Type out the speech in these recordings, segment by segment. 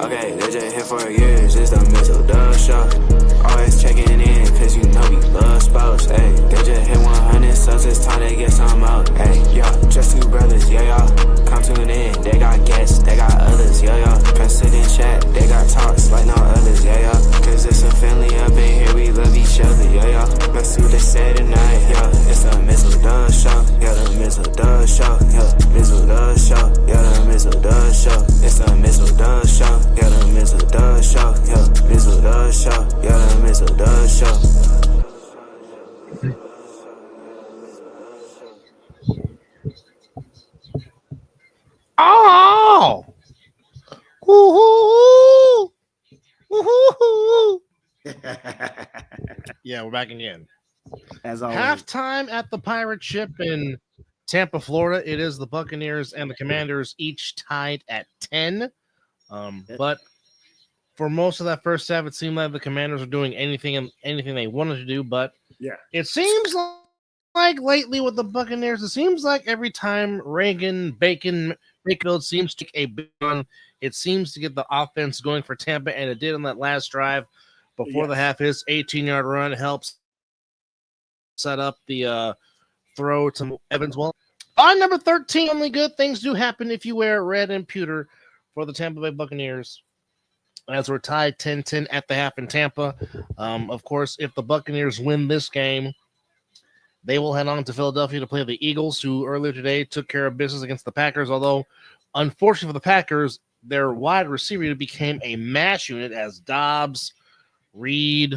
Okay, they just here for years, it's the Mizzle show. Always checking in, cause you know we love sports. Hey, they just hit 100 subs, it's time they get some out. Hey, yo, just two brothers, yeah, y'all. Come tune in, they got guests, they got others, yeah, y'all. Come sit and chat, they got talks like no others, yeah, y'all. Cause it's a family up in here, we love each other, yeah, y'all. Let's see what they say tonight, yeah. It's the Mizzle show, yeah, the Mizzle show, yeah, Mizzle show, yeah, the Mizzle show. It's the Mizzle show, yeah, the Mizzle show, yeah, Mizzle show, yeah, the Mizzle show. Oh! Woo-hoo! Woo-hoo! Yeah, we're back again. As always. Halftime at the Pirate Ship in Tampa, Florida. It is the Buccaneers and the Commanders each tied at 10. But for most of that first half, it seemed like the Commanders were doing anything they wanted to do. But yeah, it seems like lately with the Buccaneers, it seems like every time Bacon seems to take a big run, it seems to get the offense going for Tampa, and it did on that last drive before the half. His 18-yard run helps set up the throw to Evans. Well, on number 13, only good things do happen if you wear red and pewter for the Tampa Bay Buccaneers, as we're tied 10-10 at the half in Tampa. Of course, if the Buccaneers win this game, they will head on to Philadelphia to play the Eagles, who earlier today took care of business against the Packers, although, unfortunately for the Packers, their wide receiver became a mash unit as Dobbs, Reed,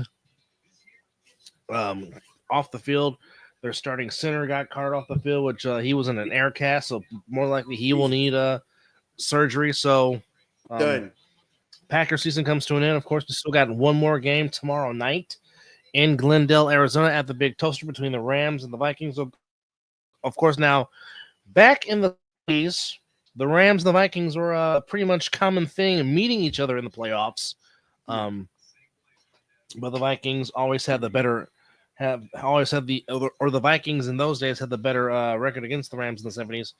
off the field. Their starting center got carted off the field, which he was in an air cast, so more likely he will need surgery. So done. Packer season comes to an end. Of course, we still got one more game tomorrow night in Glendale, Arizona, at the Big Toaster between the Rams and the Vikings. Of course, now back in the 80s, the Rams and the Vikings were a pretty much common thing, meeting each other in the playoffs. But the Vikings always had the better. The Vikings in those days had the better record against the Rams in the 70s.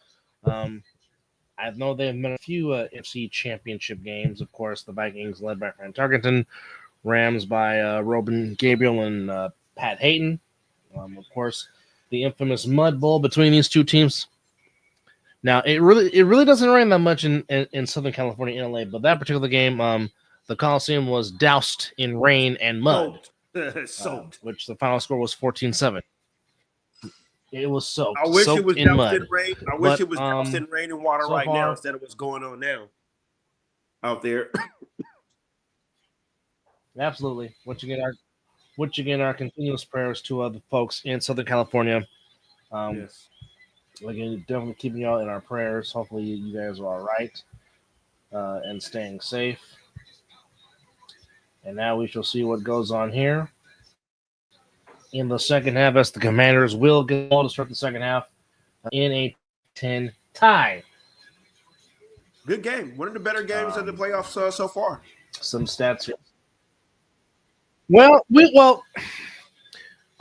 I know they've been a few NFC championship games. Of course, the Vikings led by Fran Tarkenton, Rams by Robin Gabriel and Pat Hayton. Of course, the infamous Mud Bowl between these two teams. Now, it really doesn't rain that much in Southern California, in LA, but that particular game, the Coliseum was doused in rain and mud. Soaked. Which the final score was 14-7. It was soaked. I wish it was in doused mud. in rain. I wish it was doused in rain and water right now instead of what's going on now out there. Absolutely. Once again, our continuous prayers to the folks in Southern California. Yes. Again, definitely keeping y'all in our prayers. Hopefully, you guys are all right and staying safe. And now we shall see what goes on here in the second half, as the Commanders will get all to start the second half in a 10 tie. Good game. One of the better games of the playoffs so far. Some stats here. Well,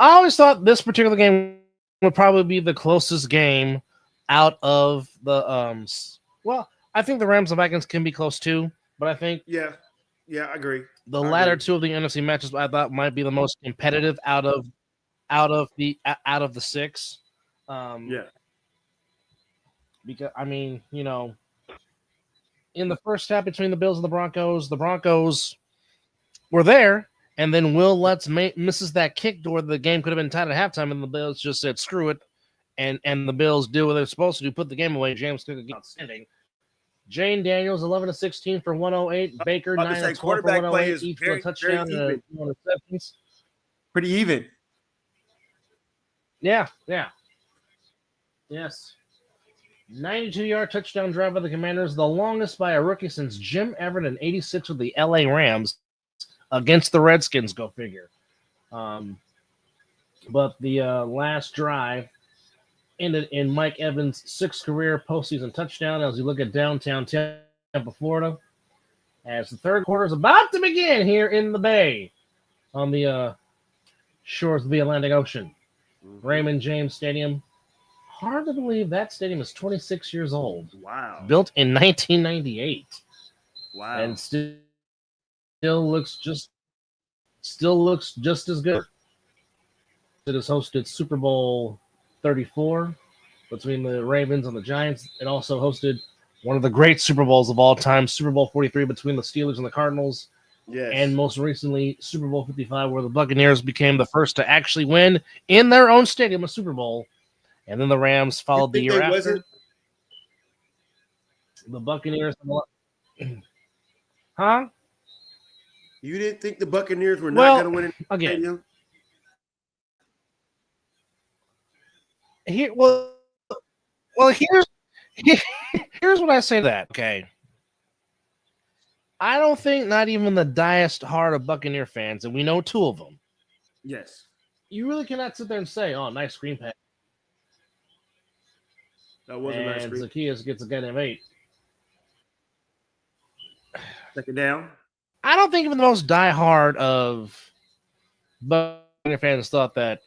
I always thought this particular game would probably be the closest game out of the I think the Rams and Vikings can be close too, but I think yeah, I agree. The latter two of the NFC matches I thought might be the most competitive out of the six. Because I mean, in the first half between the Bills and the Broncos were there, and then Will Lutz misses that kick to where the game could have been tied at halftime, and the Bills just said screw it, and the Bills do what they're supposed to do, put the game away. James Cook outstanding. Jane Daniels 11-16 for 108. Baker 9-12 for 108. Each with a touchdown and 2 interceptions. Pretty even. Yeah. Yes. 92-yard touchdown drive by the Commanders, the longest by a rookie since Jim Everett in 86 with the LA Rams against the Redskins, go figure. But the last drive ended in Mike Evans' 6th career postseason touchdown as we look at downtown Tampa, Florida, as the third quarter is about to begin here in the Bay on the shores of the Atlantic Ocean. Raymond James Stadium. Hard to believe that stadium is 26 years old. Wow. Built in 1998. Wow. And still looks just as good. It has hosted Super Bowl 34 between the Ravens and the Giants. It also hosted one of the great Super Bowls of all time, Super Bowl 43 between the Steelers and the Cardinals. Yes. And most recently, Super Bowl 55, where the Buccaneers became the first to actually win in their own stadium a Super Bowl. And then the Rams followed the year after. The Buccaneers. Huh? You didn't think the Buccaneers were not going to win in the stadium? Here's what I say to that. Okay. I don't think not even the diest heart of Buccaneer fans, and we know two of them. Yes. You really cannot sit there and say, "Oh, nice screen pass." That was a nice screen. Zacchaeus gets a guy named 8. Second down. I don't think even the most diehard of Buccaneer fans thought that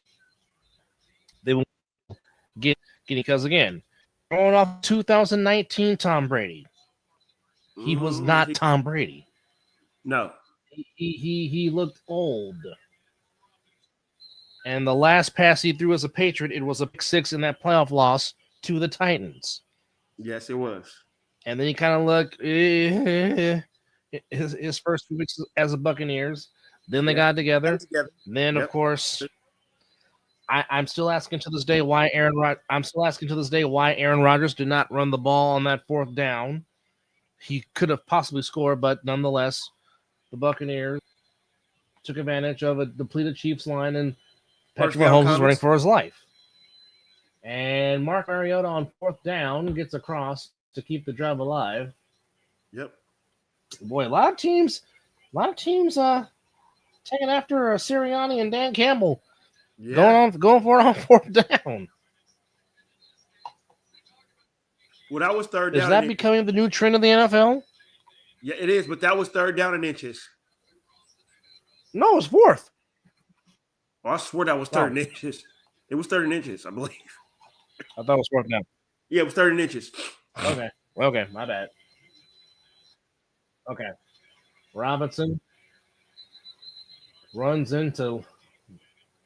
they would get because again, going off 2019 Tom Brady, he was not Tom Brady. No, he looked old. And the last pass he threw as a Patriot, it was a pick 6 in that playoff loss to the Titans. Yes, it was. And then he kind of looked his first few weeks as a Buccaneers. Then they got together. Then, of course, I'm still asking to this day why Aaron Rodgers did not run the ball on that 4th down. He could have possibly scored, but nonetheless, the Buccaneers took advantage of a depleted Chiefs line, and Patrick Mahomes is running for his life. And Mark Mariota on 4th down gets across to keep the drive alive. Yep. Boy, a lot of teams taking after Sirianni and Dan Campbell. Yeah. Going for it on 4th down. Well, that was 3rd down. Is that becoming the new trend of the NFL? Yeah, it is, but that was 3rd down in inches. No, it was 4th. Oh, I swore that was 3rd in inches. It was 3rd in inches, I believe. I thought it was 4th down. Yeah, it was 3rd in inches. Okay, my bad. Okay. Robinson runs into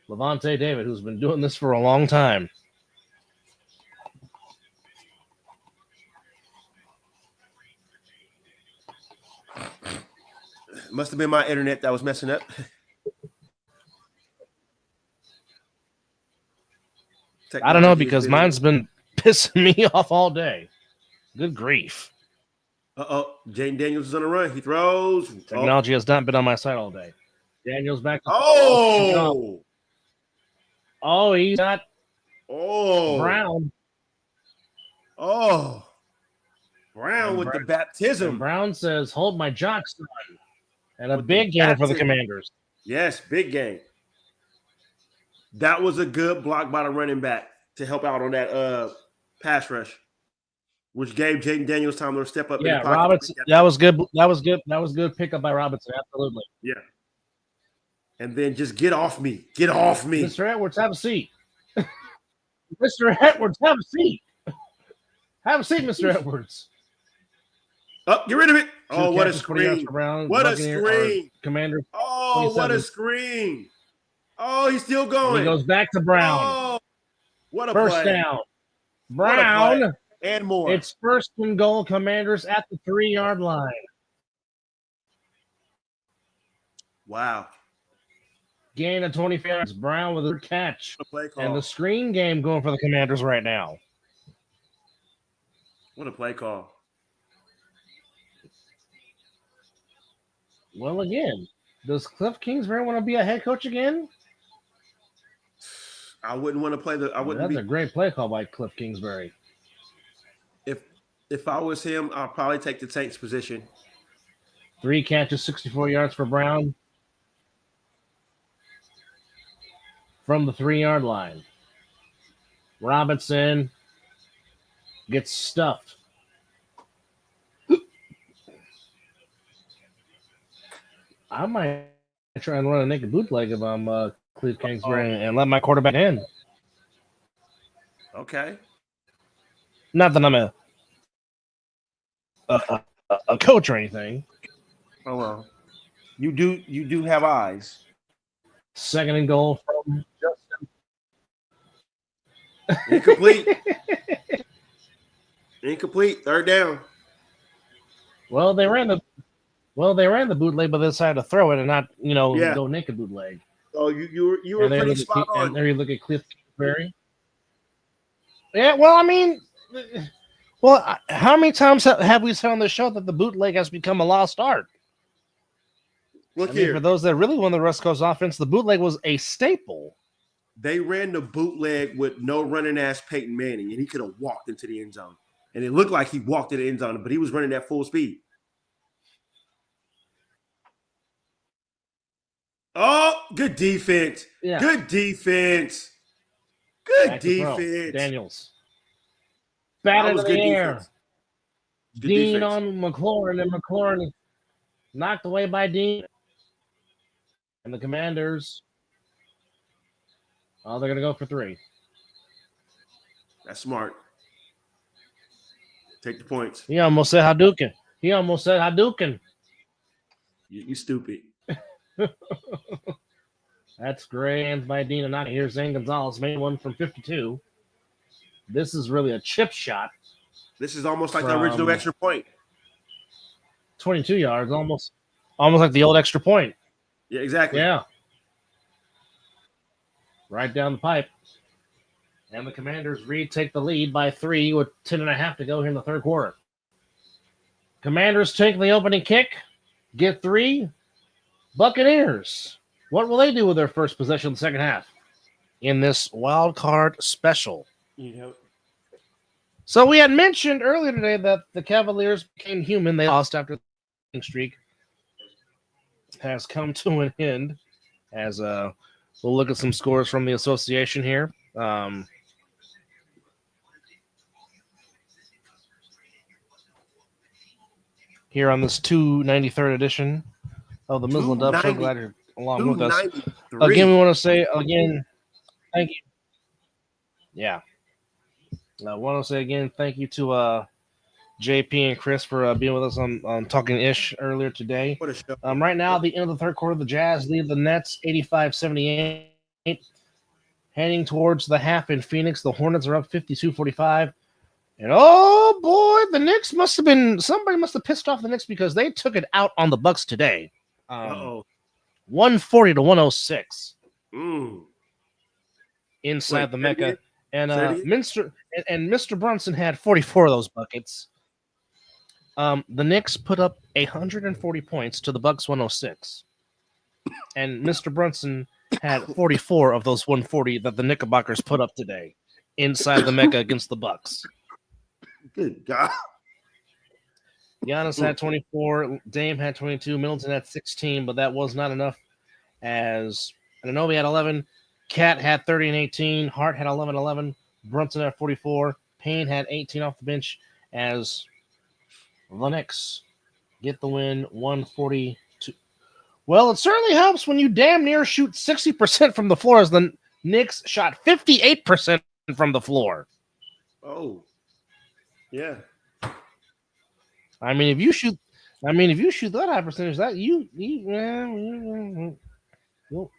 Levante David, who's been doing this for a long time. Must have been my internet that was messing up. I don't know, because mine's been pissing me off all day. Good grief. Jaden Daniels is on the run. He throws. Technology has not been on my side all day. Daniels back. Oh, he's got Brown. Oh, Brown with the baptism. And Brown says, "Hold my jock, son." And a big game for the Commanders. Yes, big game. That was a good block by the running back to help out on that pass rush, which gave Jaden Daniels time to step up. Yeah, Robinson. That was good. That was good pickup by Robinson. Absolutely. Yeah. And then just get off me. Get off me. Mr. Edwards, have a seat. Mr. Edwards, have a seat. Have a seat, Mr. Edwards. Oh, get rid of it. Oh, what a screen. What a screen. Commanders. Oh, what a screen. Oh, he's still going. And he goes back to Brown. Oh, what a first play. Down. Brown. And more. It's 1st and goal. Commanders at the 3-yard line. Wow. Gain of 25 yards. Brown with a catch. Play call. And the screen game going for the Commanders right now. What a play call. Well, again, does Cliff Kingsbury want to be a head coach again? I wouldn't want to play That's a great play call by Cliff Kingsbury. If I was him, I'll probably take the Saints position. 3 catches, 64 yards for Brown. From the 3-yard line. Robinson gets stuffed. I might try and run a naked bootleg if I'm Cliff Kingsbury and let my quarterback in. Okay. Not that I'm a coach or anything. Oh well. You do have eyes. Second and goal from Incomplete. Incomplete. Third down. Well, they ran the bootleg, but they decided to throw it and not, Yeah. go naked bootleg. Oh, you were pretty spot on. And there you look at Cliff Kingsbury. Yeah, well, I mean, how many times have we said on the show that the bootleg has become a lost art? Look I mean, here. for those that really want the West Coast offense, the bootleg was a staple. They ran the bootleg with no running ass Peyton Manning, and he could have walked into the end zone. And it looked like he walked to the end zone, but he was running at full speed. Oh, good defense. Yeah. Good defense. Good Back to throw. defense. Daniels. Batted in the air. Good Dean defense. on McLaurin, and McLaurin knocked away by Dean. And the Commanders, they're going to go for 3. That's smart. Take the points. He almost said Hadouken. You stupid. That's great hands by Dean. And here's Zane Gonzalez, made one from 52. This is really a chip shot. This is almost like the original extra point. 22 yards, almost like the old extra point. Yeah, exactly. Yeah. Right down the pipe. And the Commanders retake the lead by 3 with 10.5 to go here in the third quarter. Commanders take the opening kick, get 3. Buccaneers, what will they do with their first possession in the second half in this wild card special? So we had mentioned earlier today that the Cavaliers became human. They lost after the streak has come to an end. As we'll look at some scores from the association here. Here on this 293rd edition of the Mizzle and Dub Show. Glad you're along with us. Again, we want to say thank you. Yeah. I want to say again, thank you to JP and Chris for being with us on Talking Ish earlier today. What a show. Right now, at the end of the third quarter, the Jazz lead the Nets 85-78. Heading towards the half in Phoenix, the Hornets are up 52-45. And oh boy, the Knicks somebody must have pissed off the Knicks because they took it out on the Bucks today. 140-106. Inside the Mecca. And Mr. Brunson had 44 of those buckets. The Knicks put up 140 points to the Bucks 106. And Mr. Brunson had 44 of those 140 that the Knickerbockers put up today inside the Mecca against the Bucks. Good God. Giannis had 24. Dame had 22. Middleton had 16, but that was not enough as Anunoby had 11. Cat had 30 and 18. Hart had 11. Brunson had 44. Payne had 18 off the bench as the Knicks get the win 142. Well, it certainly helps when you damn near shoot 60% from the floor as the Knicks shot 58% from the floor. Oh. Yeah. I mean, if you shoot that high percentage, that you'll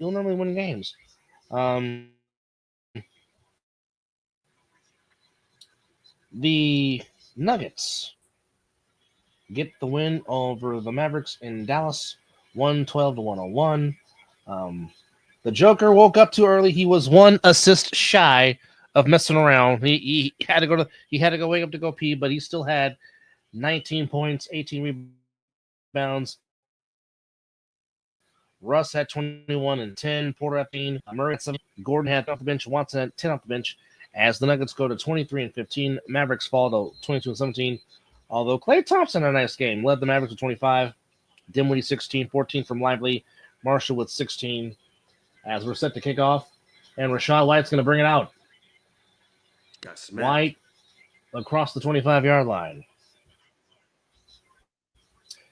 normally win games. The Nuggets get the win over the Mavericks in Dallas, 112-101. The Joker woke up too early. He was 1 assist shy of messing around. He had to go wake up to go pee, but he still had 19 points, 18 rebounds. Russ had 21 and 10. Porter had 15. Murray had 7. Gordon had off the bench. Watson had 10 off the bench. As the Nuggets go to 23 and 15, Mavericks fall to 22 and 17. Although Klay Thompson had a nice game, led the Mavericks with 25. Dinwiddie 16, 14 from Lively. Marshall with 16. As we're set to kick off, and Rashad White's going to bring it out. White across the 25-yard line.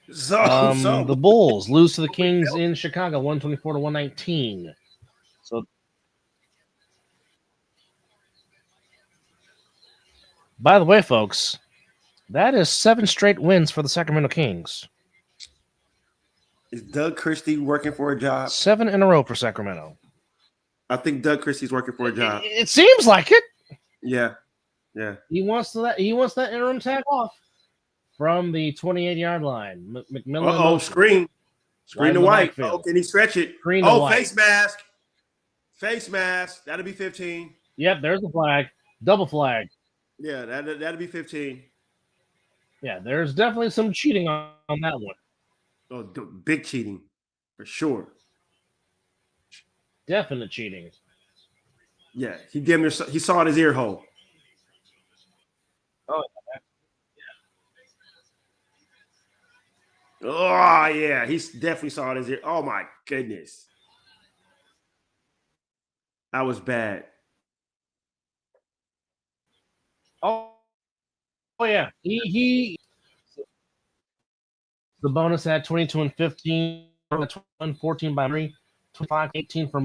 The Bulls lose to the Kings in Chicago, 124-119. So, by the way, folks, that is 7 straight wins for the Sacramento Kings. Is Doug Christie working for a job? 7 in a row for Sacramento. I think Doug Christie's working for a job. It seems like it. Yeah. He wants that interim tag off from the 28-yard line. McMillan. Screen to White. Oh, can he stretch it? Screen to White. Face mask. Face mask. That'll be 15. Yep, there's the flag. Double flag. Yeah, that'll be 15. Yeah, there's definitely some cheating on that one. Oh, big cheating for sure. Definite cheating. Yeah, he saw it his ear hole. Oh yeah, he definitely saw it his ear. Oh my goodness, that was bad. Oh yeah, he. The bonus had 22 and 15, 14 by Murray, 25, 18 for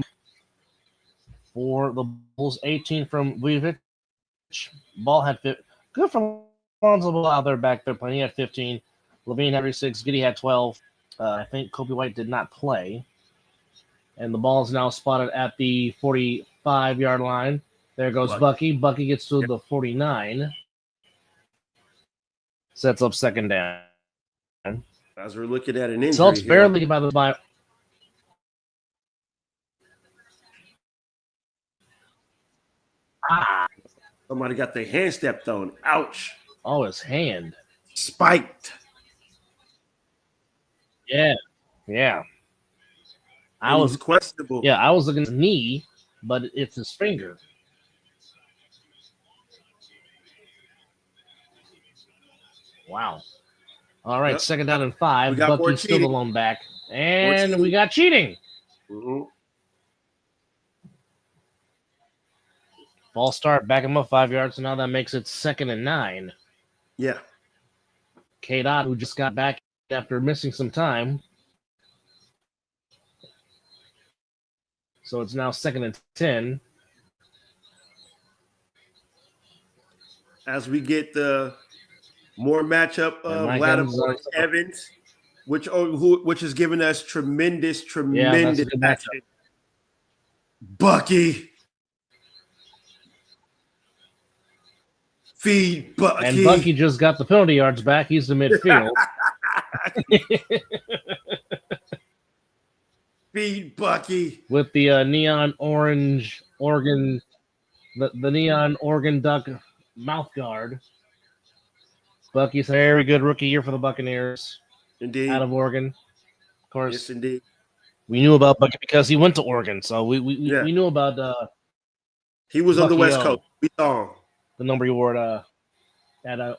the Bulls, 18 from Vujovic. Ball had good for Lonzo Ball out there back there playing. He had 15. Levine had 36. Giddey had 12. I think Kobe White did not play. And the ball is now spotted at the 45-yard line. There goes Bucky. Bucky gets to the 49. Sets up second down. As we're looking at an injury, so it's barely by. Somebody got their hand stepped on. Ouch! Oh, his hand spiked. Yeah. I was questionable. Yeah, I was looking at his knee, but it's his finger. Wow. All right, second down and 5. Bucky's still the lone back. And we got cheating. Mm-hmm. Ball start, back him up 5 yards, so now that makes it 2nd and 9. Yeah. K-Dot, who just got back after missing some time. So it's now 2nd and 10. As we get the more matchup of Lattimore and Evans, which has given us tremendous action. Bucky. Feed Bucky. And Bucky just got the penalty yards back. He's the midfield. Feed Bucky. With the neon orange Oregon, the neon Oregon Duck mouth guard. Bucky's a very good rookie year for the Buccaneers. Indeed. Out of Oregon. Of course. Yes, indeed. We knew about Bucky because he went to Oregon. So we knew about he was Bucky on the West Coast. We saw him. The number you wore at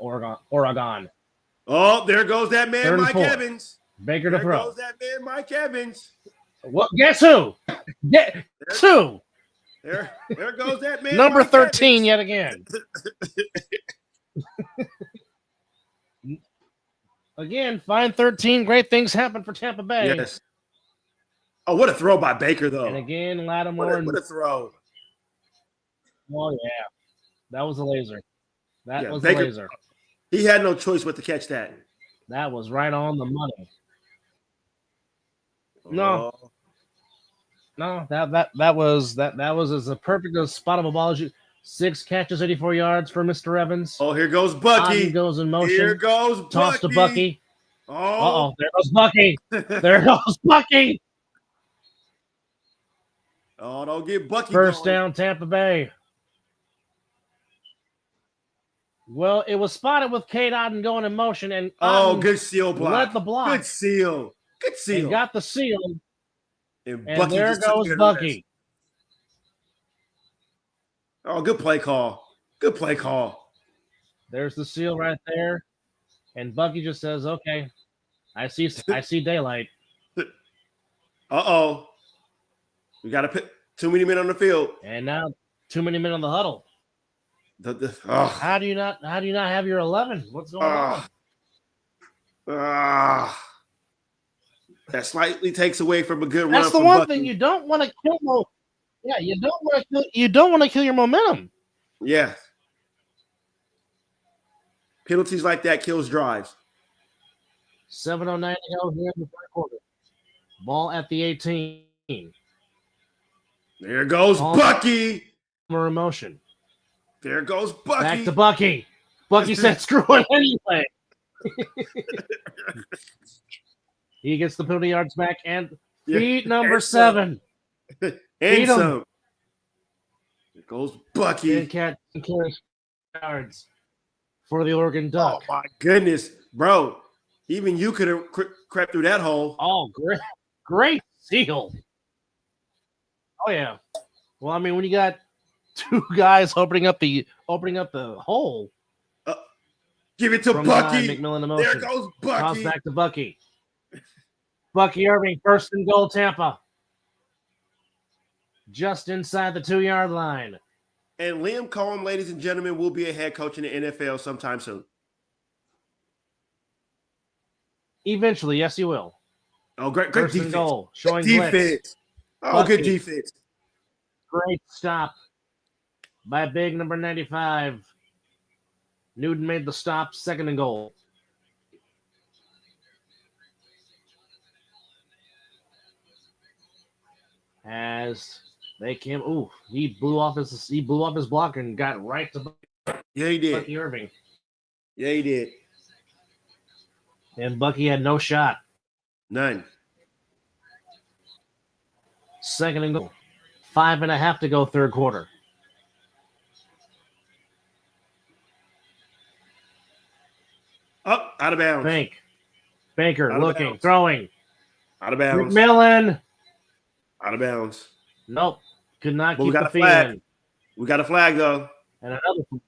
Oregon. Oh, there goes that man, Mike 4. Evans. Baker to throw. There goes that man, Mike Evans. What? Guess who? Guess who? There goes that man. Number Mike 13 Evans. yet again. Again, fine 13. Great things happen for Tampa Bay. Yes. Oh, what a throw by Baker, though. And again, Lattimore. What a throw. Oh, yeah. That was a laser. That was Baker, a laser. He had no choice but to catch that. That was right on the money. Oh. No, that was as a perfect spot of a ball as you. 6 catches, 84 yards for Mr. Evans. Oh, here goes Bucky. He goes in motion. Here goes Bucky. Toss to Bucky. Oh, there goes Bucky. There goes Bucky. Oh, don't get Bucky. First going. down, Tampa Bay. Well, it was spotted with Kate Otten going in motion, and good seal block. Led the block. Good seal. And got the seal. And Bucky there goes Bucky. Oh, good play call. Good play call. There's the seal right there, and Bucky just says, "Okay, I see daylight." We got to put too many men on the field, and now too many men on the huddle. How do you not have your 11? What's going on? That slightly takes away from a good run. That's the one thing you don't want to kill. Yeah, you don't want to kill your momentum. Yeah. Penalties like that kills drives. 7:09 to go here in the third quarter. Ball at the 18. There goes Bucky. More emotion. There goes Bucky. Back to Bucky. Bucky said, "Screw it anyway." He gets the penalty yards back and feed number and 7. And Feed some. him. There goes Bucky. And catch yards for the Oregon Duck. Oh my goodness, bro! Even you could have crept through that hole. Oh, great seal. Oh yeah. Well, I mean, when you got 2 guys opening up the hole. Give it to Bucky. McMillan There emotion. goes Bucky. Toss back to Bucky. Bucky Irving, 1st and goal, Tampa. Just inside the 2-yard line. And Liam Cohen, ladies and gentlemen, will be a head coach in the NFL sometime soon. Eventually, yes, he will. Oh, great 1st defense. and goal, showing defense. blitz. Oh, Bucky. good defense. Great stop by big number 95. Newton made the stop, 2nd and goal. As they came, he blew off his block and got right to Yeah, he did. Bucky Irving. Yeah, he did. And Bucky had no shot. None. 2nd and goal. 5.5 to go, 3rd quarter. Up, out of bounds. Baker Out of looking, bounds. throwing. Out of bounds. McMillan. Out of bounds. Nope. Could not But we keep got the a feet flag. in. We got a flag though. And another.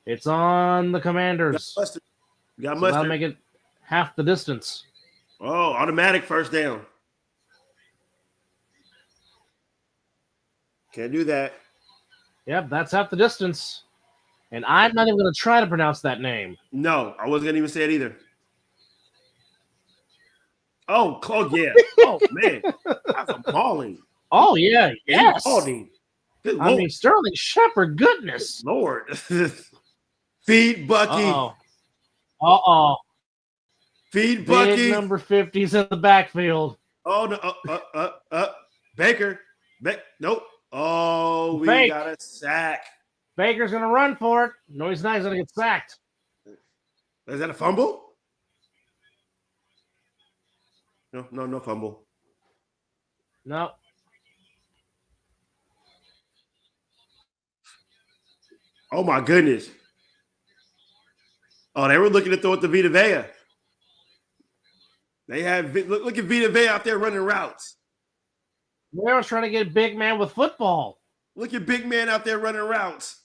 It's on the Commanders. We got So mustard. that'll make it half the distance. Oh, automatic 1st down. Can't do that. Yep, that's half the distance. And I'm not even going to try to pronounce that name. No, I wasn't gonna even say it either. Oh, yeah. Oh man, that's a balling. Oh, yeah. Yes. Balling. Good I Lord. mean, Sterling Shepard, goodness. Lord. Feed Bucky. Uh-oh. Feed Bucky. Big number 50's in the backfield. Oh no. Baker. Nope. Oh, we Fake. got a sack. Baker's going to run for it. No, he's not. He's going to get sacked. Is that a fumble? No fumble. No. Oh my goodness. Oh, they were looking to throw it to Vita Vea. They have look at Vita Vea out there running routes. They were trying to get big man with football. Look at big man out there running routes.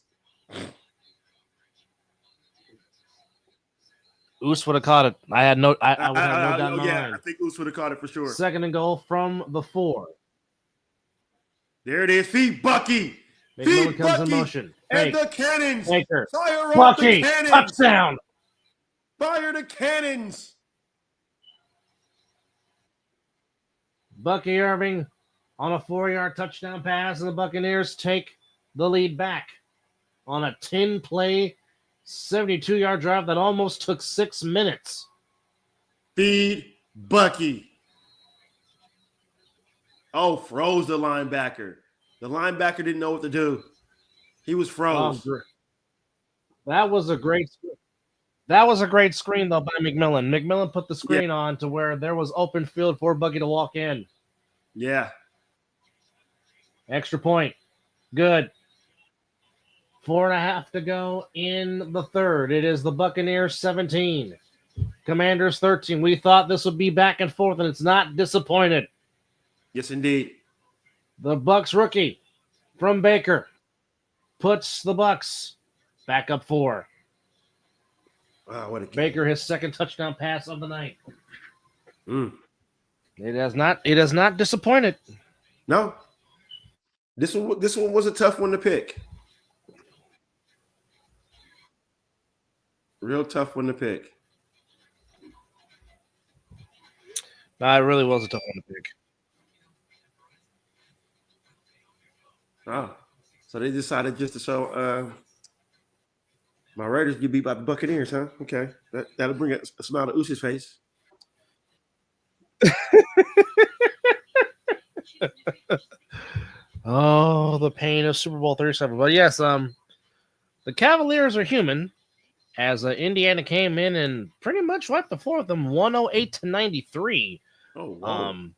Oos would have caught it. I would have no doubt in my Yeah, mind. I think Oos would have caught it for sure. 2nd and goal from the 4. There it is. Feed Bucky. McMillan Feed comes Bucky. in motion. And Fake. the cannons. Baker. Fire off Bucky. the cannons. Touchdown. Fire the cannons. Bucky Irving on a 4-yard touchdown pass, and the Buccaneers take the lead back on a 10-play, 72-yard drive that almost took 6 minutes. Feed Bucky. Oh, froze the linebacker. The linebacker didn't know what to do. He was froze. That was a great screen, though, by McMillan. McMillan put the screen on to where there was open field for Bucky to walk in. Yeah. Extra point. Good. 4.5 to go in the 3rd. It is the Buccaneers 17. Commanders 13. We thought this would be back and forth, and it's not disappointed. Yes, indeed. The Bucs rookie from Baker puts the Bucs back up 4. Wow, what a game. Baker, his 2nd touchdown pass of the night. Mm. It has not disappointed. No. This one was a tough one to pick. Real tough one to pick. No, it really was a tough one to pick. Oh, so they decided just to show my Raiders get beat by the Buccaneers, huh? Okay, that'll bring a smile to Oose's face. Oh, the pain of Super Bowl 37. But yes, the Cavaliers are human, as Indiana came in and pretty much wiped the floor with them 108-93. Oh, whoa.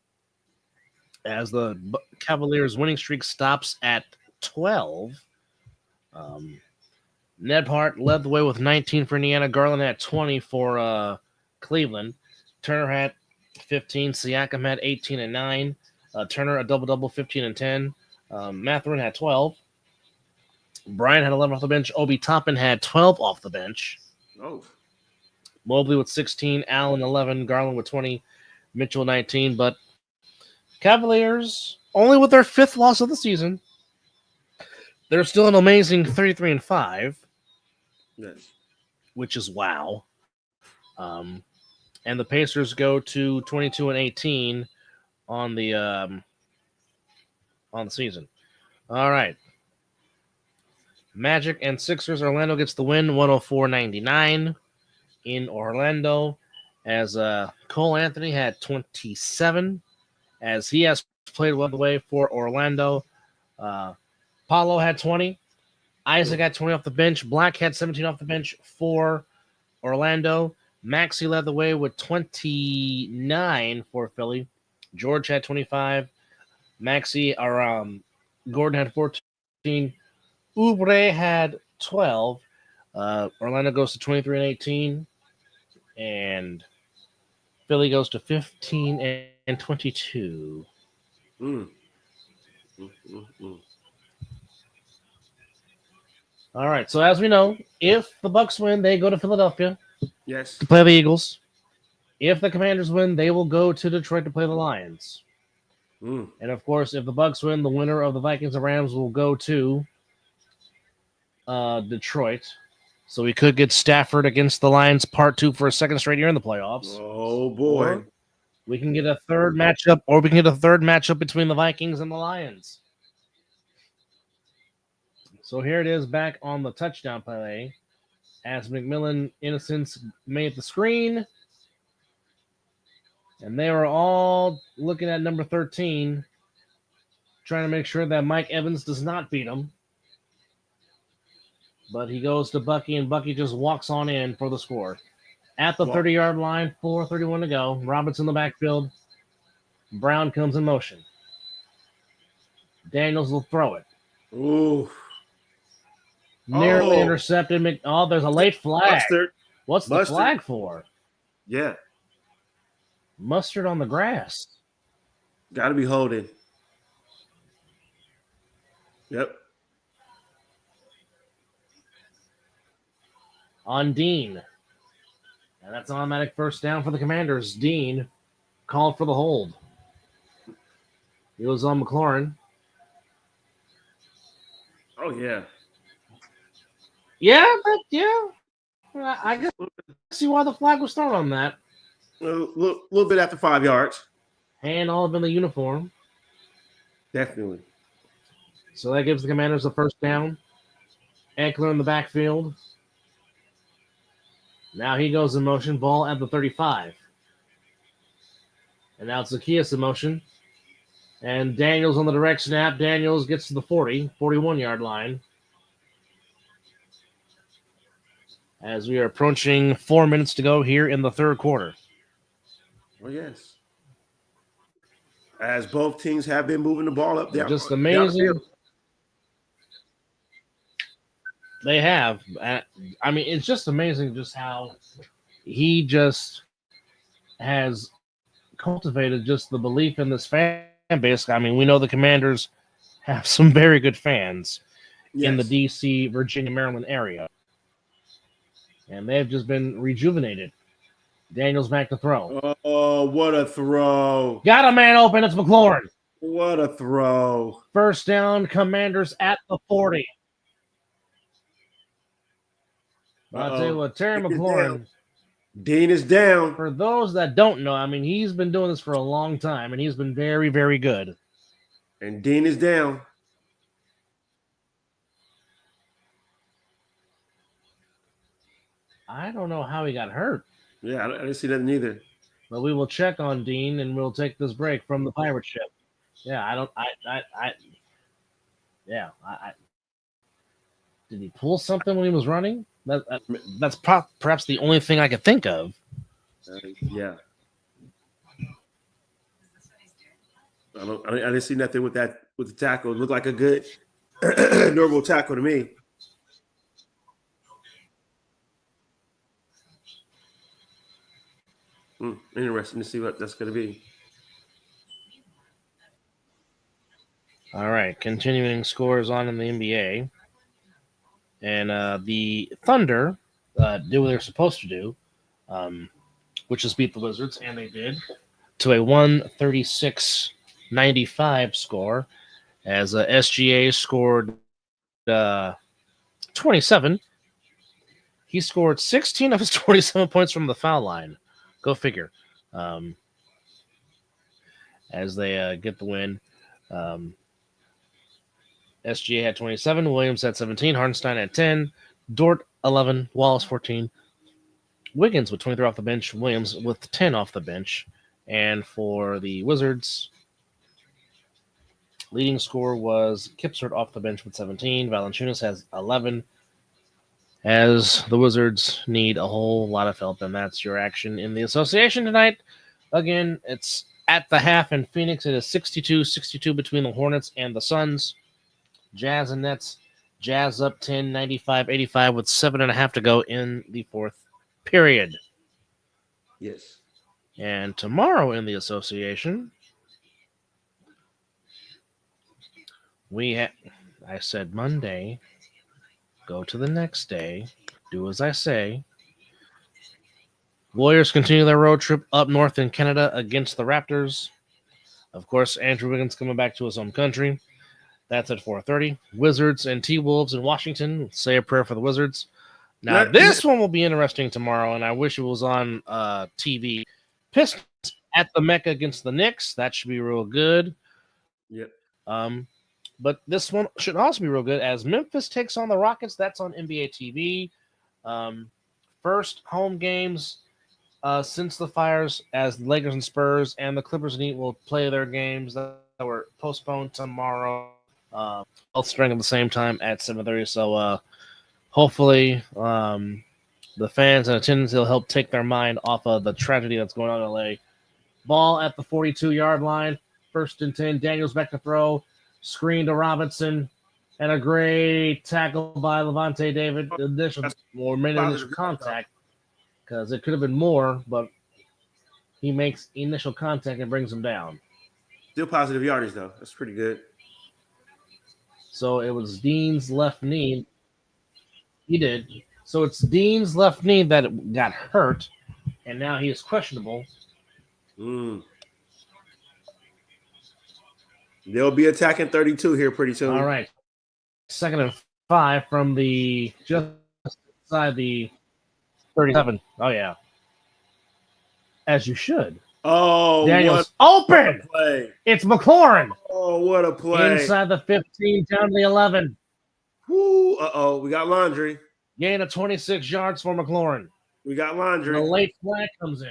As the Cavaliers winning streak stops at 12. Ned Hart led the way with 19 for Indiana. Garland had 20 for Cleveland. Turner had 15. Siakam had 18 and 9. Turner a double-double, 15 and 10. Mathurin had 12. Bryant had 11 off the bench. Obi Toppin had 12 off the bench. Oh. Mobley with 16. Allen 11. Garland with 20. Mitchell 19. But Cavaliers, only with their 5th loss of the season, they're still an amazing 33 and 5. Yes. Which is wow. And the Pacers go to 22 and 18 on the season. All right. Magic and Sixers. Orlando gets the win, 104-99 in Orlando, as Cole Anthony had 27, as he has played well the way for Orlando. Paulo had 20. Isaac had 20 off the bench. Black had 17 off the bench for Orlando. Maxey led the way with 29 for Philly. George had 25. Gordon had 14. Oubre had 12. Orlando goes to 23 and 18. And Philly goes to 15 and 22. All right. So as we know, if the Bucks win, they go to Philadelphia. Yes. To play the Eagles. If the Commanders win, they will go to Detroit to play the Lions. And of course, if the Bucks win, the winner of the Vikings and Rams will go to Detroit. So we could get Stafford against the Lions part 2 for a second straight year in the playoffs. Oh boy. Or we can get a third matchup, between the Vikings and the Lions. So here it is back on the touchdown play as McMillan Innocents made the screen. And they were all looking at number 13, trying to make sure that Mike Evans does not beat him. But he goes to Bucky, and Bucky just walks on in for the score. At the 30-yard line, 4:31 to go. Roberts in the backfield. Brown comes in motion. Daniels will throw it. Ooh. Nearly intercepted. There's a late flag. Mustard. What's the flag for? Yeah. Mustard on the grass. Got to be holding. Yep. On Dean. And that's an automatic first down for the Commanders. Dean called for the hold. He was on McLaurin. Oh, yeah. Yeah, I guess see why the flag was thrown on that. A little bit after 5 yards. Hand all up in the uniform. Definitely. So that gives the Commanders a first down. Eckler in the backfield. Now he goes in motion. Ball at the 35. And now it's Zacchaeus in motion. And Daniels on the direct snap. Daniels gets to the 41-yard line. As we are approaching 4 minutes to go here in the third quarter. Oh, yes. As both teams have been moving the ball up there. Just amazing. They have. I mean, it's just amazing just how he just has cultivated just the belief in this fan base. I mean, we know the Commanders have some very good fans in the D.C., Virginia, Maryland area. And they've just been rejuvenated. Daniels back to throw. Oh, what a throw. Got a man open. It's McLaurin. What a throw. First down, Commanders at the 40. I'll tell you what, Terry McLaurin. Dean is down. For those that don't know, I mean, he's been doing this for a long time, and he's been very, very good. And Dean is down. I don't know how he got hurt. Yeah, I didn't see that neither. But we will check on Dean, and we'll take this break from the pirate ship. Yeah, did he pull something when he was running? That's perhaps the only thing I could think of. Yeah. I didn't see nothing with the tackle. It looked like a good normal tackle to me. Interesting to see what that's going to be. All right, continuing scores on in the NBA. And the Thunder did what they're supposed to do, which is beat the Wizards, and they did, to a 136-95 score, as SGA scored 27. He scored 16 of his 27 points from the foul line. Go figure. As they get the win. SGA had 27, Williams had 17, Hartenstein had 10, Dort 11, Wallace 14, Wiggins with 23 off the bench, Williams with 10 off the bench. And for the Wizards, leading scorer was Kipsert off the bench with 17, Valanciunas has 11, as the Wizards need a whole lot of help, and that's your action in the association tonight. Again, it's at the half in Phoenix. It is 62-62 between the Hornets and the Suns. Jazz and Nets. Jazz up 10, 95-85 with 7.5 to go in the fourth period. Yes. And tomorrow in the association, I said Monday, go to the next day, do as I say. Warriors continue their road trip up north in Canada against the Raptors. Of course, Andrew Wiggins coming back to his home country. That's at 4:30. Wizards and T-Wolves in Washington. Say a prayer for the Wizards. Now, this one will be interesting tomorrow, and I wish it was on TV. Pistons at the Mecca against the Knicks. That should be real good. Yep. But this one should also be real good as Memphis takes on the Rockets. That's on NBA TV. First home games since the fires, as the Lakers and Spurs and the Clippers and Heat will play their games that were postponed tomorrow. Both starting at the same time at 7:30. So hopefully the fans and attendance will help take their mind off of the tragedy that's going on in LA. Ball at the 42-yard line. 1st and 10. Daniels back to throw. Screen to Robinson. And a great tackle by Levante David. Initial contact. Because it could have been more, but he makes initial contact and brings him down. Still positive yardage, though. That's pretty good. So it was Dean's left knee. He did. So it's Dean's left knee that got hurt, and now he is questionable. They'll be attacking 32 here pretty soon. All right. 2nd and 5 from the just inside the 37. Oh, yeah. As you should. Oh, Daniels open. Play. It's McLaurin. Oh, what a play. Inside the 15, down to the 11. Woo. We got laundry. Gain of 26 yards for McLaurin. We got laundry. The late flag comes in.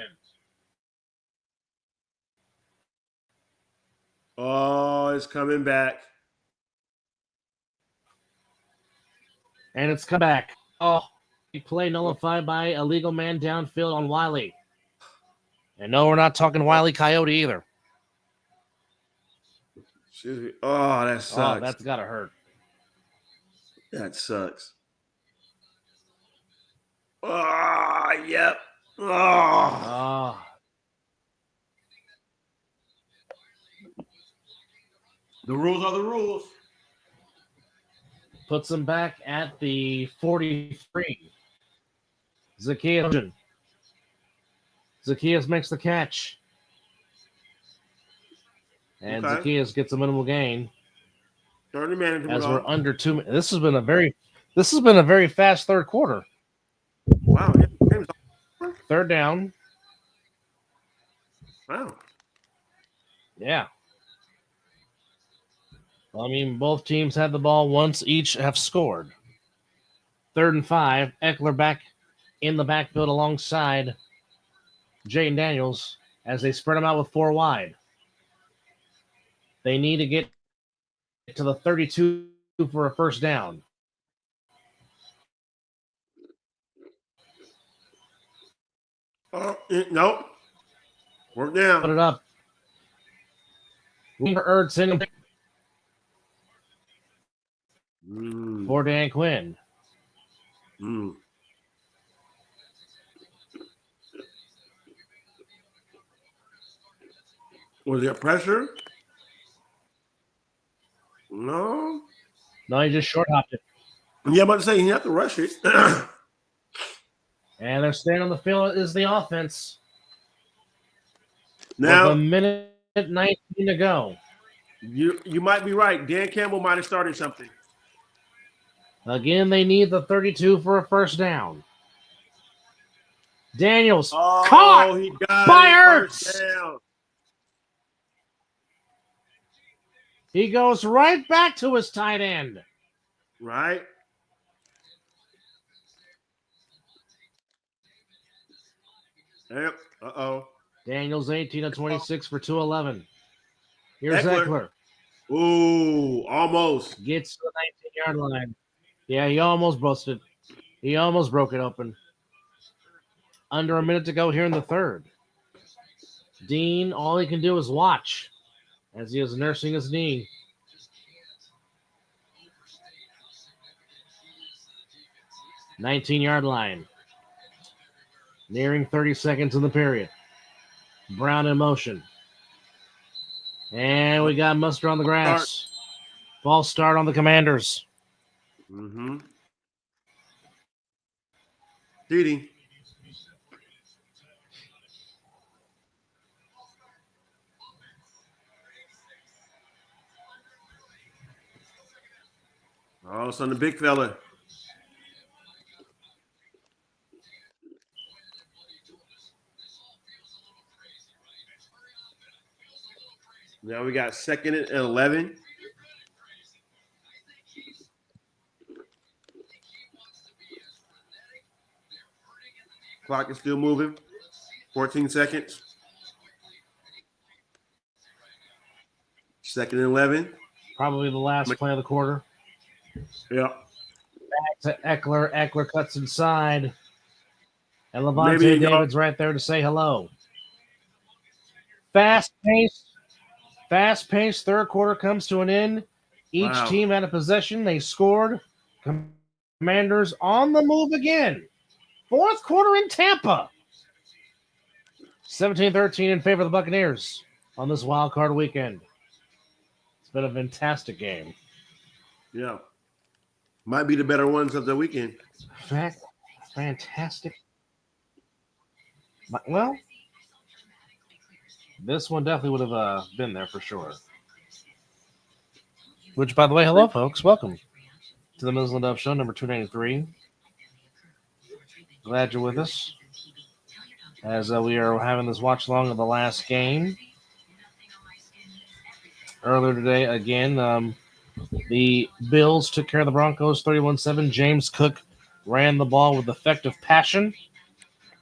Oh, it's coming back. And it's come back. Oh, play nullified by a legal man downfield on Wiley. And no, we're not talking Wiley Coyote either. Excuse me. Oh, that sucks. Oh, that's got to hurt. That sucks. Oh, yep. Oh. The rules are the rules. Puts him back at the 43. Zacchaeus makes the catch. And Zacchaeus gets a minimal gain. 30 minutes. As we're under 2 minutes. This has been a very fast third quarter. Wow. 3rd down. Wow. Yeah. I mean, both teams had the ball once each have scored. 3rd and 5. Eckler back in the backfield alongside Jaden Daniels. as they spread them out with 4 wide. They need to get to the 32 for a first down. Nope. Work down. Put it up. Ertz for Dan Quinn. Was there pressure? No. No, he just short hopped it. Yeah, I'm about to say you have to rush it. And they're staying on the field is the offense. Now, with a minute 19 to go. You might be right. Dan Campbell might have started something. Again, they need the 32 for a first down. Daniels caught He got by Ertz. Ertz. He goes right back to his tight end. Right. Yep. Daniels 18 of 26 for 211. Here's Eckler. Ooh, almost. Gets to the 19-yard line. Yeah, he almost busted. He almost broke it open. Under a minute to go here in the third. Dean, all he can do is watch as he is nursing his knee. $19-yard line. Nearing 30 seconds in the period. Brown in motion. And we got Mustard on the grass. False start on the Commanders. Didi. Oh, it's on the big fella. Now we got 2nd and 11. Clock is still moving. 14 seconds. 2nd and 11. Probably the last play of the quarter. Yeah. Back to Eckler. Eckler cuts inside. And Levante David's right there to say hello. Fast-paced third quarter comes to an end. Each team had a possession. They scored. Commanders on the move again. Fourth quarter in Tampa. 17-13 in favor of the Buccaneers on this wild card weekend. It's been a fantastic game. Yeah. Might be the better ones of the weekend. Fantastic. Well, this one definitely would have been there for sure. Which, by the way, hello, folks. Welcome to the Mizzle and Dove Show, number 293. Glad you're with us as we are having this watch along of the last game. Earlier today, again, the Bills took care of the Broncos 31-7. James Cook ran the ball with effective passion.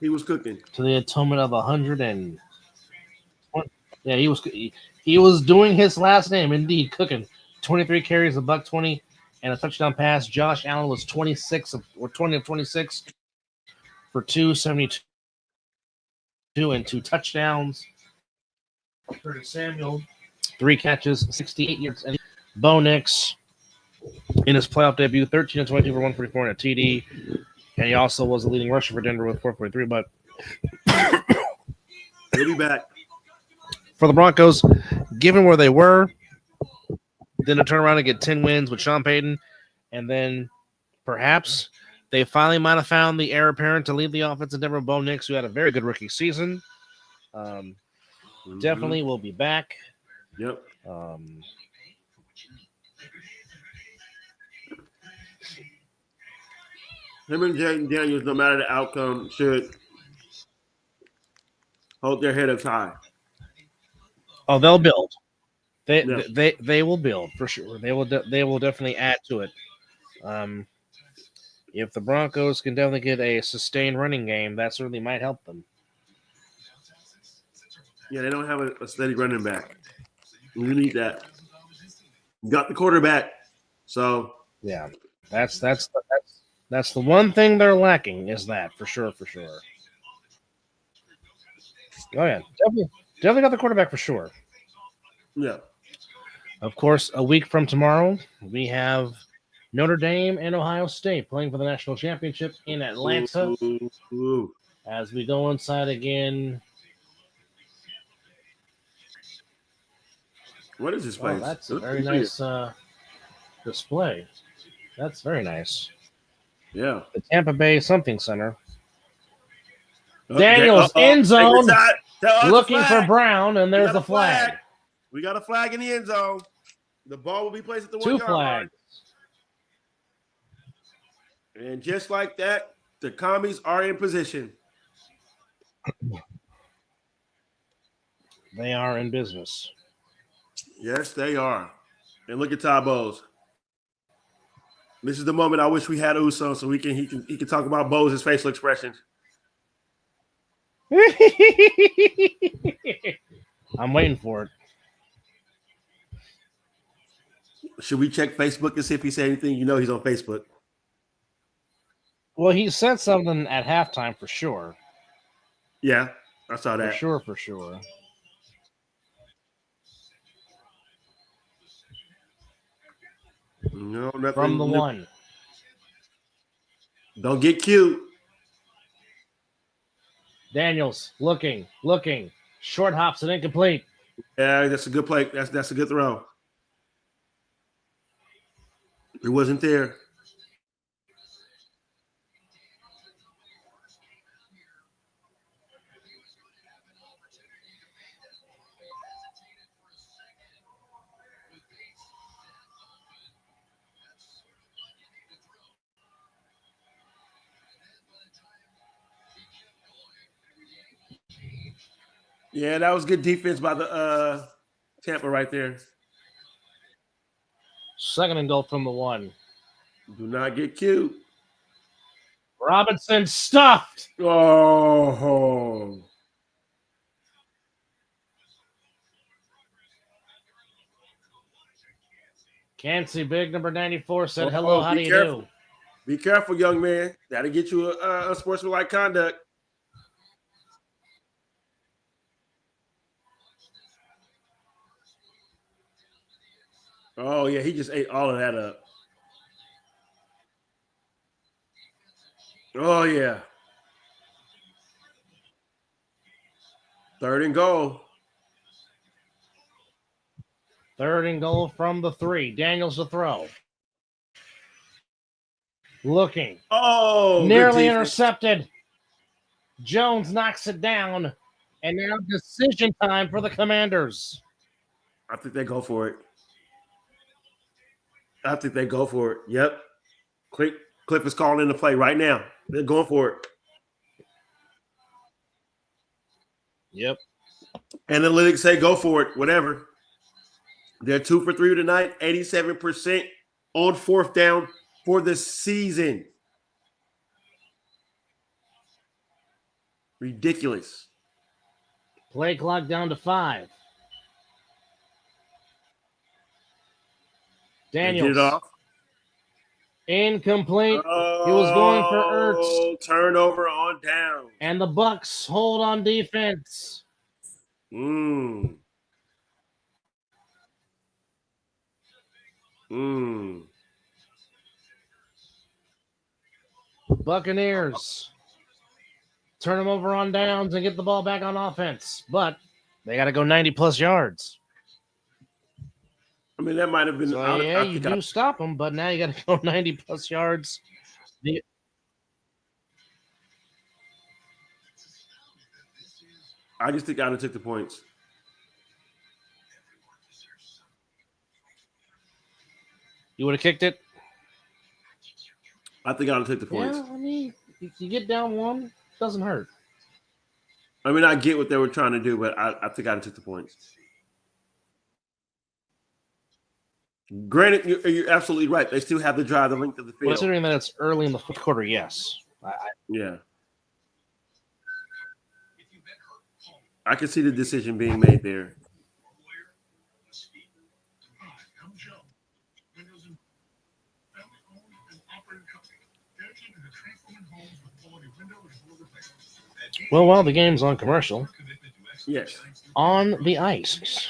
He was cooking. To the atonement of 100 and... Yeah, he was doing his last name, indeed, cooking. 23 carries, $120, and a touchdown pass. Josh Allen was 20 of 26 for 272 and 2 touchdowns. Curtis Samuel, 3 catches, 68 yards. And Bo Nix, in his playoff debut, 13 of 22 for 144 and a TD. And he also was the leading rusher for Denver with 443. But he'll be back. For the Broncos, given where they were, then to turn around and get 10 wins with Sean Payton, and then perhaps they finally might have found the heir apparent to lead the offense in Denver, Bo Nix, who had a very good rookie season. Definitely will be back. Yep. Him and Jaden Daniels, no matter the outcome, should hold their head up high. Oh, they'll build. They will build for sure. They will definitely add to it. If the Broncos can definitely get a sustained running game, that certainly might help them. Yeah, they don't have a steady running back. You need that. You got the quarterback. So Yeah, that's the one thing they're lacking is that for sure. Oh yeah, definitely got the quarterback for sure. yeah. Of course, a week from tomorrow, we have Notre Dame and Ohio State playing for the national championship in Atlanta. Ooh. As we go inside again. What is this Oh, place? that's a very nice display. That's very nice. Yeah. The Tampa Bay something center. Oh, Daniels end zone, looking for flag. Brown, and there's the flag. We got a flag in the end zone. The ball will be placed at the 1 Two yard line. flags. And just like that, the commies are in position. They are in business. Yes, they are. And look at Todd Bowles. This is the moment I wish we had Uso so he can talk about Bowles' facial expressions. I'm waiting for it. Should we check Facebook and see if he said anything? You know he's on Facebook. Well, he said something at halftime for sure. Yeah, I saw that. For sure. No, nothing. From the one. Don't get cute. Daniels looking. Short hops and incomplete. Yeah, that's a good play. That's a good throw. It wasn't there. Yeah, that was good defense by the Tampa right there. Second and goal from the one. Do not get cute. Robinson stuffed. Oh. Can't see big number 94 said, hello, how do you do? Be careful, young man. That'll get you a unsportsmanlike conduct. Oh, yeah, he just ate all of that up. Oh, yeah. Third and goal. Third and goal from the 3. Daniels to throw. Looking. Oh, nearly intercepted. Jones knocks it down. And now decision time for the Commanders. I think they go for it. Yep. Cliff is calling in the play right now. They're going for it. Yep. Analytics say go for it, whatever. They're 2 for 3 tonight, 87% on fourth down for the season. Ridiculous. Play clock down to 5. Daniels. Get it off. Incomplete. He was going for Ertz. Turnover on down. And the Bucs hold on defense. Buccaneers turn them over on downs and get the ball back on offense. But they got to go 90-plus yards. I mean, that might have been. So, you do stop them, but now you got to go 90-plus yards. I just think I would have took the points. You would have kicked it? I think I would have took the points. Yeah, I mean, you get down one, doesn't hurt. I mean, I get what they were trying to do, but I think I would have took the points. Granted, you're absolutely right. They still have to drive the length of the field. Considering that it's early in the fourth quarter, yes. Yeah. I can see the decision being made there. Well, while the game's on commercial, Yes. on the ice,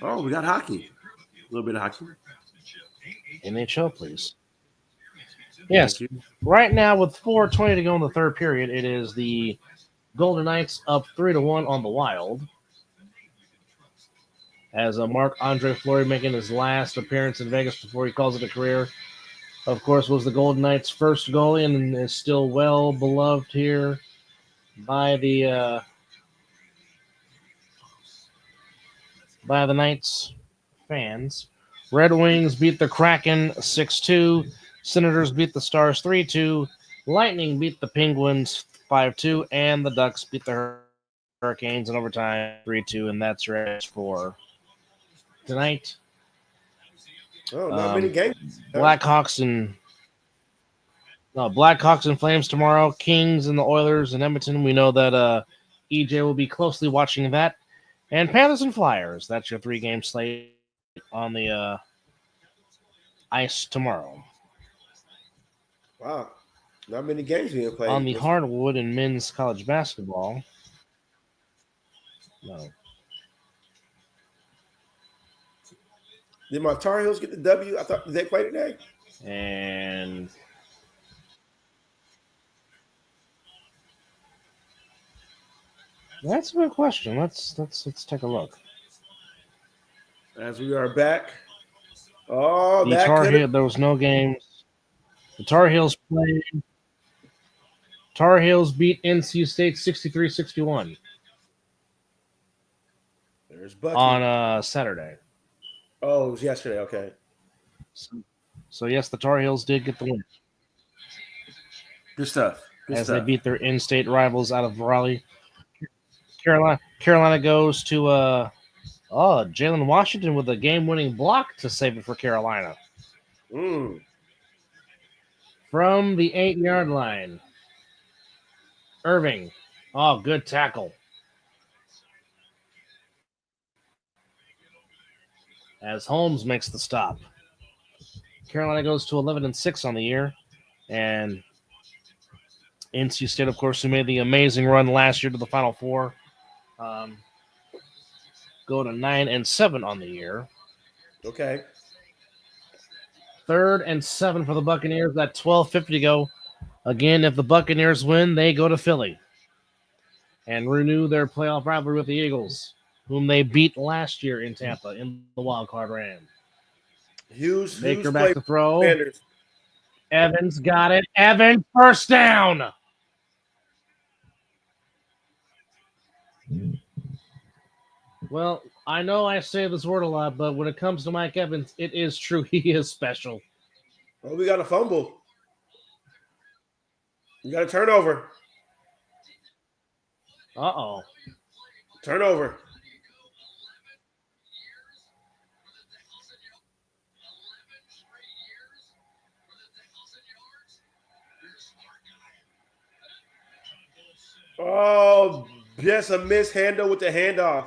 Oh, we got hockey. A little bit of hockey. NHL, please. Yes, Thank you. right now with 4:20 to go in the third period, it is the Golden Knights up 3-1 on the Wild. As Marc-Andre Fleury making his last appearance in Vegas before he calls it a career. Of course, was the Golden Knights' first goalie and is still well beloved here by the Knights fans. Red Wings beat the Kraken 6-2. Senators beat the Stars 3-2. Lightning beat the Penguins 5-2. And the Ducks beat the Hurricanes in overtime 3-2. And that's your edge for tonight. Oh, not many games. Blackhawks and Flames tomorrow. Kings and the Oilers in Edmonton. We know that EJ will be closely watching that. And Panthers and Flyers. That's your 3-game slate on the ice tomorrow. Wow. Not many games being played. On the hardwood in men's college basketball. No. Did my Tar Heels get the W? I thought they played today. And that's a good question. Let's take a look. As we are back. Oh, The Tar Heels, there was no games. The Tar Heels played. Tar Heels beat NC State 63-61. There's Bucky. On Saturday. Oh, it was yesterday. Okay. So yes, the Tar Heels did get the win. Good stuff. They beat their in-state rivals out of Raleigh. Carolina goes to Jalen Washington with a game-winning block to save it for Carolina. From the 8-yard line. Irving. Oh, good tackle. As Holmes makes the stop. Carolina goes to 11-6 on the year. And NC State, of course, who made the amazing run last year to the Final Four, go to 9-7 on the year. Okay. 3rd and 7 for the Buccaneers. At 12:50 to go. Again, if the Buccaneers win, they go to Philly and renew their playoff rivalry with the Eagles, whom they beat last year in Tampa in the wild card round. Hughes Baker back to throw. Commanders. Evans got it. Evans, first down. Well, I know I say this word a lot, but when it comes to Mike Evans, it is true. He is special. Oh, we got a fumble. You got a turnover. Uh-oh. Turnover. Oh, just a mishandle with the handoff.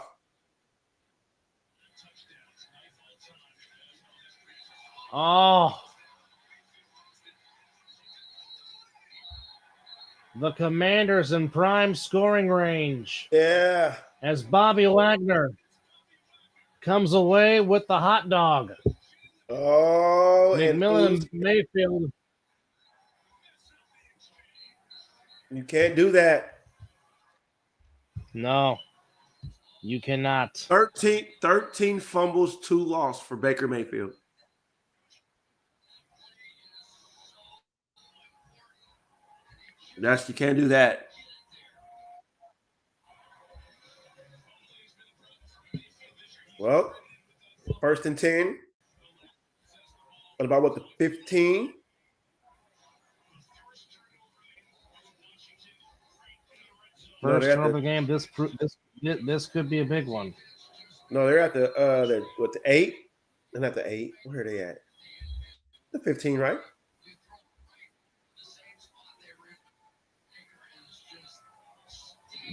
Oh. The Commanders in prime scoring range. Yeah. As Bobby Wagner comes away with the hot dog. Oh, McMillan and Mayfield. You can't do that. No, you cannot. 13 fumbles, 2 lost for Baker Mayfield. You can't do that. Well, 1st and 10. What about the 15? First turn of the game. This could be a big one. No, they're at the 8? They're not the 8. Where are they at? The 15, right?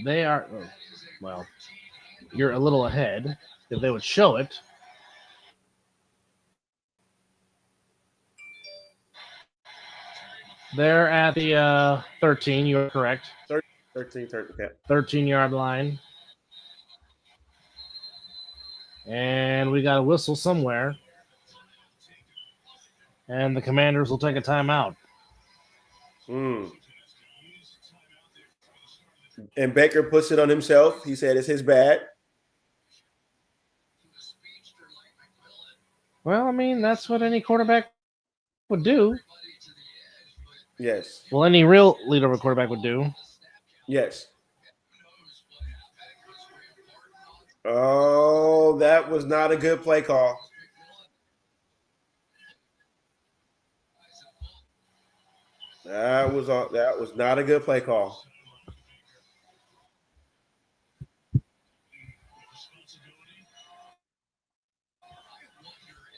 They are. Well, you're a little ahead. If they would show it. They're at the 13. You're correct. 13, okay. 13-yard line. And we got a whistle somewhere. And the Commanders will take a timeout. And Baker puts it on himself. He said it's his bad. Well, I mean, that's what any quarterback would do. Yes. Well, any real leader of a quarterback would do. Yes. Oh, that was not a good play call. That was not a good play call.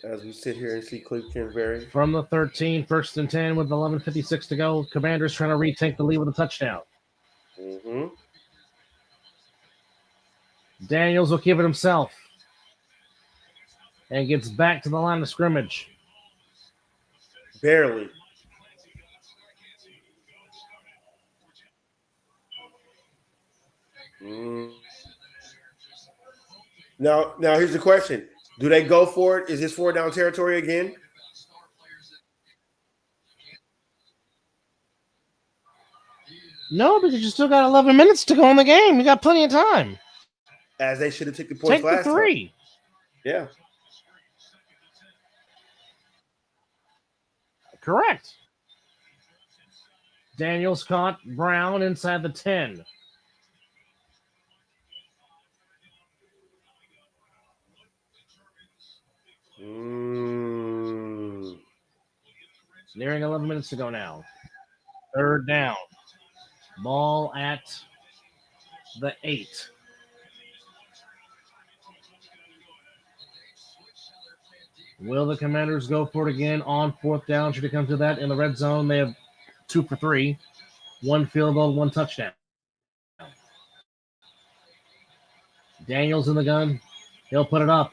As we sit here and see Cliff Kingsbury. From the 13, 1st and 10 with 11:56 to go. Commanders trying to retake the lead with a touchdown. Mm-hmm. Daniels will keep it himself. And gets back to the line of scrimmage. Barely. Now here's the question. Do they go for it? Is this 4-down territory again? No, because you still got 11 minutes to go in the game. You got plenty of time. As they should have taken the points last time. Take the 3. Yeah. Correct. Daniels caught Brown inside the 10. Nearing 11 minutes to go now. 3rd down. Ball at the 8. Will the Commanders go for it again on 4th down? Should it come to that in the red zone? They have 2 for 3. 1 field goal, 1 touchdown. Daniels in the gun. He'll put it up.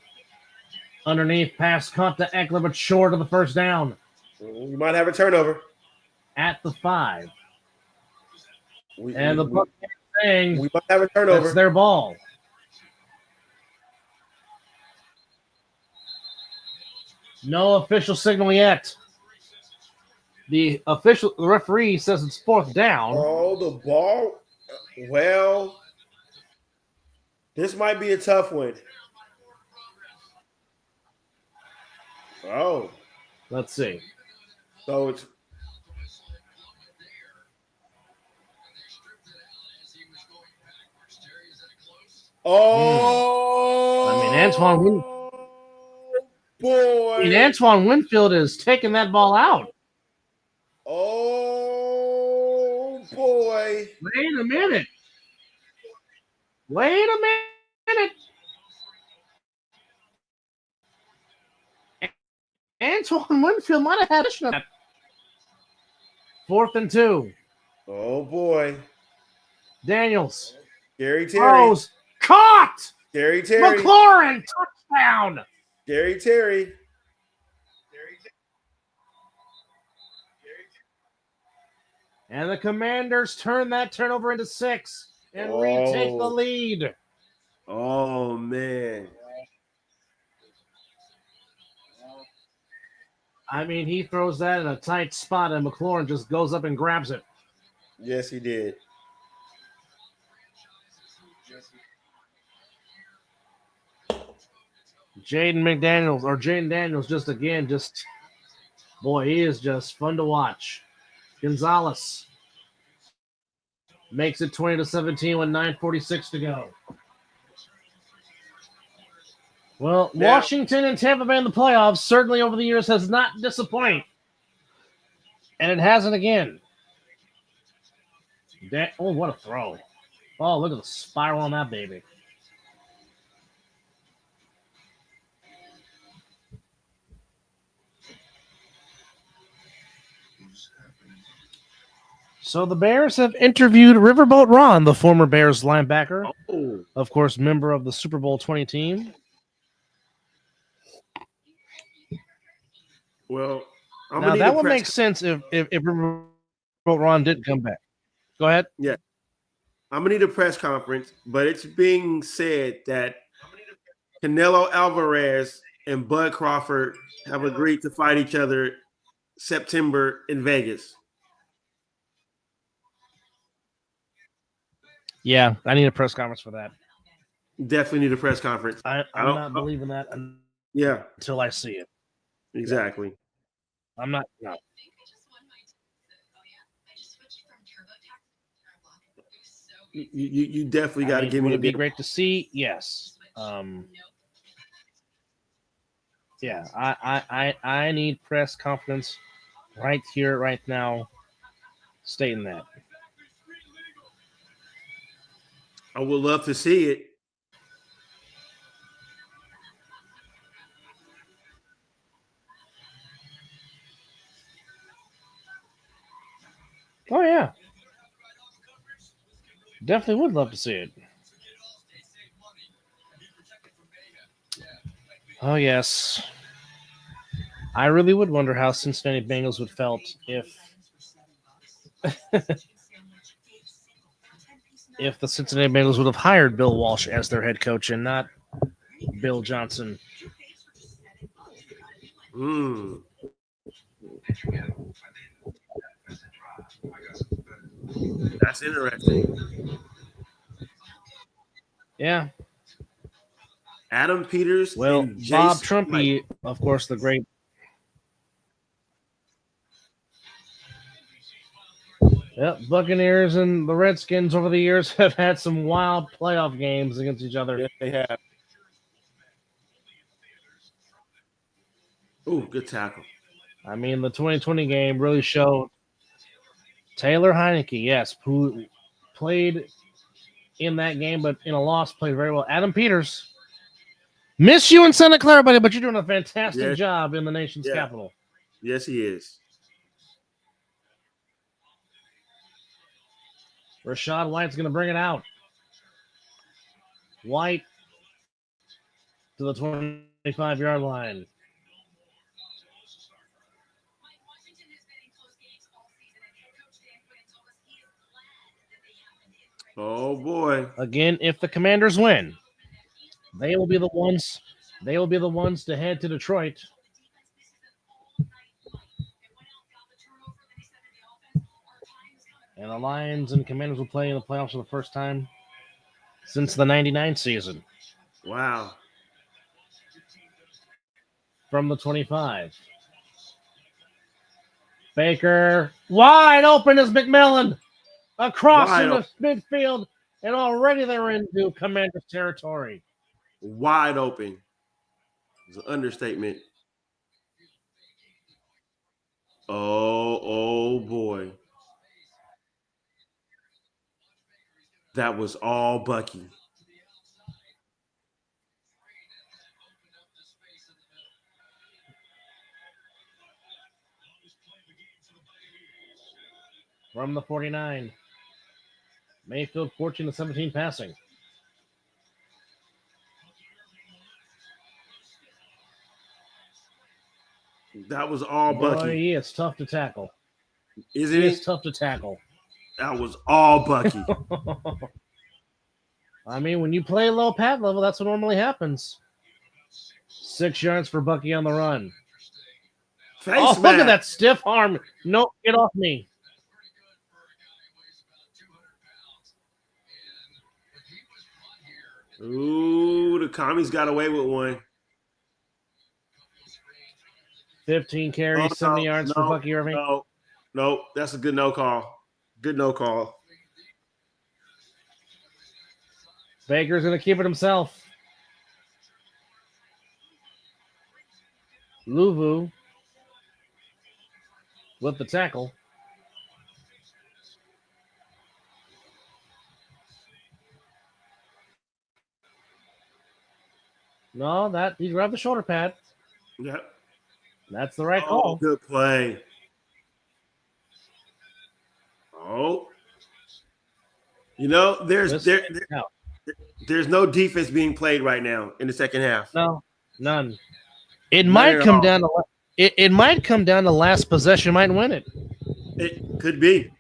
Underneath, pass caught to Eckler, but short of the 1st down. We might have a turnover. At the 5. The Buccaneers saying we might have a turnover. That's their ball. No official signal yet. The referee says it's 4th down. Oh, the ball. Well, this might be a tough one. Oh. Let's see. So it's Antoine Winfield is taking that ball out. Oh, boy. Wait a minute. Antoine Winfield might have had a 4th and 2. Oh, boy. Daniels. Scary Terry. Rose. Caught. Scary Terry. McLaurin. Touchdown. Scary Terry. And the Commanders turn that turnover into 6 and retake the lead. Oh, man. I mean, he throws that in a tight spot, and McLaurin just goes up and grabs it. Yes, he did. Jaden Daniels, boy, he is just fun to watch. Gonzalez makes it 20-17 with 9:46 to go. Well, now, Washington and Tampa Bay in the playoffs certainly over the years has not disappointed. And it hasn't again. What a throw. Oh, look at the spiral on that baby. So the Bears have interviewed Riverboat Ron, the former Bears linebacker, Oh, of course, member of the Super Bowl 20 team. well, I'm Now gonna need that a would press. make sense if Riverboat Ron didn't come back. Go ahead. Yeah, I'm gonna need a press conference, but it's being said that Canelo Alvarez and Bud Crawford have agreed to fight each other September in Vegas. Yeah, I need a press conference for that. Definitely need a press conference. I'm don't- not believing that Yeah, until I see it. exactly. I'm not. No. You definitely got to give would me a it be bit. great to see? Yes. Yeah, I need press conference right here, right now, stating that. I would love to see it. Oh yeah, definitely would love to see it. Oh yes, I really would wonder how Cincinnati Bengals would felt if if the Cincinnati Bengals would have hired Bill Walsh as their head coach and not Bill Johnson. Mm. That's interesting. Yeah. Adam Peters Well, and Bob Jason Trumpy, of course, the great. Yep, Buccaneers and the Redskins over the years have had some wild playoff games against each other. Yes, they have. Ooh, good tackle. I mean, the 2020 game really showed Taylor Heineke, yes, who played in that game, but in a loss, played very well. Adam Peters, miss you in Santa Clara, buddy, but you're doing a fantastic Yes. job in the nation's Yeah. capital. Yes, he is. Rashad White's going to bring it out. White to the 25-yard line. Oh boy. Again, if the Commanders win, they will be the ones. They will be the ones to head to Detroit. And the Lions and Commanders will play in the playoffs for the first time since the 99 season. Wow. From the 25. Baker, wide open is McMillan. Across Wide in the midfield, and already they're into Commanders territory. Wide open. It's an understatement. Oh boy. That was all Bucky. From the 49. Mayfield 14-17 passing. That was all Boy, Bucky. he is tough to tackle. Isn't He it? is tough to tackle. That was all Bucky. I mean, when you play low pad level, that's what normally happens. 6 yards for Bucky on the run. Face Look at that stiff arm. Nope, get off me. Ooh, the commies got away with one. 15 carries, 70 yards for Bucky Irving. No, that's a good no call. Good no call. Baker's going to keep it himself. Luvu with the tackle. No, he grabbed the shoulder pad. Yep. That's the right call. Good play. Oh, there's no defense being played right now in the second half. No, none. It might come down to it might come down to last possession might win it. It could be.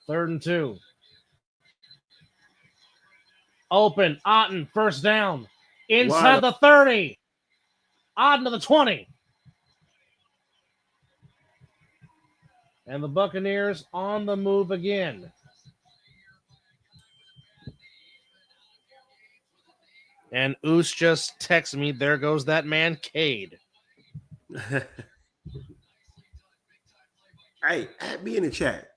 3rd and 2. Open. Otten, first down. Inside the 30. Otten to the 20. And the Buccaneers on the move again. And Oos just texts me, there goes that man, Cade. Hey, add me in the chat.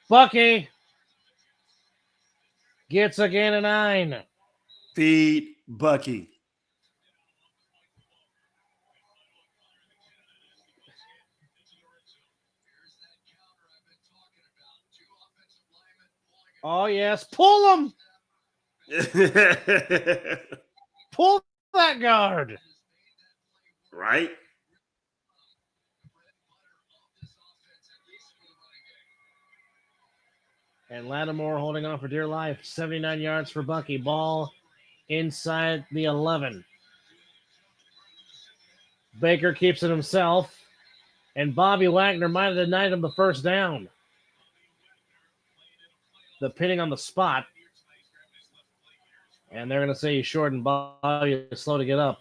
Bucky gets again a 9. Feed Bucky. Oh, yes. Pull him. Pull that guard. Right? And Lattimore holding on for dear life. 79 yards for Bucky. Ball inside the 11. Baker keeps it himself. And Bobby Wagner might have denied him the first down. The pinning on the spot. And they're going to say he's short and Bobby is slow to get up.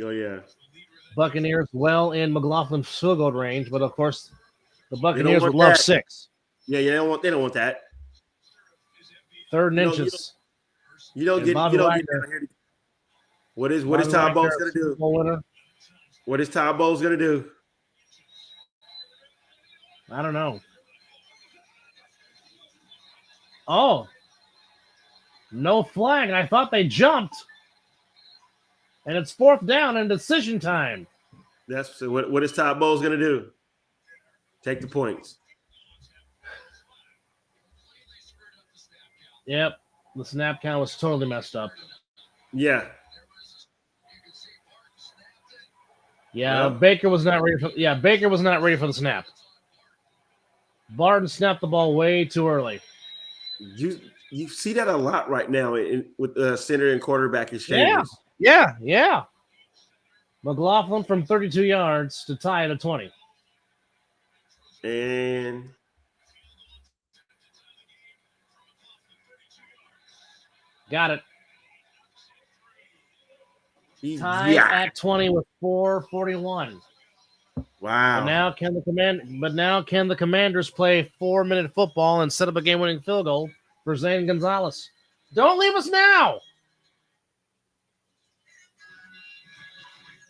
Oh, yeah. Buccaneers well in McLaughlin's field goal range, but of course the Buccaneers would love 6. Yeah, they don't want that. 3rd and inches. You don't get down here. What is Todd Bowles going to do? What is Todd Bowles going to do? I don't know. Oh. No flag. I thought they jumped. And it's 4th down and decision time. That's what is Todd Bowles going to do? Take the points. Yep. The snap count was totally messed up. Yeah. Yeah, Baker was not ready for the snap. Barton snapped the ball way too early. You see that a lot right now with the center and quarterback exchanges. Yeah. McLaughlin from 32 yards to tie at a 20. And got it. Tie at 20 with 4:41. Wow. But now can the Commanders play 4-minute football and set up a game-winning field goal for Zane Gonzalez? Don't leave us now.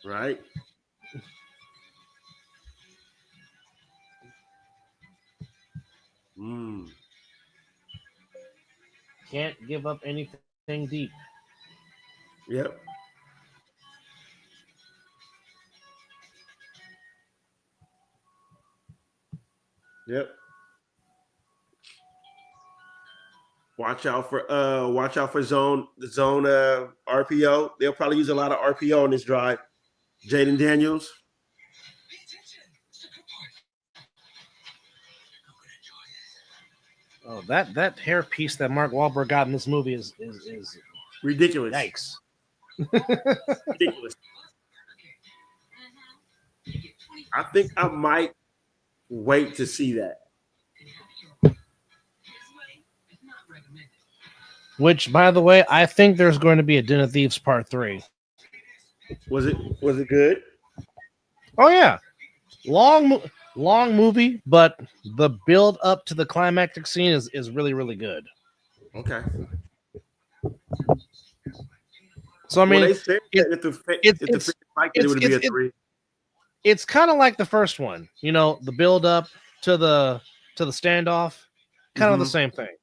Right. Can't give up anything deep. Yep. Watch out for zone RPO. They'll probably use a lot of RPO on this drive. Jaden Daniels. Oh, that hair piece that Mark Wahlberg got in this movie is ridiculous. Yikes. Ridiculous. I think I might wait to see that. Which, by the way, I think there's going to be a Den of Thieves Part 3. Was it good? Oh yeah, long movie, but the build up to the climactic scene is really, really good. Okay. So I mean, they said if the fans liked it would be a 3. It's kind of like the first one, the build up to the standoff, kind of the same thing.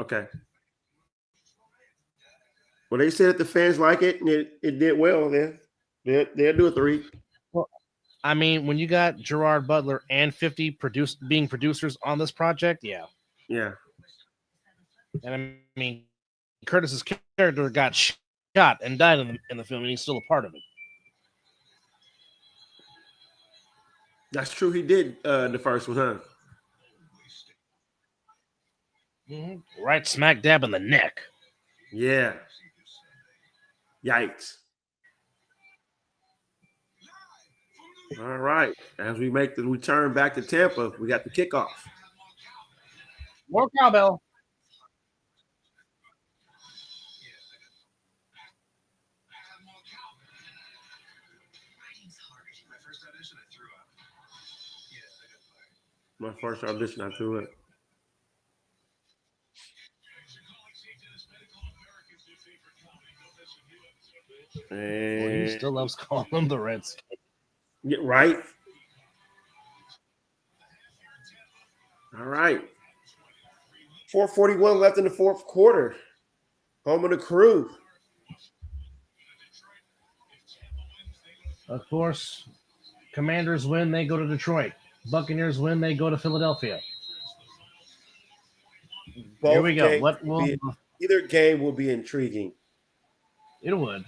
Okay. Well, they said if the fans like it and it did well, then they'll do a 3. I mean, when you got Gerard Butler and 50 being producers on this project, yeah. Yeah. And I mean, Curtis's character got shot and died in the film, and he's still a part of it. That's true. He did the first one, huh? Mm-hmm. Right smack dab in the neck. Yeah. Yikes. All right. As we make the return back to Tampa, we got the kickoff. More cowbell. My first audition, I threw it. Well, he still loves calling them the Redskins. Yeah, right. All right. 4:41 left in the fourth quarter. Home of the Crew. Of course, Commanders win, they go to Detroit. Buccaneers win, they go to Philadelphia. Both Here we go. Either game will be intriguing. It would.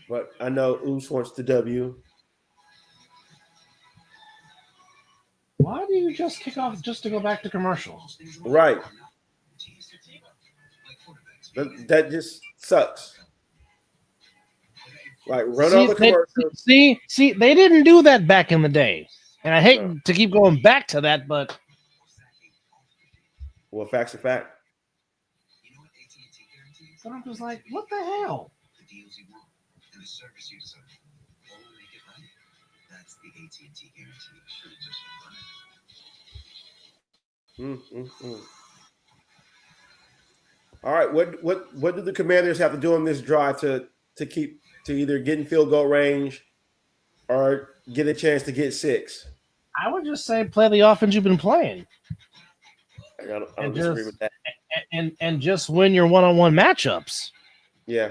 But I know Oos wants the W. Why do you just kick off just to go back to commercial? Right. That just sucks. Like run all the commercials. See, they didn't do that back in the day. And I hate to keep going back to that, but well, facts are fact. But I'm just like, what the hell? And the service you deserve. All will make it right. That's the AT&T guarantee. All right, what do the Commanders have to do on this drive to either get in field goal range or get a chance to get 6? I would just say play the offense you've been playing. I don't disagree with that. And just win your one-on-one matchups. Yeah.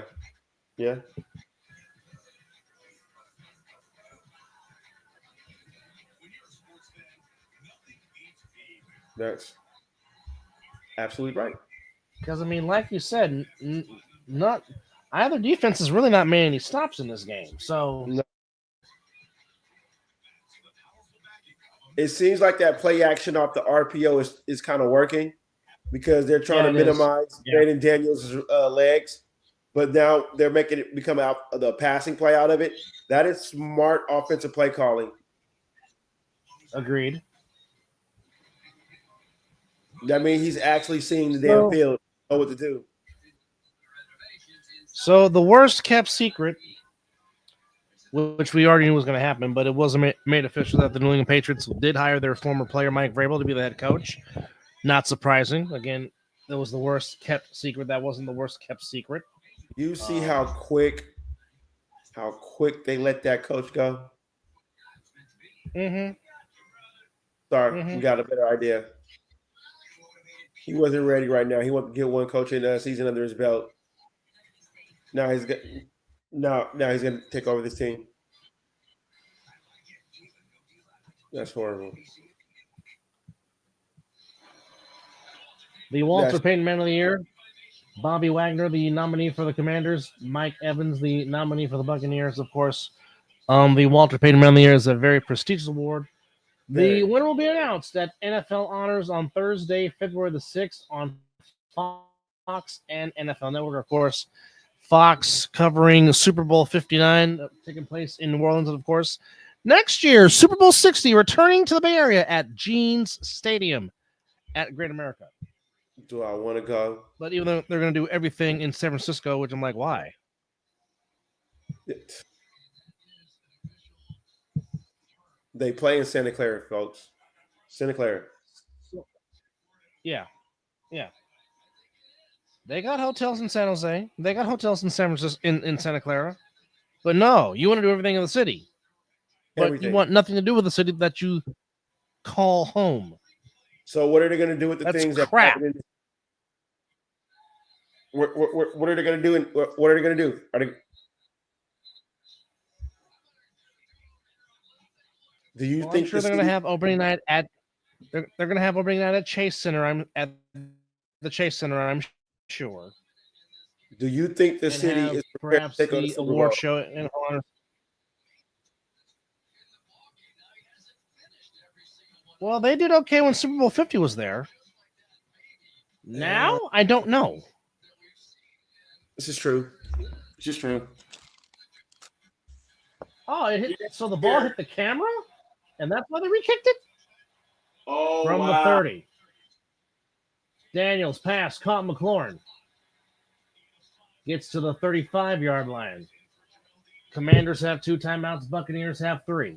That's absolutely right. Because, I mean, like you said, not either defense is really not made any stops in this game. So no. It seems like that play action off the RPO is kind of working because they're trying to minimize Brandon Daniels' legs, but now they're making it become out the passing play out of it. That is smart offensive play calling. Agreed. That means he's actually seeing the damn field, know what to do. So the worst kept secret, which we already knew was going to happen, but it wasn't made official that the New England Patriots did hire their former player Mike Vrabel to be the head coach. Not surprising. Again, that was the worst kept secret. That wasn't the worst kept secret. You see how quick they let that coach go? Mm-hmm. Sorry, we got a better idea. He wasn't ready right now. He wanted to get one coaching season under his belt. Now he's going to take over this team. That's horrible. The Walter Payton Man of the Year, Bobby Wagner, the nominee for the Commanders, Mike Evans, the nominee for the Buccaneers, of course. The Walter Payton Man of the Year is a very prestigious award. The winner will be announced at NFL Honors on Thursday, February the 6th on Fox and NFL Network, of course. Fox covering Super Bowl 59 taking place in New Orleans, of course. Next year, Super Bowl 60 returning to the Bay Area at Jeans Stadium at Great America. Do I want to go? But even though they're going to do everything in San Francisco, which I'm like, why? They play in Santa Clara, folks. Santa Clara. Yeah. They got hotels in San Jose. They got hotels in San Francisco, in Santa Clara. But no, you want to do everything in the city. But you want nothing to do with the city that you call home. So what are they going to do with the That's things that crap. happen? What are they going to do? What are they going to do? Do you Well, think I'm sure they're going to have opening night at they're going to have opening night at Chase Center. I'm at the Chase Center. I'm sure. Do you think the And city have is prepared perhaps to take on the the Super award Bowl? show in honor. Well, they did okay when Super Bowl 50 was there. Now, I don't know. This is true. This is true. Oh, so the ball hit the camera, and that's why they re-kicked it? Oh, From wow. the 30. Daniels pass, caught McLaurin. Gets to the 35-yard line. Commanders have 2 timeouts. Buccaneers have 3.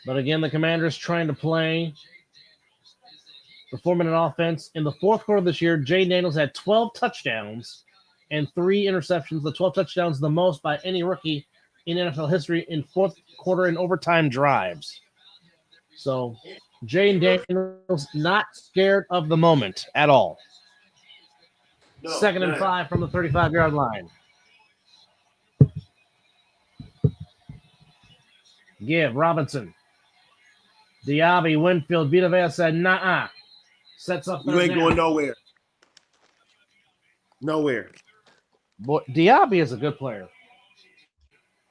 But again, the Commanders trying to play the 4-minute offense. In the fourth quarter of this year, Jay Daniels had 12 touchdowns and 3 interceptions. The 12 touchdowns, the most by any rookie in NFL history in fourth quarter and overtime drives. So Jay Daniels not scared of the moment at all. No, 2nd and 5 from the 35-yard line. Give Robinson. Diaby, Winfield, Vitavea said, nah. Sets up You ain't down. going nowhere. Nowhere. Boy, Diaby is a good player.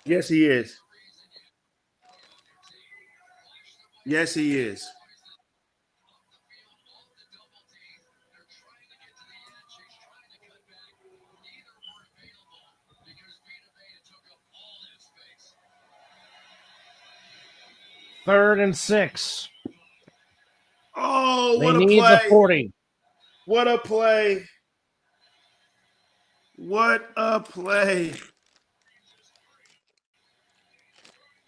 Yes, he is. Yes, he is. Third and 6. Oh, They what a need play. the 40. What a play. What a play.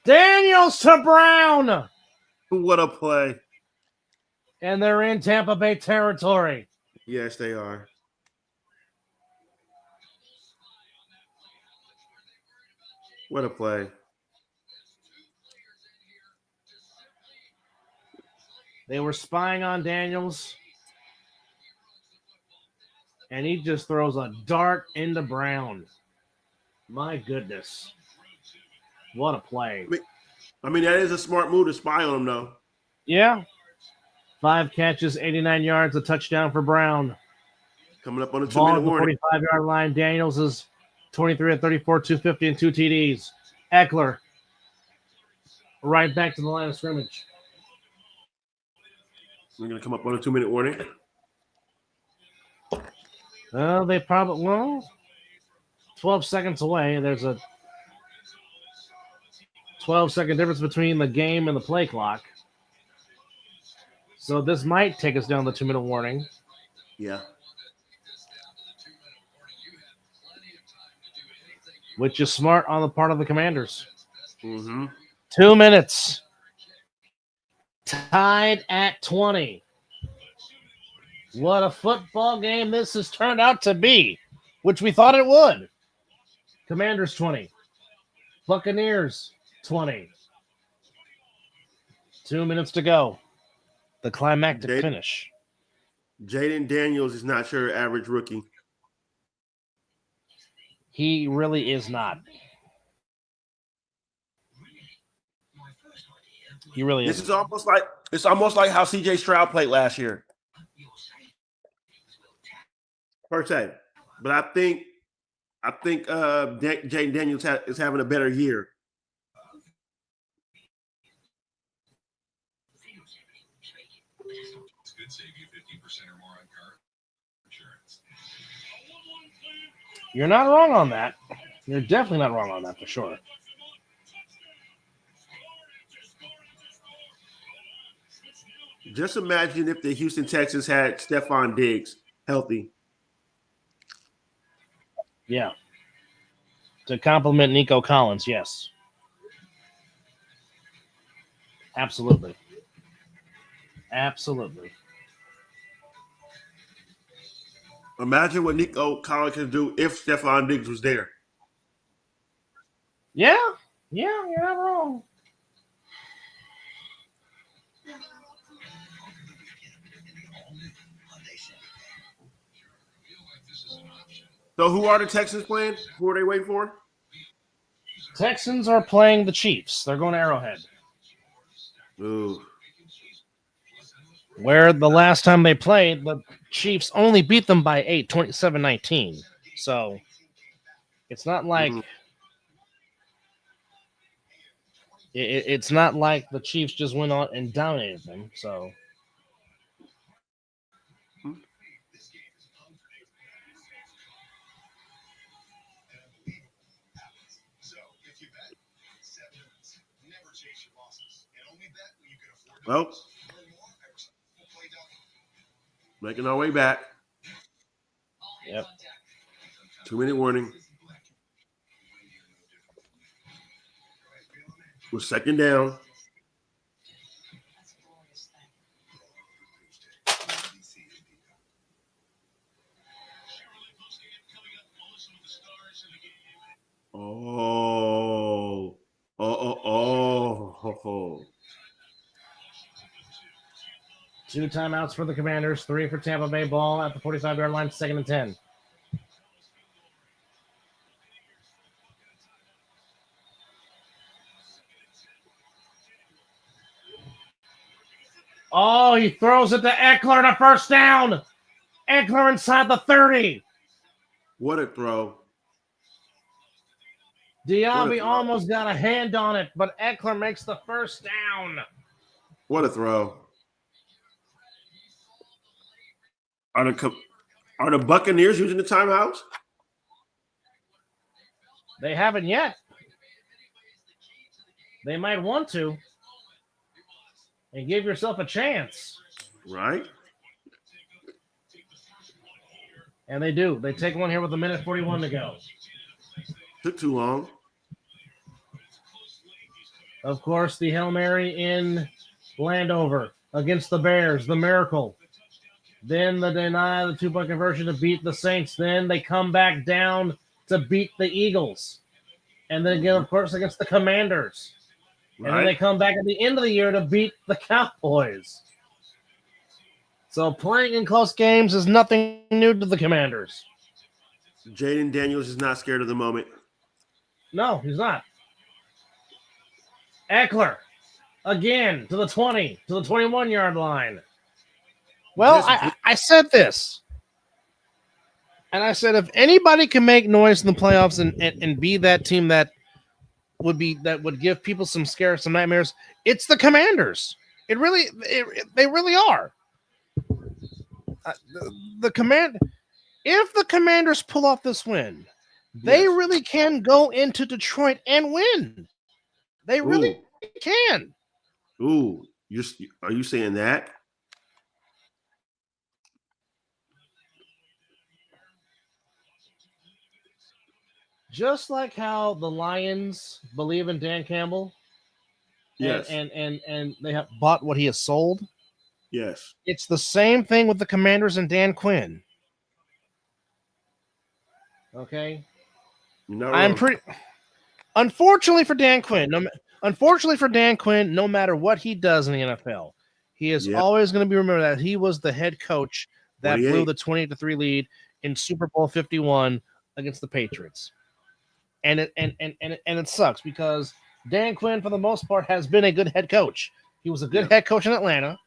Daniels to Brown. What a play. And they're in Tampa Bay territory. Yes, they are. What a play. They were spying on Daniels. And he just throws a dart into Brown. My goodness. What a play. I mean, that is a smart move to spy on him, though. Yeah. 5 catches, 89 yards, a touchdown for Brown. Coming up on the Ball 2-minute at the warning. 45-yard line. Daniels is 23 of 34, 250, and 2 TDs. Eckler right back to the line of scrimmage. We're going to come up on a 2-minute warning. They probably, 12 seconds away. There's a 12-second difference between the game and the play clock. So this might take us down the 2-minute warning. Yeah. Which is smart on the part of the Commanders. Mm-hmm. 2 minutes. Tied at 20. What a football game this has turned out to be, which we thought it would. Commanders 20. Buccaneers 20. 2 minutes to go. The climactic finish. Jaden Daniels is not your average rookie. He really is not. He really is. It's almost like how CJ Stroud played last year. Per se. But I think Jaden Daniels is having a better year. Could save you 50% or more on car insurance. You're not wrong on that. You're definitely not wrong on that for sure. Just imagine if the Houston Texans had Stephon Diggs healthy. Yeah. To compliment Nico Collins, yes. Absolutely. Absolutely. Imagine what Nico Collins could do if Stephon Diggs was there. Yeah. Yeah, you're not wrong. So who are the Texans playing? Who are they waiting for? Texans are playing the Chiefs. They're going to Arrowhead. Ooh. Where the last time they played, the Chiefs only beat them by 8, 27-19. So it's not like it's not like the Chiefs just went on and dominated them. So well, making our way back. yep. 2-minute warning. We're second down. Oh. 2 timeouts for the Commanders, 3 for Tampa Bay. Ball at the 45-yard line, 2nd and 10. Oh, he throws it to Eckler and a first down. Eckler inside the 30. What a throw. Diaby almost got a hand on it, but Eckler makes the first down. What a throw. Are the Buccaneers using the timeouts? They haven't yet. They might want to. And give yourself a chance. Right. And they do. They take one here with 1:41 to go. Took too long. Of course, the Hail Mary in Landover against the Bears, the miracle. Then the deny, the 2-point conversion to beat the Saints. Then they come back down to beat the Eagles. And then again, of course, against the Commanders. Right. And then they come back at the end of the year to beat the Cowboys. So playing in close games is nothing new to the Commanders. Jaden Daniels is not scared of the moment. No, he's not. Eckler, again, to the 20, to the 21-yard line. Well, I said this. And I said if anybody can make noise in the playoffs and be that team that would give people some scares, some nightmares, it's the Commanders. They really are. If the Commanders pull off this win, they really can go into Detroit and win. They really can. Ooh, are you saying that? Just like how the Lions believe in Dan Campbell, yes, and they have bought what he has sold. Yes, it's the same thing with the Commanders and Dan Quinn. Okay, I'm pretty. Unfortunately for Dan Quinn, no matter what he does in the NFL, he is always going to be remembered that he was the head coach that blew the 28-3 lead in Super Bowl 51 against the Patriots. And it sucks because Dan Quinn, for the most part, has been a good head coach. He was a good head coach in Atlanta.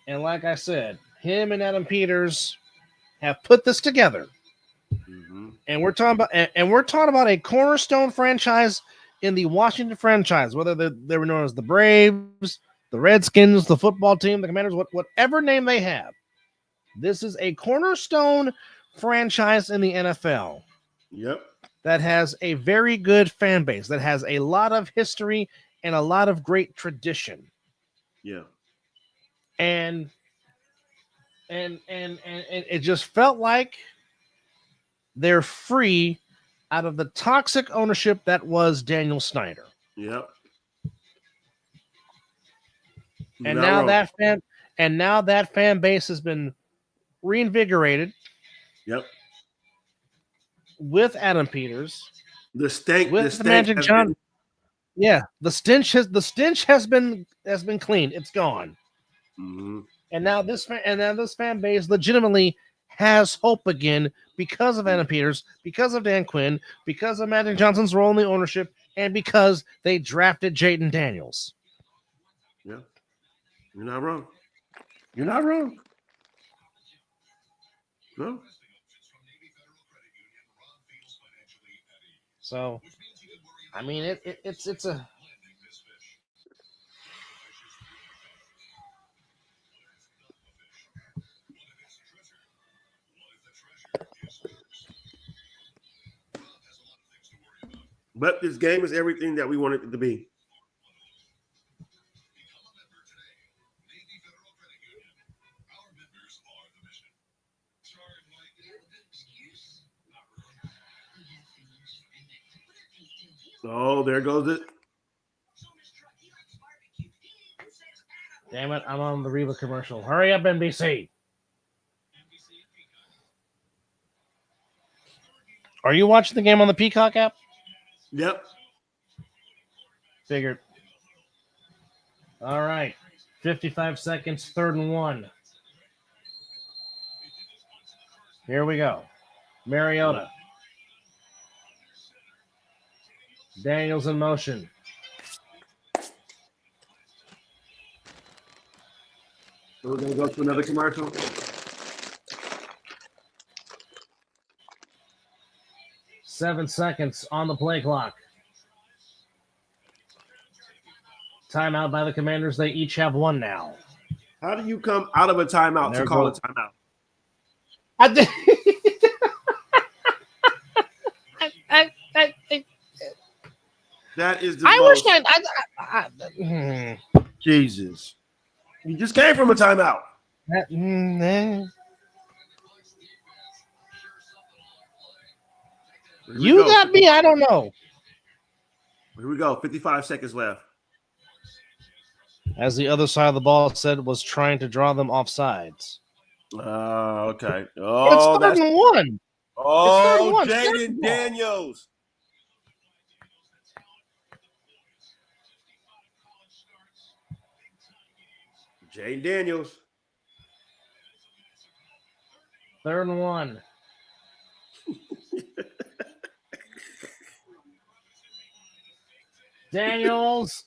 And like I said, him and Adam Peters have put this together. Mm-hmm. And we're talking about a cornerstone franchise in the Washington franchise, whether they were known as the Braves, the Redskins, the football team, the Commanders, whatever name they have. This is a cornerstone franchise in the NFL. Yep. That has a very good fan base, that has a lot of history and a lot of great tradition. Yeah. And it just felt like they're free out of the toxic ownership that was Daniel Snyder. Yep. And now that fan base has been reinvigorated. Yep. With Adam Peters, the stench Magic John. Yeah, the stench has been cleaned. It's gone. Mm-hmm. And now this fan base legitimately has hope again because of Anna Peters, because of Dan Quinn, because of Magic Johnson's role in the ownership, and because they drafted Jaden Daniels. Yeah. You're not wrong. You're not wrong. No. So, I mean, it's a. But this game is everything that we wanted it to be. Oh, there goes it. Damn it, I'm on the Reba commercial. Hurry up, NBC. Are you watching the game on the Peacock app? Yep. Figured. All right. 55 seconds, 3rd and 1. Here we go. Mariota. Daniels in motion. So we're going to go to another commercial. Seven seconds on the play clock. Timeout by the Commanders. They each have one now. How do you come out of a timeout to call a timeout? I did. That is the I most. wish I Jesus. You just came from a timeout. You got me. I don't know. Here we go. 55 seconds left. As the other side of the ball said, was trying to draw them off sides. Okay. But Oh, it's that's 3rd and 1. oh, It's 3rd and 1. Jaden Daniels. Jaden Daniels. 3rd and 1. Daniels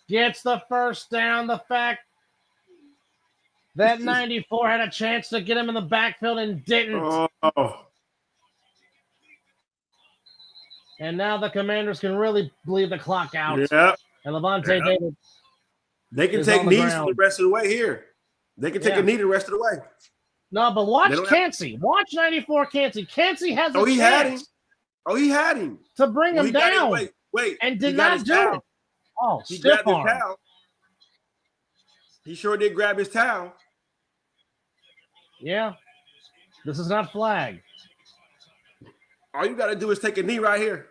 gets the first down. The fact that 94 had a chance to get him in the backfield and didn't. Oh. And now the Commanders can really bleed the clock out. Yeah. And Levante David. They can is take on the knees ground. for the rest of the way here. They can take a knee the rest of the way. No, but watch They don't Cansey. Watch 94 Cansey. Cansey has a Oh, he had him. chance Oh, he had him. to bring Well, him he got down. Wait. And He did got not his do towel. it. Oh, He stiff grabbed his arm. towel. He sure did grab his towel. Yeah. This is not flag. All you got to do is take a knee right here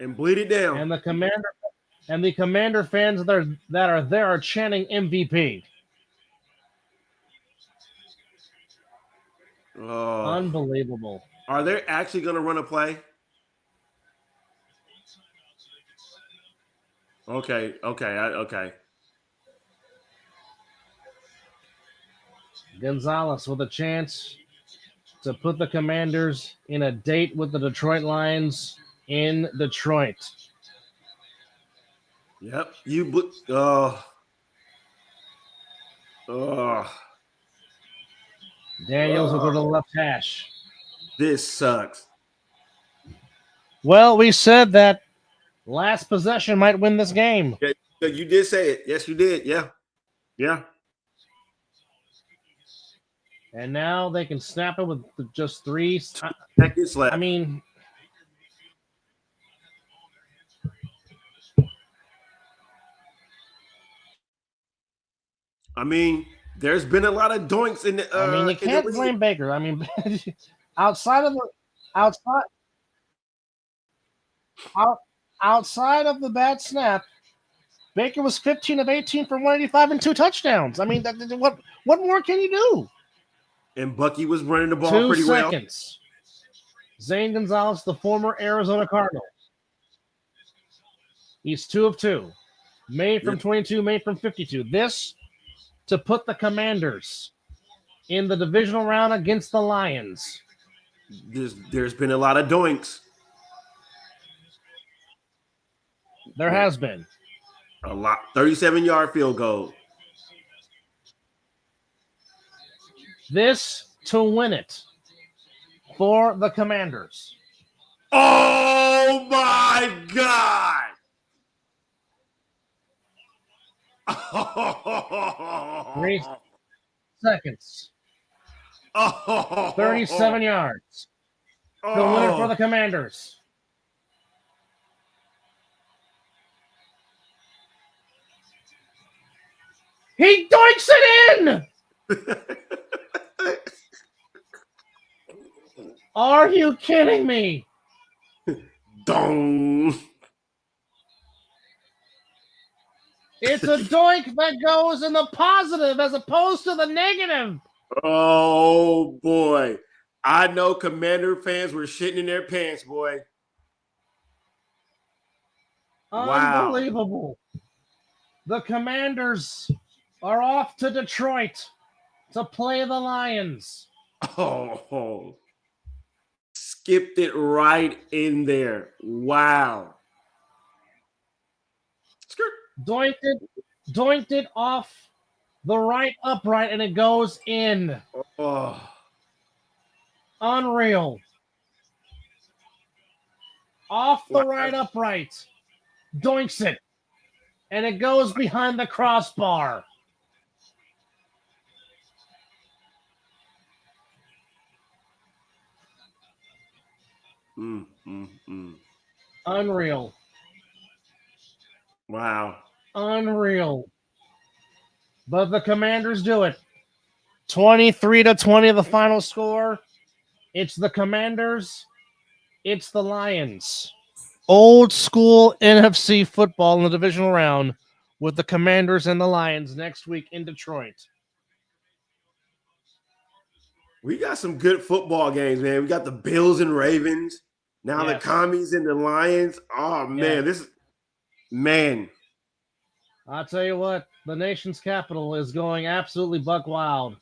and bleed it down. And the Commander fans that are there are chanting MVP. Oh. Unbelievable. Are they actually going to run a play? Okay. Gonzalez with a chance to put the Commanders in a date with the Detroit Lions in Detroit. Yep. Daniels will go to the left hash. This sucks. Well, we said that last possession might win this game. Yeah, you did say it. Yes, you did. Yeah. And now they can snap it with just 3 seconds left. I mean, there's been a lot of doinks in the. You can't blame Baker. Outside of the bad snap, Baker was 15 of 18 for 185 and 2 touchdowns. What more can you do? And Bucky was running the ball 2 pretty seconds. Zane Gonzalez, the former Arizona Cardinal. He's 2 of 2. Made from 22, made from 52. This to put the Commanders in the divisional round against the Lions. There's been a lot of doinks. There has been. A lot. 37-yard field goal. This to win it for the Commanders. Oh my God! 3 seconds. 37 yards. To win it for the Commanders. He doinks it in! Are you kidding me? Dong. It's a doink that goes in the positive as opposed to the negative. Oh boy. I know Commander fans were shitting in their pants, boy. Wow. Unbelievable. The Commanders are off to Detroit to play the Lions. Oh. Skipped it right in there. Wow. Skirt. Doinked it off the right upright, and it goes in. Oh. Unreal. Off the right upright. Doinks it. And it goes behind the crossbar. Unreal. Wow. Unreal. But the Commanders do it. 23-20 the final score. It's the Commanders. It's the Lions. Old school NFC football in the divisional round with the Commanders and the Lions next week in Detroit. We got some good football games, man. We got the Bills and Ravens. Now the Commies and the Lions. Oh, man. Man. I'll tell you what, the nation's capital is going absolutely buck wild.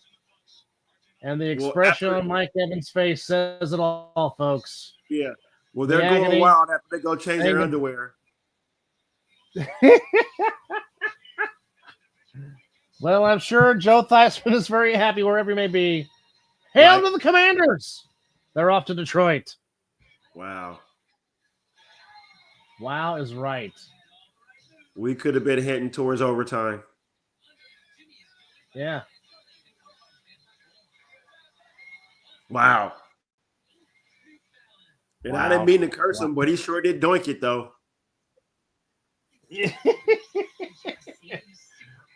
And the expression on Mike Evans' face says it all, folks. Yeah. Well, they're going wild after they go change their underwear. Well, I'm sure Joe Theismann is very happy wherever he may be. Hail to the Commanders! They're off to Detroit. Wow. Wow is right. We could have been heading towards overtime. Yeah. Wow. And I didn't mean to curse him, but he sure did doink it, though.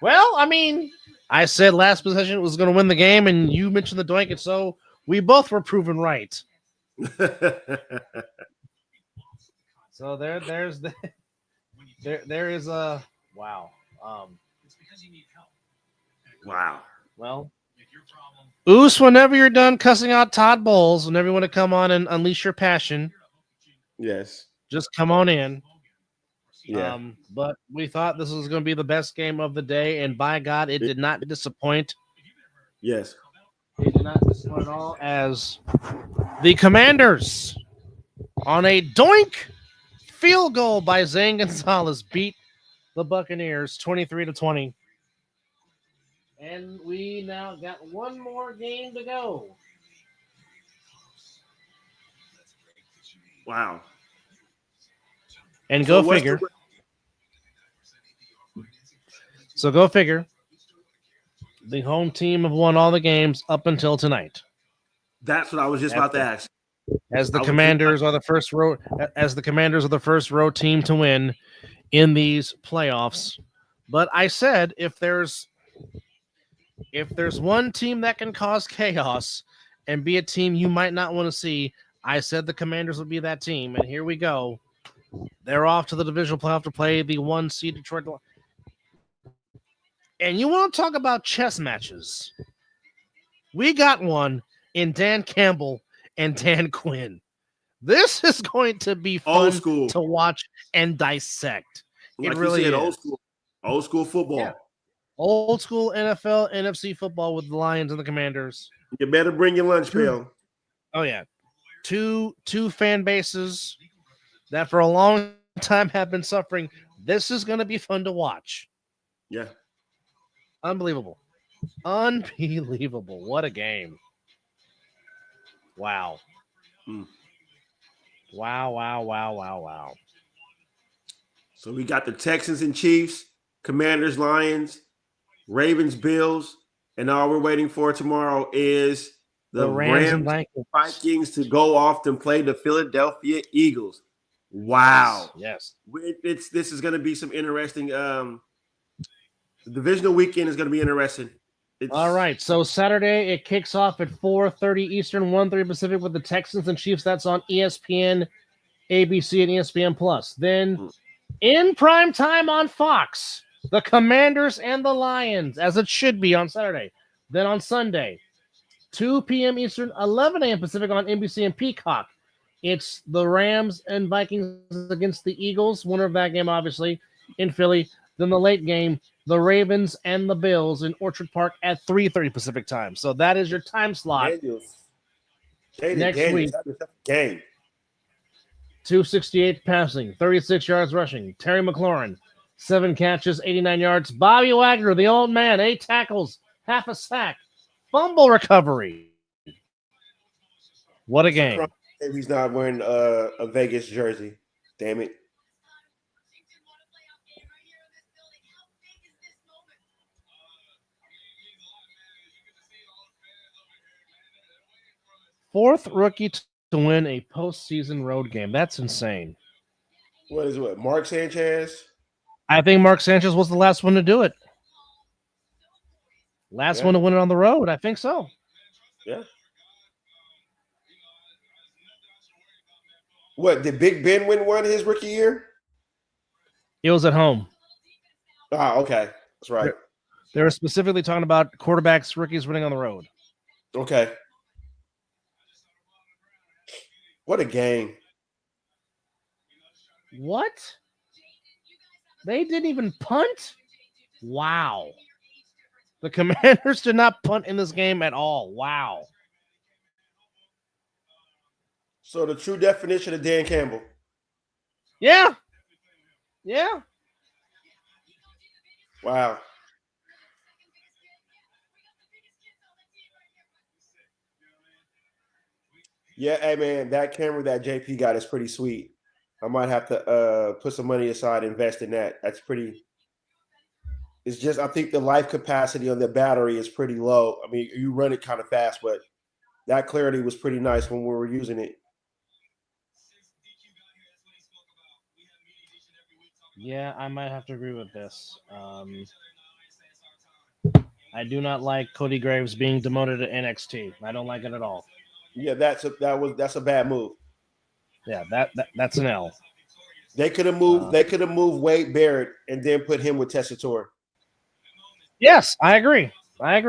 Well, I mean, I said last possession was going to win the game, and you mentioned the doink it, so we both were proven right. So there is a wow. Wow. Well, Oos, whenever you're done cussing out Todd Bowles, whenever you want to come on and unleash your passion, yes, just come on in. Yeah. But we thought this was going to be the best game of the day, and by God, it did not disappoint. Yes. It did not disappoint at all, as the Commanders, on a doink field goal by Zane Gonzalez, beat the Buccaneers 23-20. And we now got one more game to go. Wow. And go figure. So go figure. The home team have won all the games up until tonight. That's what I was just about to ask. As the Commanders are the first road team to win in these playoffs. But I said if there's one team that can cause chaos and be a team you might not want to see, I said the Commanders would be that team. And here we go. They're off to the divisional playoff to play the 1 seed Detroit. And you want to talk about chess matches? We got one in Dan Campbell and Dan Quinn. This is going to be fun to watch and dissect. Like it really you said, is. old school football. Old school NFL, NFC football with the Lions and the Commanders. You better bring your lunch pail. Oh yeah, two fan bases that for a long time have been suffering. This is going to be fun to watch. Yeah. Unbelievable. Unbelievable. What a game. Wow. Mm. Wow. So we got the Texans and Chiefs, Commanders, Lions, Ravens, Bills, and all we're waiting for tomorrow is the Rams and Vikings to go off and play the Philadelphia Eagles. Wow. Yes. This is going to be some interesting. The divisional weekend is going to be interesting. All right. So Saturday it kicks off at 4:30 Eastern, 1:30 Pacific with the Texans and Chiefs. That's on ESPN, ABC, and ESPN Plus. Then in prime time on Fox, the Commanders and the Lions, as it should be on Saturday. Then on Sunday, 2 p.m. Eastern, 11 a.m. Pacific on NBC and Peacock. It's the Rams and Vikings against the Eagles. Winner of that game, obviously, in Philly. Then the late game, the Ravens and the Bills in Orchard Park at 3:30 Pacific time. So that is your time slot next week. Game. 268 passing, 36 yards rushing. Terry McLaurin, 7 catches, 89 yards. Bobby Wagner, the old man, 8 tackles, half a sack, fumble recovery. What a game. He's not wearing a Vegas jersey. Damn it. Fourth rookie to win a postseason road game. That's insane. What is it? Mark Sanchez? I think Mark Sanchez was the last one to do it. Last one to win it on the road. I think so. Yeah. What, did Big Ben win one his rookie year? It was at home. Ah, okay. That's right. They were specifically talking about quarterbacks, rookies winning on the road. Okay. What a game. What? They didn't even punt? Wow. The Commanders did not punt in this game at all. Wow. So the true definition of Dan Campbell. Yeah. Yeah. Wow. Yeah, hey man, that camera that JP got is pretty sweet. I might have to put some money aside, invest in that. That's pretty. It's just I think the life capacity on the battery is pretty low. I mean, you run it kind of fast, but that clarity was pretty nice when we were using it. Yeah, I might have to agree with this. I do not like Cody Graves being demoted to NXT. I don't like it at all. Yeah, that's a bad move. Yeah, that's an L. They could have moved. They could have moved Wade Barrett and then put him with Tessitore. Yes, I agree. I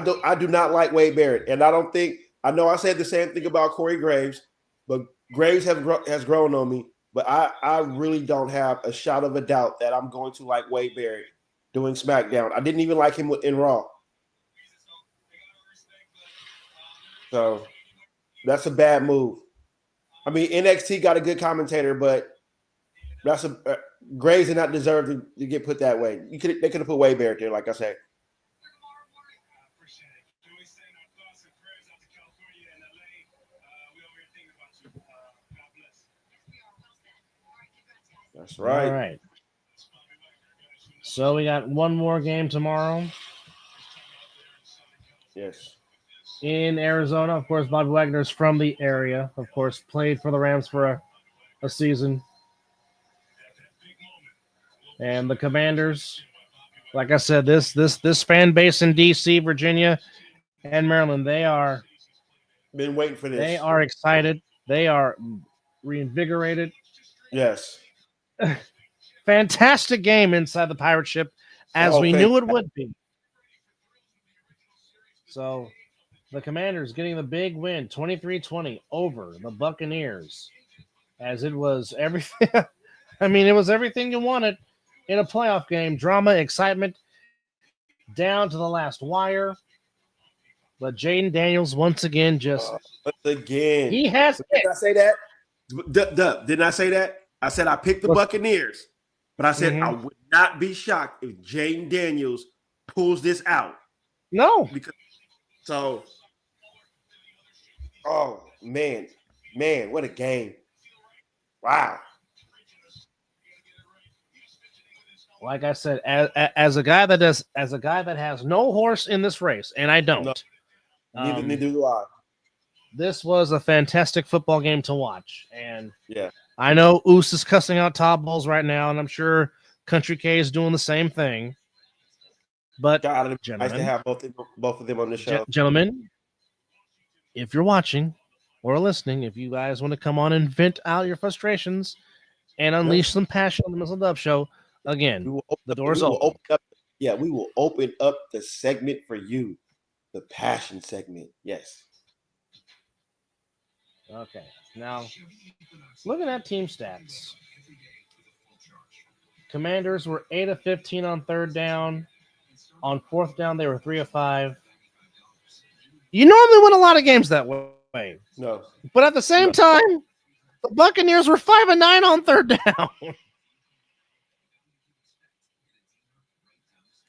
do not like Wade Barrett, and I don't think I know. I said the same thing about Corey Graves, but Graves has grown on me. But I really don't have a shot of a doubt that I'm going to like Wade Barrett doing SmackDown. I didn't even like him in Raw. So that's a bad move. I mean, NXT got a good commentator, but that's Graves did not deserve to get put that way. They could have put Wade Barrett there, like I said. That's right. All right. So we got one more game tomorrow. Yes. In Arizona, of course, Bobby Wagner's from the area. Of course, played for the Rams for a season. And the Commanders, like I said, this fan base in D.C., Virginia, and Maryland, they are been waiting for this. They are excited. They are reinvigorated. Yes. Fantastic game inside the pirate ship, as we knew it would be. So the Commanders getting the big win, 23-20 over the Buccaneers, as it was everything. I mean, it was everything you wanted in a playoff game. Drama, excitement, down to the last wire. But Jaden Daniels once again Again. he has Did I say that? Didn't I say that? I said I picked the Buccaneers, but I said I would not be shocked if Jaden Daniels pulls this out. No. Oh man, what a game. Wow. Like I said, as a guy that has no horse in this race, and I don't. No, neither do I. This was a fantastic football game to watch, and yeah, I know Oos is cussing out Todd Bowles right now, and I'm sure Country K is doing the same thing. But God, nice to have both of them on the show. Gentlemen, if you're watching or listening, if you guys want to come on and vent out your frustrations and unleash some passion on the Mizzle Dub Show, again, the door's open. We will open up the segment for you, the passion segment. Yes. Okay. Now, looking at team stats, Commanders were 8 of 15 on third down. On fourth down, they were 3 of 5. You normally win a lot of games that way. No. But at the same time, the Buccaneers were 5 of 9 on third down.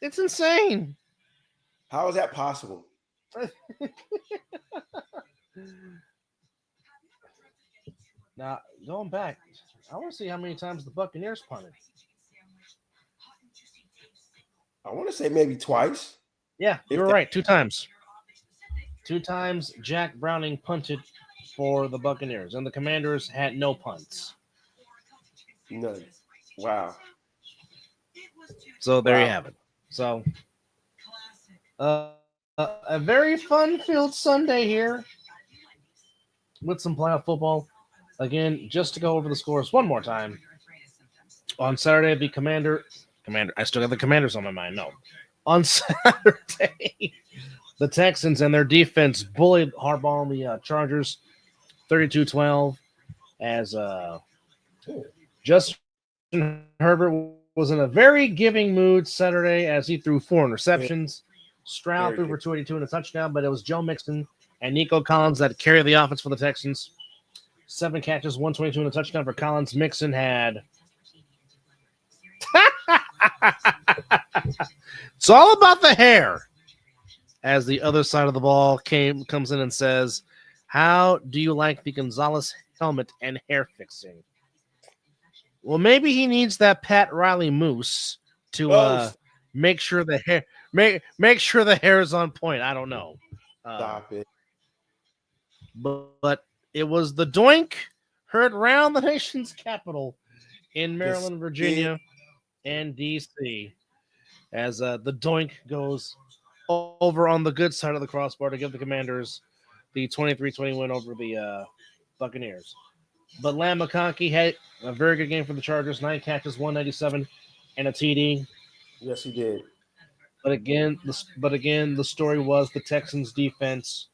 It's insane. How is that possible? Now, going back, I want to see how many times the Buccaneers punted. I want to say maybe twice. Yeah, you're right. 2 times. 2 times Jack Browning punted for the Buccaneers, and the Commanders had no punts. None. Wow. So there you have it. So a very fun-filled Sunday here with some playoff football. Again, just to go over the scores one more time. On Saturday, the Commander. I still got the Commanders on my mind. No. On Saturday, the Texans and their defense bullied Harbaugh and the Chargers 32-12 as Justin Herbert was in a very giving mood Saturday as he threw 4 interceptions. Stroud threw for 282 and a touchdown, but it was Joe Mixon and Nico Collins that carried the offense for the Texans. 7 catches, 122 and a touchdown for Collins. Mixon had it's all about the hair. As the other side of the ball comes in and says, how do you like the Gonzalez helmet and hair fixing? Well, maybe he needs that Pat Riley mousse to make sure the hair make sure the hair is on point. I don't know. Stop it. But it was the doink heard round the nation's capital in Maryland, Virginia, and D.C. as the doink goes over on the good side of the crossbar to give the Commanders the 23-20 win over the Buccaneers. But Lamb McConkey had a very good game for the Chargers, 9 catches, 197, and a TD. Yes, he did. But again, the story was the Texans' defense,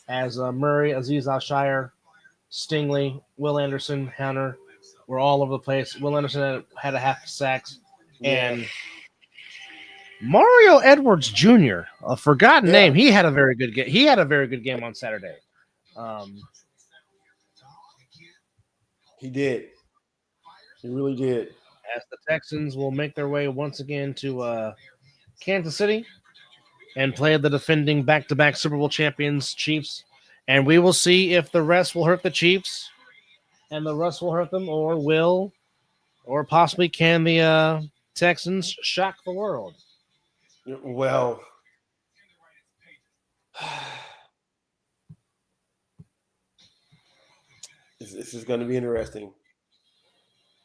as Murray, Aziz Al-Shire, Stingley, Will Anderson, Hunter were all over the place. Will Anderson had a half sacks, and Mario Edwards Jr., a forgotten name, he had a very good game. He had a very good game on Saturday. He did. He really did. As the Texans will make their way once again to Kansas City and play the defending back-to-back Super Bowl champions, Chiefs. And we will see if the rest will hurt the Chiefs and the rest will hurt them, or possibly can the Texans shock the world. Well, this is going to be interesting.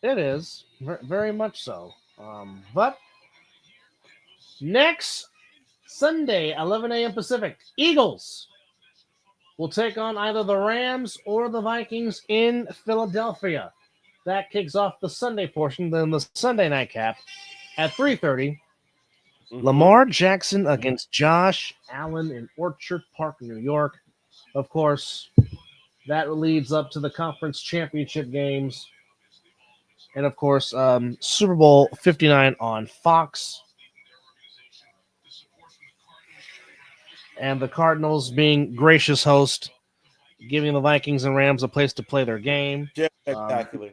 It is, very much so. But next Sunday, 11 a.m. Pacific, Eagles will take on either the Rams or the Vikings in Philadelphia. That kicks off the Sunday portion. Then the Sunday nightcap at 3:30. Lamar Jackson against Josh Allen in Orchard Park, New York. Of course, that leads up to the conference championship games. And, of course, Super Bowl 59 on Fox. and the Cardinals being gracious host, giving the Vikings and Rams a place to play their game. Just spectacular.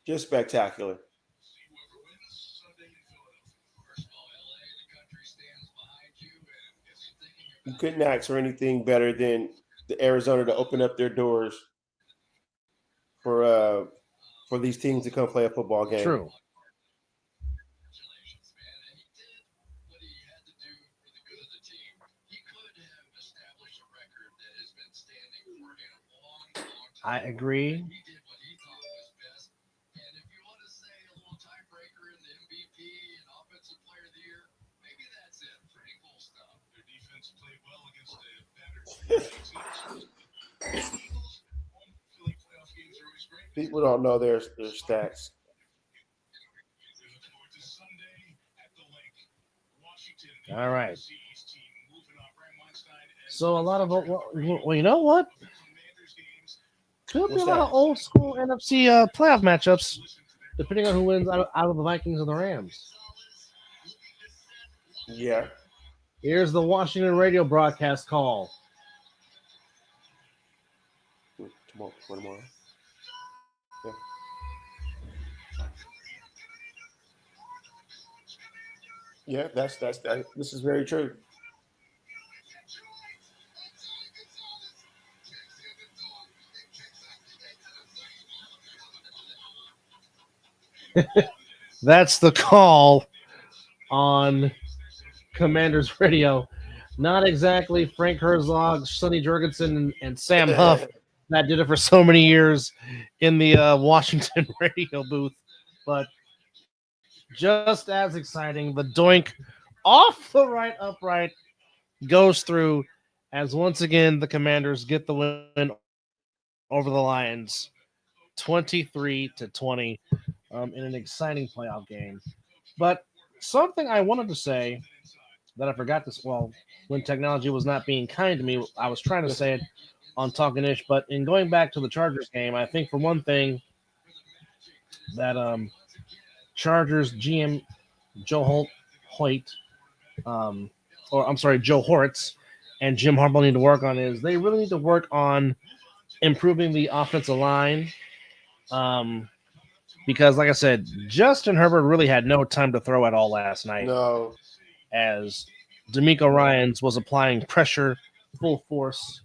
Just spectacular. You couldn't ask for anything better than the Arizona to open up their doors for these teams to come play a football game. True. I agree. People don't know their stats. All right. So a lot of well, you know what? Could be a lot of old school NFC playoff matchups, depending on who wins out of the Vikings and the Rams. Yeah. Here's the Washington radio broadcast call. Tomorrow. Yeah, that's this is very true. That's the call on Commanders Radio. Not exactly Frank Herzog, Sonny Jurgensen, and Sam Huff that did it for so many years in the Washington radio booth, but just as exciting. The doink off the right upright goes through as once again the Commanders get the win over the Lions 23-20 in an exciting playoff game. But something I wanted to say that I forgot to, well, when technology was not being kind to me, I was trying to say it on Talking Ish, but in going back to the Chargers game, I think for one thing that Chargers GM Joe Hortz and Jim Harbaugh need to work on is they really need to work on improving the offensive line. Because, like I said, Justin Herbert really had no time to throw at all last night. No. As D'Amico Ryans was applying pressure full force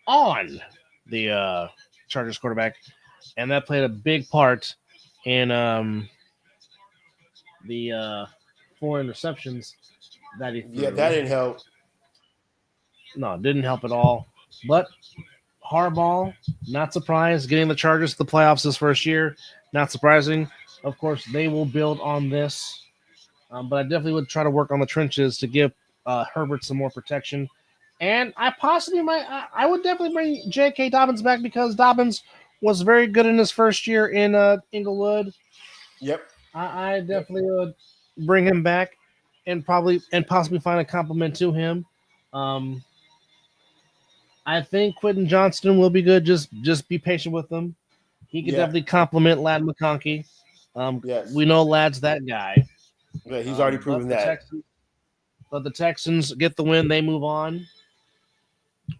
on the Chargers quarterback, and that played a big part in the 4 interceptions that he threw. Yeah, that didn't help. No, it didn't help at all. But Harbaugh, not surprised, getting the Chargers to the playoffs this first year. Not surprising. Of course, they will build on this. But I definitely would try to work on the trenches to give Herbert some more protection. And I would definitely bring J.K. Dobbins back because Dobbins was very good in his first year in Inglewood. Yep. I definitely would bring him back and possibly find a compliment to him. I think Quentin Johnston will be good. Just be patient with him. He can definitely compliment Lad McConkey. Yes. We know Lad's that guy. Yeah, he's already proven that. But the Texans get the win. They move on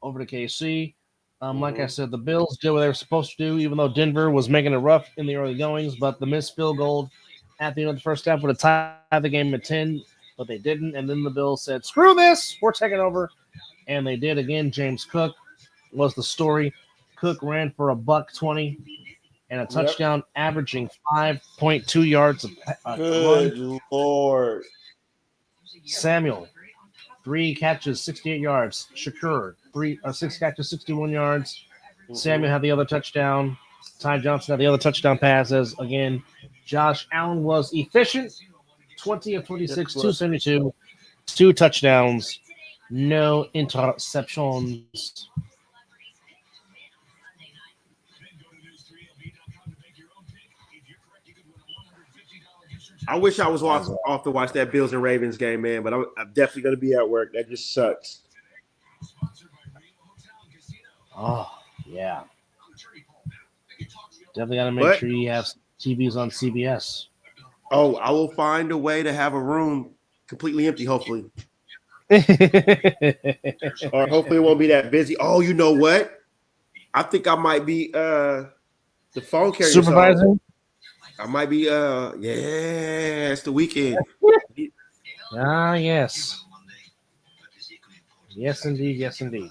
over to KC. Like I said, the Bills did what they were supposed to do, even though Denver was making it rough in the early goings. But the missed field goal at the end of the first half would have tied the game at 10, but they didn't. And then the Bills said, screw this, we're taking over. And they did again. James Cook was the story. Cook ran for $120 and a touchdown, averaging 5.2 yards a Good run. Lord. Samuel, 3 catches, 68 yards. Shakur, 6 catches, 61 yards. Samuel had the other touchdown. Ty Johnson had the other touchdown passes. Again, Josh Allen was efficient. 20 of 26, 272, 2 touchdowns, no interceptions. I wish I was off to watch that Bills and Ravens game, man, but I'm definitely going to be at work. That just sucks. Oh, yeah. Definitely got to make sure you have TVs on CBS. Oh, I will find a way to have a room completely empty, hopefully. Or hopefully it won't be that busy. Oh, you know what? I think I might be the phone carrier. Supervising? I might be yeah, it's the weekend. Ah, yes. Yes, indeed. Yes, indeed.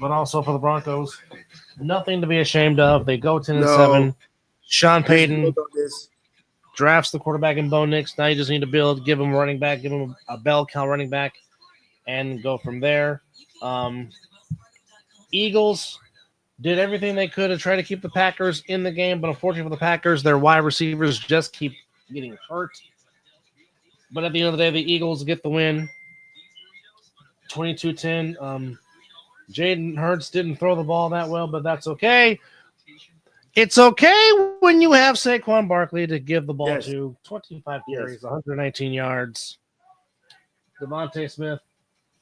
But also for the Broncos, nothing to be ashamed of. They go 10-7. Sean Just Payton build on this. drafts the quarterback in Bo Nix. Now you just need to build, give him a running back, give him a bell cow running back, and go from there. Eagles did everything they could to try to keep the Packers in the game, but unfortunately for the Packers, their wide receivers just keep getting hurt. But at the end of the day, the Eagles get the win, 22-10. Jaden Hurts didn't throw the ball that well, but that's okay. It's okay when you have Saquon Barkley to give the ball to. 25 carries, 119 yards. Devontae Smith,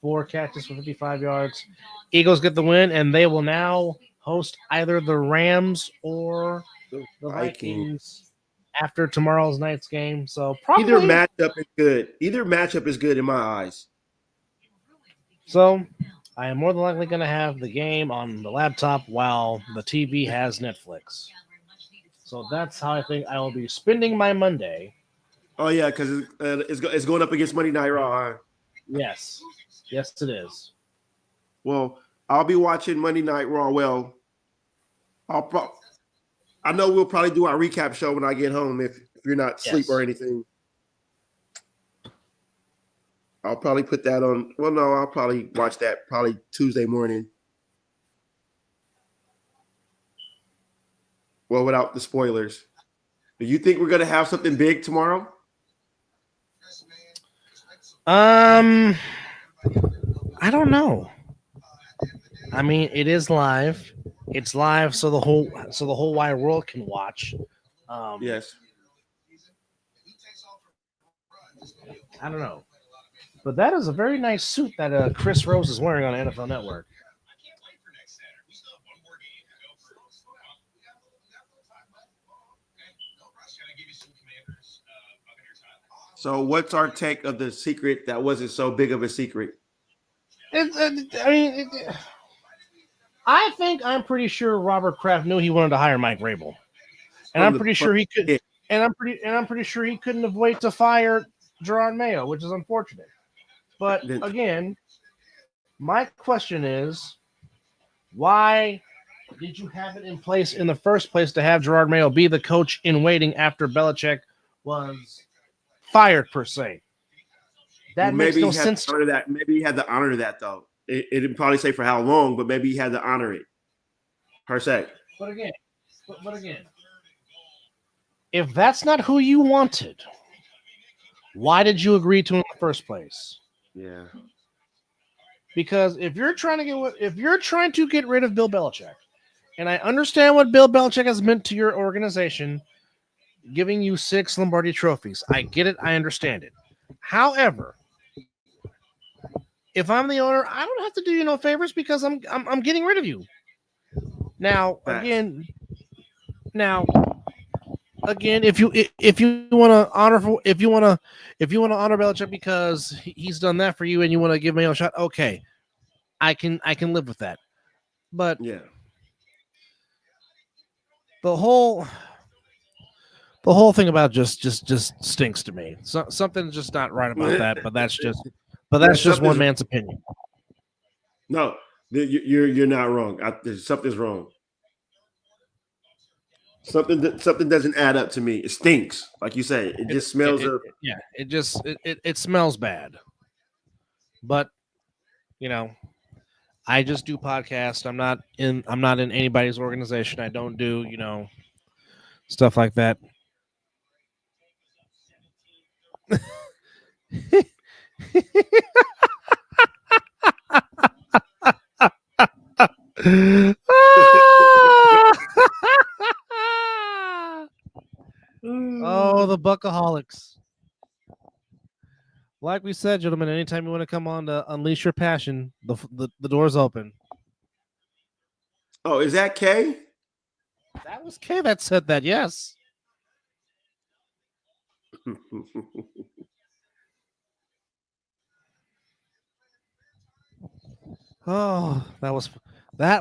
4 catches for 55 yards. Eagles get the win, and they will now host either the Rams or the Vikings after tomorrow's night's game. So probably either matchup is good. Either matchup is good in my eyes. So I am more than likely going to have the game on the laptop while the TV has Netflix. So that's how I think I will be spending my Monday. Oh yeah, because it's going up against Monday Night Raw. Huh? Yes, it is. Well, I'll be watching Monday Night Raw. Well, I know we'll probably do our recap show when I get home if you're not asleep or anything. I'll probably put that on. Well, no, I'll probably watch that probably Tuesday morning. Well, without the spoilers. Do you think we're going to have something big tomorrow? I don't know. I mean, it is live. It's live, so the whole wide world can watch. Yes. I don't know, but that is a very nice suit that Chris Rose is wearing on NFL Network. So, what's our take of the secret that wasn't so big of a secret? I think I'm pretty sure Robert Kraft knew he wanted to hire Mike Rabel, and I'm pretty sure he could. And I'm pretty sure he couldn't have waited to fire Gerard Mayo, which is unfortunate. But again, my question is, why did you have it in place in the first place to have Gerard Mayo be the coach in waiting after Belichick was fired, per se? That makes no sense. Maybe he had to honor that, though. It didn't probably say for how long, but maybe he had to honor it, per se. But again, if that's not who you wanted, why did you agree to it in the first place? Yeah. Because if you're trying to get rid of Bill Belichick, and I understand what Bill Belichick has meant to your organization, giving you 6 Lombardi trophies, I get it, I understand it. However, if I'm the owner, I don't have to do you no favors because I'm getting rid of you. Now, again, if you want to honor Belichick because he's done that for you and you want to give Mayo a shot, okay, I can live with that. But yeah, the whole thing about just stinks to me. Something's just not right about that. But that's just one man's opinion. No, you're not wrong. Something's wrong. Something doesn't add up to me. It stinks, like you say. It just smells of. Yeah, it smells bad. But I just do podcasts. I'm not in anybody's organization. I don't do stuff like that. Oh, the Buckaholics. Like we said, gentlemen, anytime you want to come on to unleash your passion, the door's open. Oh, is that Kay? That was Kay that said that, yes. Oh, that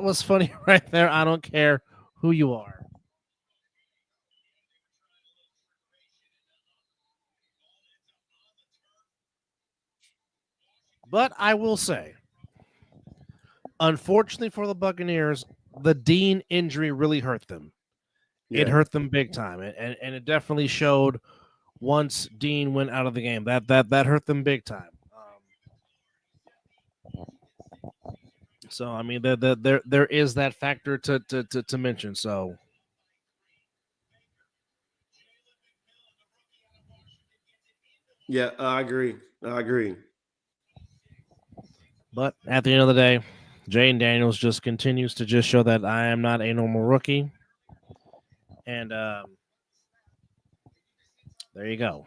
was funny right there. I don't care who you are. But I will say, unfortunately for the Buccaneers, the Dean injury really hurt them. It Yeah. hurt them big time, and it definitely showed once Dean went out of the game. That hurt them big time. So I mean, there is that factor to mention. So Yeah, I agree. I agree. but at the end of the day, Jane Daniels just continues to just show that I am not a normal rookie. And there you go.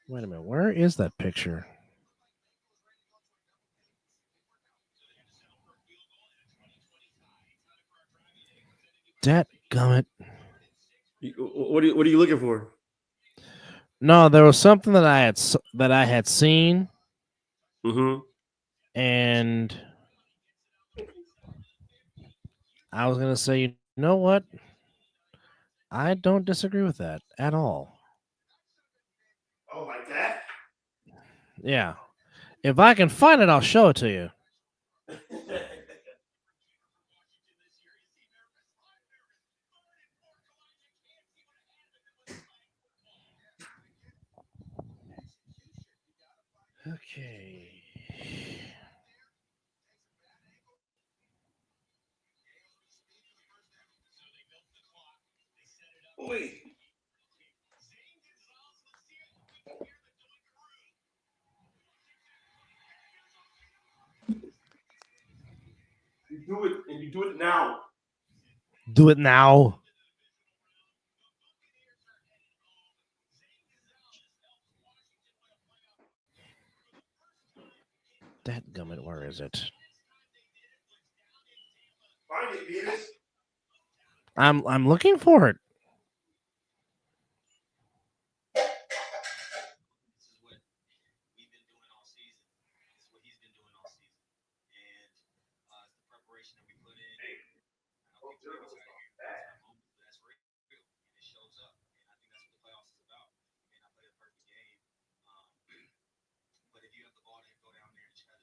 Wait a minute. Where is that picture? Dadgummit. What are you looking for? No, there was something that I had seen, Mm-hmm. and I was gonna say, you know what? I don't disagree with that at all. Oh, like that? Yeah. If I can find it, I'll show it to you. Okay. Wait. You do it, and you do it now. Do it now. Dadgummit, where is it? Find it, Beavis. I'm looking for it.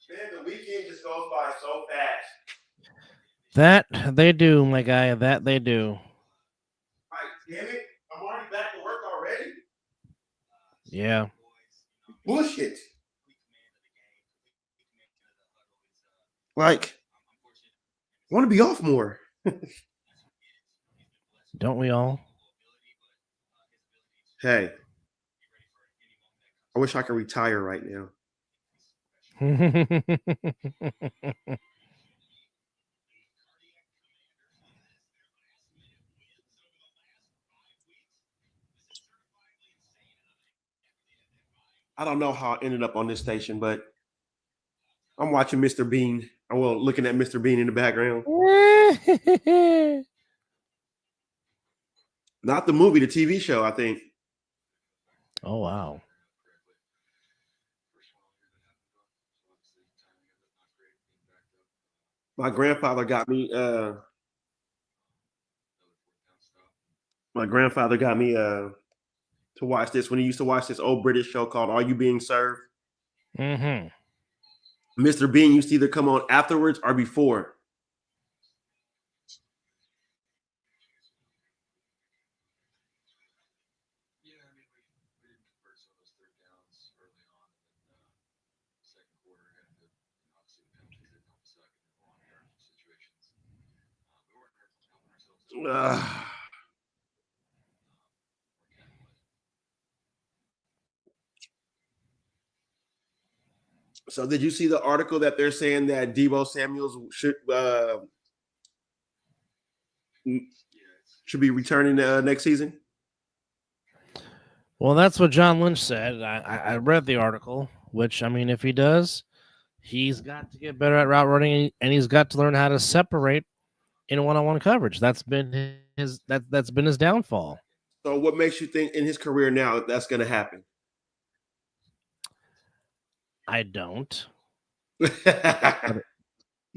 Man, the weekend just goes by so fast. That they do, my guy. That they do. Like, damn it, I'm already back to work already. Yeah. Bullshit. Like, I want to be off more. Don't we all? Hey, I wish I could retire right now. I don't know how I ended up on this station, but I'm watching Mr. Bean. Well, looking at Mr. Bean in the background. Not the movie, the TV show, I think. Oh wow. My grandfather got me to watch this when he used to watch this old British show called Are You Being Served? Mm-hmm. Mr. Bean used to either come on afterwards or before. So did you see the article that they're saying that Deebo Samuels should be returning next season? Well, that's what John Lynch said. I read the article, which I mean, if he does, he's got to get better at route running, and he's got to learn how to separate in one-on-one coverage. That's been that's been his downfall. So what makes you think in his career now that's going to happen? I don't.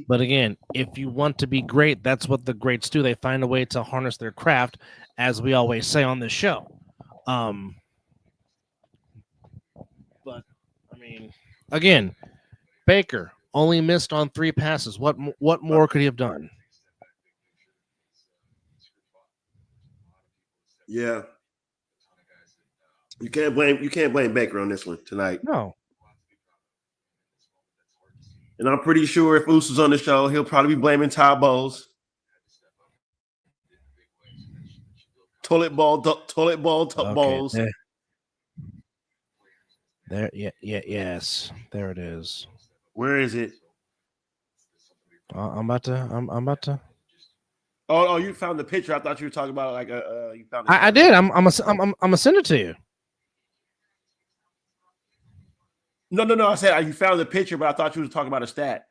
But again, if you want to be great, that's what the greats do. They find a way to harness their craft, as we always say on this show. But I mean, again, Baker only missed on 3 passes. What more could he have done? Yeah. You can't blame Baker on this one tonight. No. And I'm pretty sure if Oos was on the show, he'll probably be blaming Todd Bowles. Toilet ball Bowles. Yes. There it is. Where is it? I'm about to. Oh, you found the picture. I thought you were talking about like you found. I did. I'm gonna send it to you. No. I said you found the picture, but I thought you were talking about a stat.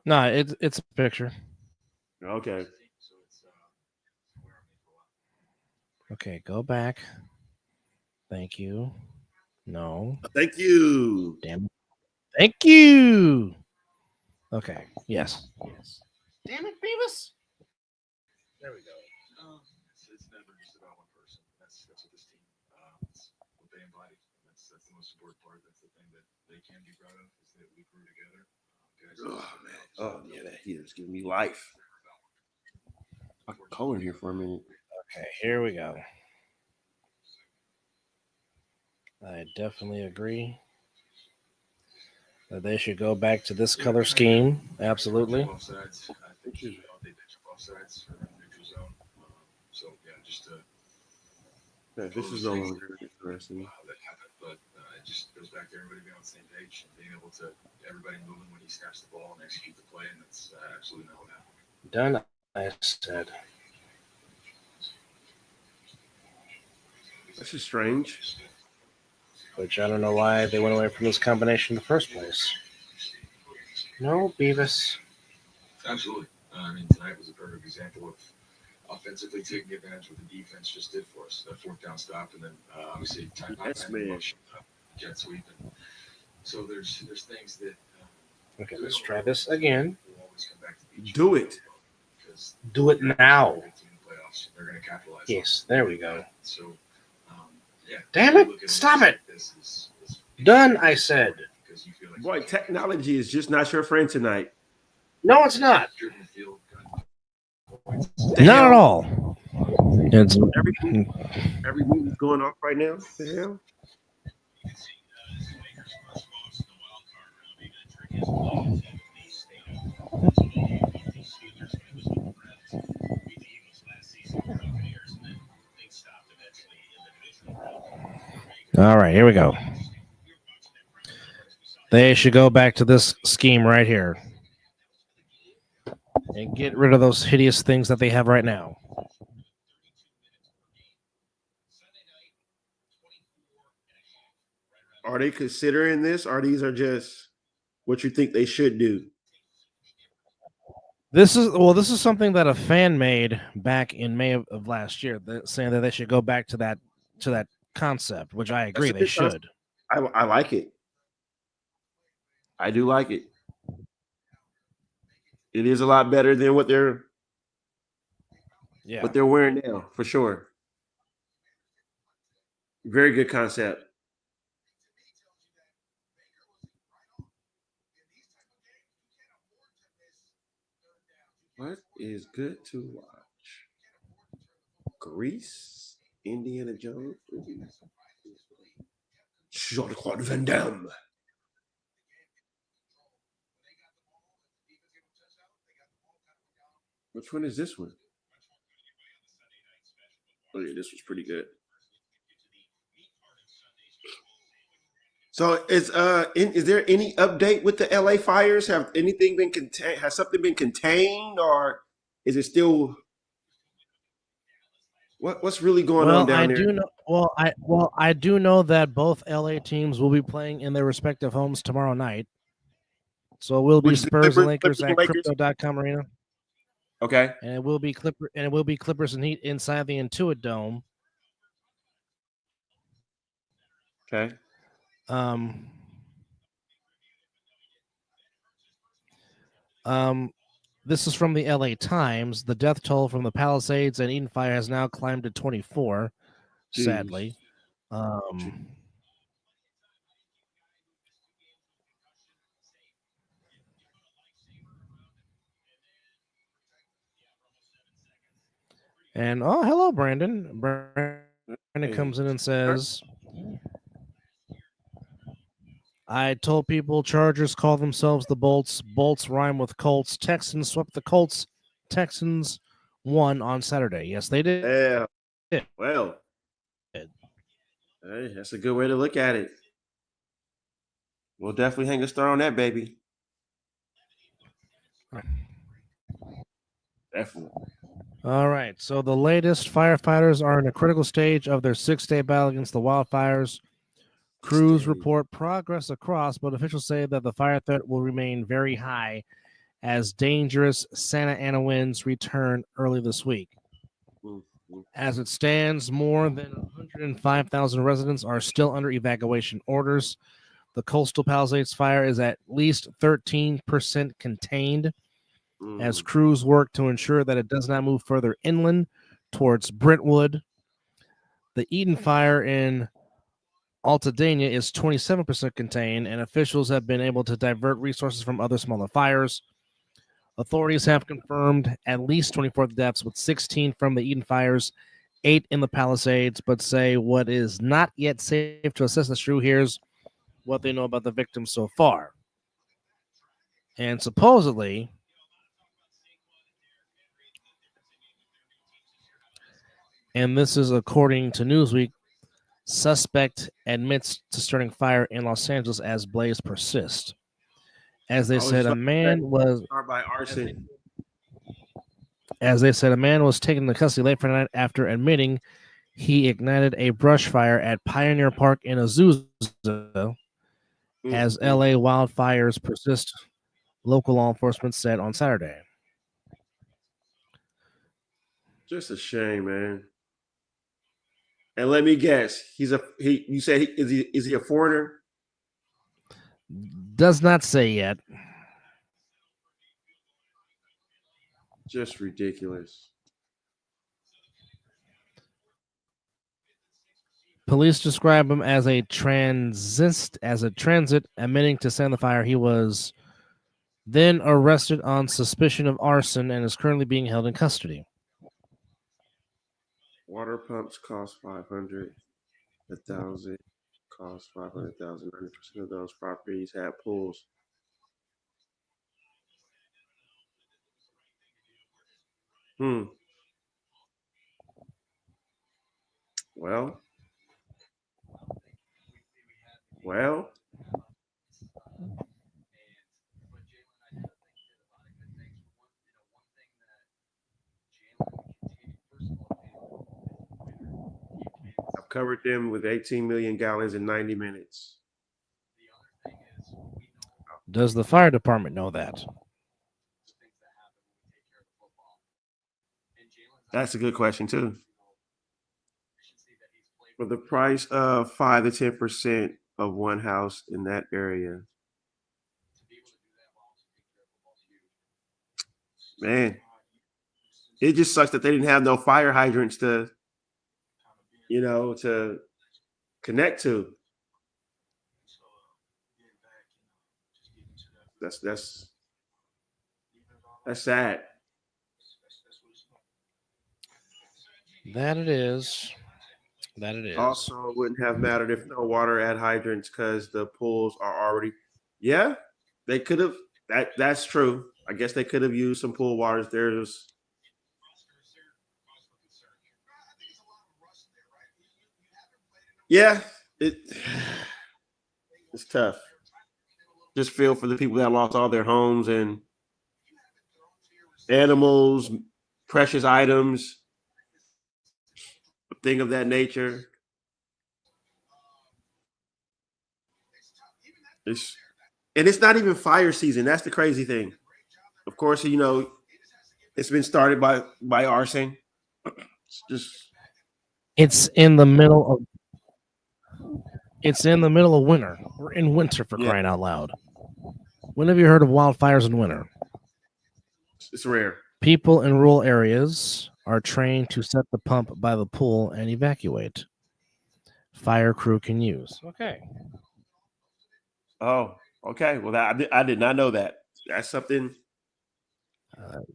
No, it's a picture. Okay. Okay, go back. Thank you. No. Thank you. Damn it. Thank you. Okay. Yes. Damn it, Beavis. There we go. It's never just about one person. That's what this team, what they embody. That's the most important part. That's the thing that they can be proud of is that we grew together. Oh man. Oh yeah, that heater's giving me life. I can call in here for a minute. Okay, here we go. I definitely agree that they should go back to this color scheme. Absolutely. Both sides. I think they pitch both sides for the neutral zone. So yeah, just to. This is no longer interesting. That happened, but it just goes back to everybody being on the same page and being able to everybody moving when he snaps the ball and execute the play, and that's absolutely not what happened. Done. I said. This is strange. Which I don't know why they went away from this combination in the first place. No, Beavis. Absolutely. I mean, tonight was a perfect example of offensively taking advantage of what the defense just did for us. That 4th down stop, and then obviously time jet sweep. And so there's things that. Okay, let's try this again. We'll always come back to Do it. Do it now. They're going to capitalize. Yes, there we go. So, yeah. Damn it! Stop it! Done, I said. Boy, technology is just not your friend tonight. No, it's not. Not at all. It's every move is going off right now. What the hell? All right, here we go. They should go back to this scheme right here and get rid of those hideous things that they have right now. Are they considering this, or these are just what you think they should do? This is something that a fan made back in May of last year, saying that they should go back to that concept, which I agree they should. I like it. I do like it. It is a lot better than what they're wearing now, for sure. Very good concept. What is good to watch? Grease, Indiana Jones, Jean-Claude Van Damme. Which one is this one? Oh yeah, this was pretty good. So is there any update with the LA fires? Have anything been contained? Has something been contained, or is it still what's really going on down there? I do know that both LA teams will be playing in their respective homes tomorrow night. So it will be Spurs and Lakers at Crypto.com Arena. Okay. And it will be Clippers and Heat inside the Intuit Dome. Okay. This is from the LA Times. The death toll from the Palisades and Eden Fire has now climbed to 24, Jeez. sadly. Um, and oh, hello, Brandon. Brandon comes in and says, I told people Chargers call themselves the Bolts. Bolts rhyme with Colts. Texans swept the Colts. Texans won on Saturday. Yes, they did. Yeah. Well, hey, that's a good way to look at it. We'll definitely hang a star on that, baby. Definitely. All right. So the latest firefighters are in a critical stage of their 6-day battle against the wildfires. Crews report progress across, but officials say that the fire threat will remain very high as dangerous Santa Ana winds return early this week. As it stands, more than 105,000 residents are still under evacuation orders. The Coastal Palisades fire is at least 13% contained as crews work to ensure that it does not move further inland towards Brentwood. The Eden fire in Altadena is 27% contained, and officials have been able to divert resources from other smaller fires. Authorities have confirmed at least 24 deaths, with 16 from the Eden fires, 8 in the Palisades, but say what is not yet safe to assess is true. Here's what they know about the victims so far. And supposedly, and this is according to Newsweek, suspect admits to starting fire in Los Angeles as blaze persists. As they said, a man was by arson. As they said, a man was taken into custody late Friday night after admitting he ignited a brush fire at Pioneer Park in Azusa. As LA wildfires persist, local law enforcement said on Saturday. Just a shame, man. And let me guess, you said is he a foreigner? Does not say yet. Just ridiculous. Police describe him as a transit, admitting to setting the fire. He was then arrested on suspicion of arson and is currently being held in custody. Water pumps cost $500. 1,000 cost $500,000. 90% of those properties have pools. Well. I've covered them with 18 million gallons in 90 minutes. Does the fire department know that? That's a good question, too. For the price of 5 to 10% of one house in that area. Man, it just sucks that they didn't have no fire hydrants to connect to. That's sad. That it is. Also, it wouldn't have mattered if no water at hydrants because the pools are already. Yeah, they could have. That's true. I guess they could have used some pool waters. There's. Yeah, it's tough. Just feel for the people that lost all their homes and animals, precious items, a thing of that nature. It's not even fire season. That's the crazy thing. Of course, it's been started by arson. It's in the middle of winter. We're in winter for crying out loud. When have you heard of wildfires in winter? It's rare. People in rural areas are trained to set the pump by the pool and evacuate. Fire crew can use. Okay. Oh, okay. Well, I did not know that. That's something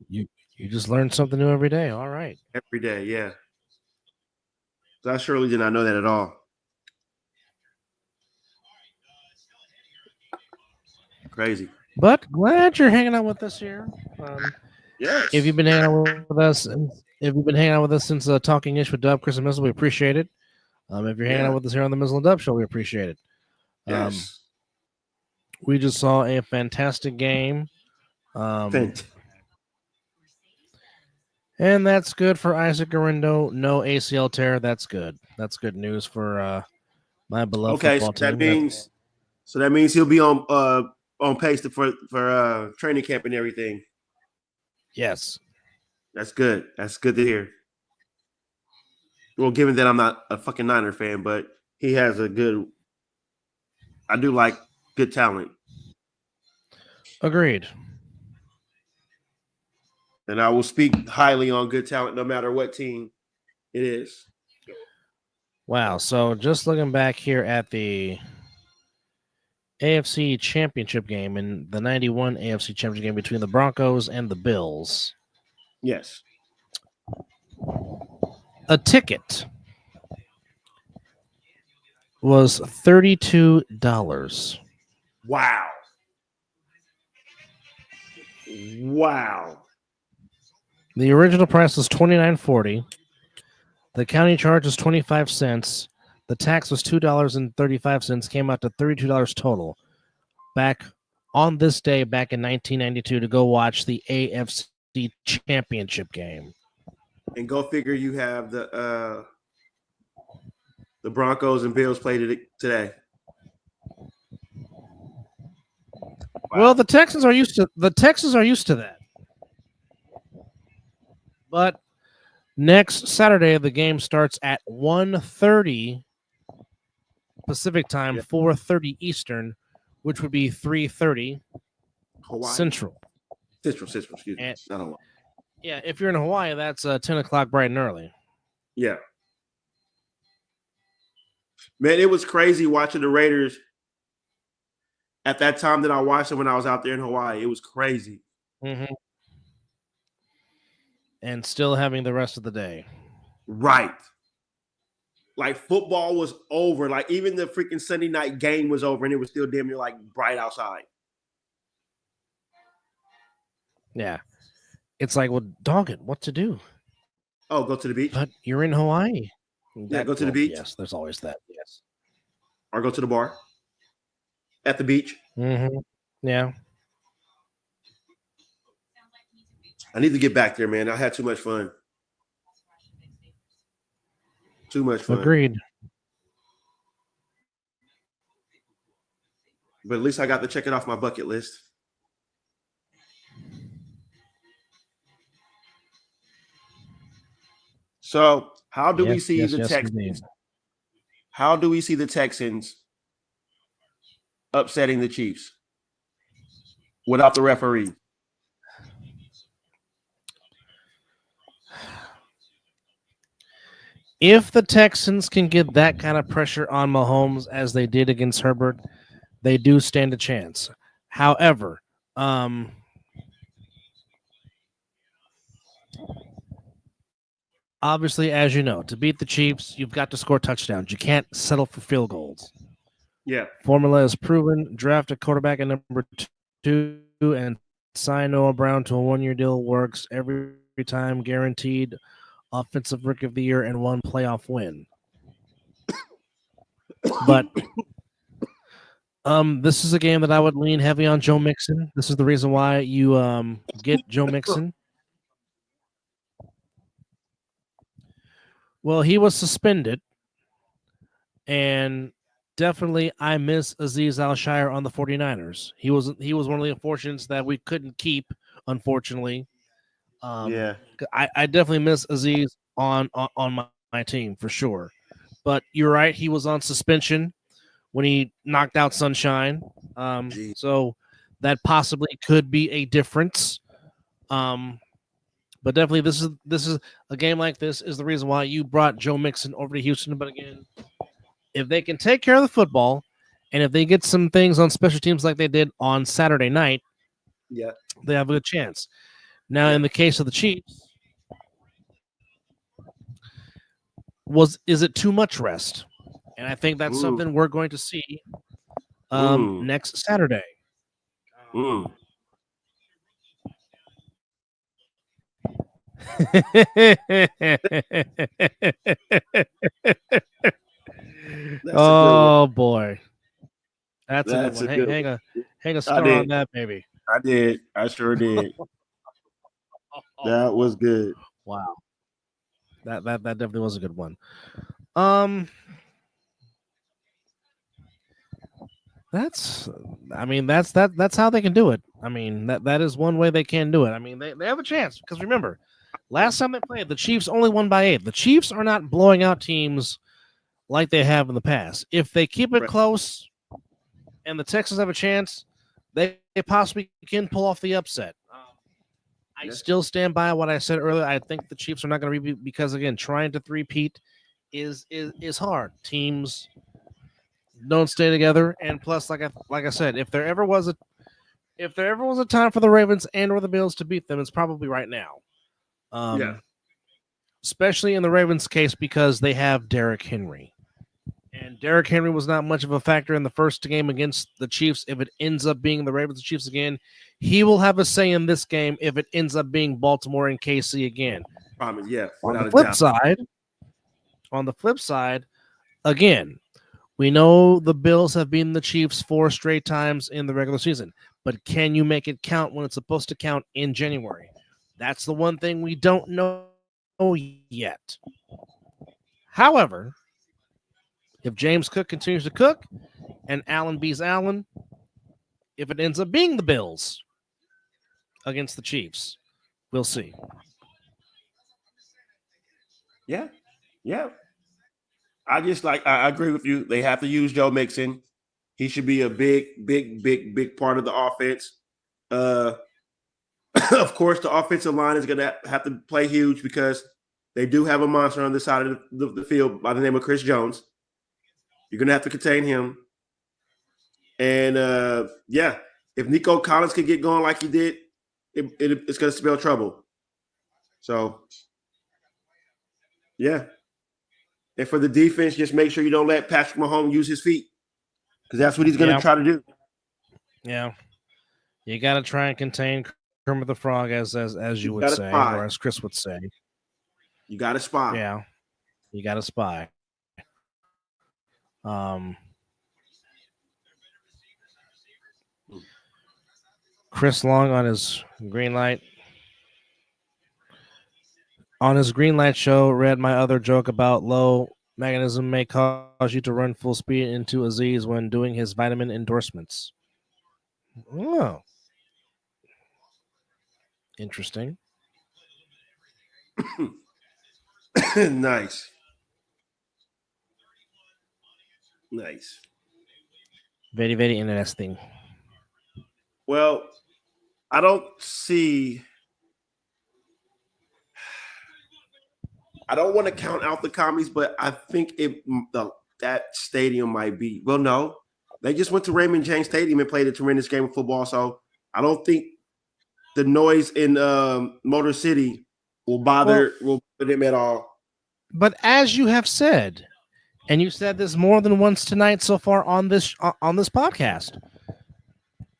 You just learn something new every day. All right. every day. Yeah. I surely did not know that at all. Crazy. But glad you're hanging out with us here. Yes. If you've been hanging out with us, since Talking Ish with Dub, Chris and Mizzle, we appreciate it. If you're hanging out with us here on the Mizzle and Dub Show, we appreciate it. Yes. We just saw a fantastic game. And that's good for Isaac Garindo. No ACL tear. That's good. That's good news for my beloved football team. So that means he'll be on pace for training camp and everything. Yes. That's good. That's good to hear. Well, given that I'm not a fucking Niner fan, but he has I do like good talent. Agreed. And I will speak highly on good talent no matter what team it is. Wow. So just looking back here at the AFC Championship game and the 91 AFC Championship game between the Broncos and the Bills. Yes. A ticket was $32. Wow. Wow. The original price was $29.40. The county charge was 25 cents. The tax was $2.35. Came out to $32 total. Back on this day, back in 1992, to go watch the AFC Championship game. And go figure, you have the Broncos and Bills played it today. Wow. Well, the Texans are used to that. But next Saturday, the game starts at 1:30 Pacific time, 4:30 Eastern, which would be 3:30 Central. Excuse me. I don't know. Yeah, if you're in Hawaii, that's 10 o'clock bright and early. Yeah. Man, it was crazy watching the Raiders at that time that I watched them when I was out there in Hawaii. It was crazy. Mm-hmm. And still having the rest of the day. Right. Like football was over. Like even the freaking Sunday night game was over and it was still damn near like bright outside. Yeah. It's like, well, dog it, what to do? Oh, go to the beach? But you're in Hawaii. Yeah, go to the beach. Yes, there's always that. Yes. Or go to the bar. At the beach. Mm-hmm. Yeah. I need to get back there, man. I had too much fun. Too much fun. Agreed. But at least I got to check it off my bucket list. So, how do we see the Texans? How do we see the Texans upsetting the Chiefs without the referee? If the Texans can get that kind of pressure on Mahomes as they did against Herbert, they do stand a chance. However, obviously, as you know, to beat the Chiefs, you've got to score touchdowns. You can't settle for field goals. Yeah. Formula is proven. Draft a quarterback at number 2 and sign Noah Brown to a 1-year deal works every time, guaranteed. Offensive Rookie of the Year and 1 playoff win. But this is a game that I would lean heavy on Joe Mixon. This is the reason why you get Joe Mixon. Well, he was suspended, and definitely I miss Azeez Al-Shire on the 49ers. He was one of the unfortunates that we couldn't keep, unfortunately. I definitely miss Azeez on my team for sure. But you're right, he was on suspension when he knocked out Sunshine. So that possibly could be a difference. But definitely, this is a game like this is the reason why you brought Joe Mixon over to Houston. But again, if they can take care of the football, and if they get some things on special teams like they did on Saturday night, Yeah. they have a good chance. Now, in the case of the Chiefs, is it too much rest? And I think that's something we're going to see next Saturday. Oh boy, that's a good one. Hang a star on that, baby. I did. I sure did. That was good. Wow, that definitely was a good one. That's how they can do it. I mean, that is one way they can do it. I mean, they have a chance because remember, last time they played, the Chiefs only won by 8. The Chiefs are not blowing out teams like they have in the past. If they keep it close and the Texans have a chance, they possibly can pull off the upset. I still stand by what I said earlier. I think the Chiefs are not going to repeat because, again, trying to three-peat is hard. Teams don't stay together, and plus, like I said, if there ever was a time for the Ravens and or the Bills to beat them, it's probably right now. Especially in the Ravens' case because they have Derrick Henry. And Derrick Henry was not much of a factor in the first game against the Chiefs. If it ends up being the Ravens and Chiefs again, he will have a say in this game if it ends up being Baltimore and KC again. Yeah. On the flip side, again, we know the Bills have beaten the Chiefs 4 straight times in the regular season, but can you make it count when it's supposed to count in January? That's the one thing we don't know yet. However, if James Cook continues to cook and Allen beats Allen, if it ends up being the Bills against the Chiefs, we'll see. Yeah. I agree with you. They have to use Joe Mixon. He should be a big part of the offense. Of course, the offensive line is going to have to play huge because they do have a monster on the side of the field by the name of Chris Jones. You're going to have to contain him. And, if Nico Collins could get going like he did, it's going to spell trouble. So, yeah. And for the defense, just make sure you don't let Patrick Mahomes use his feet because that's what he's going to try to do. Yeah. You got to try and contain Kermit the Frog, as you would say, or as Chris would say. You got to spy. Yeah. You got to spy. Chris Long on his green light. On his green light show, read my other joke about low mechanism may cause you to run full speed into Aziz when doing his vitamin endorsements. Oh. Interesting. Nice. Very, very interesting. Well, I don't want to count out the commies, but I think that stadium might be. Well, no. They just went to Raymond James Stadium and played a tremendous game of football, so I don't think the noise in Motor City will bother them at all. But as you have said, and you said this more than once tonight so far on this podcast,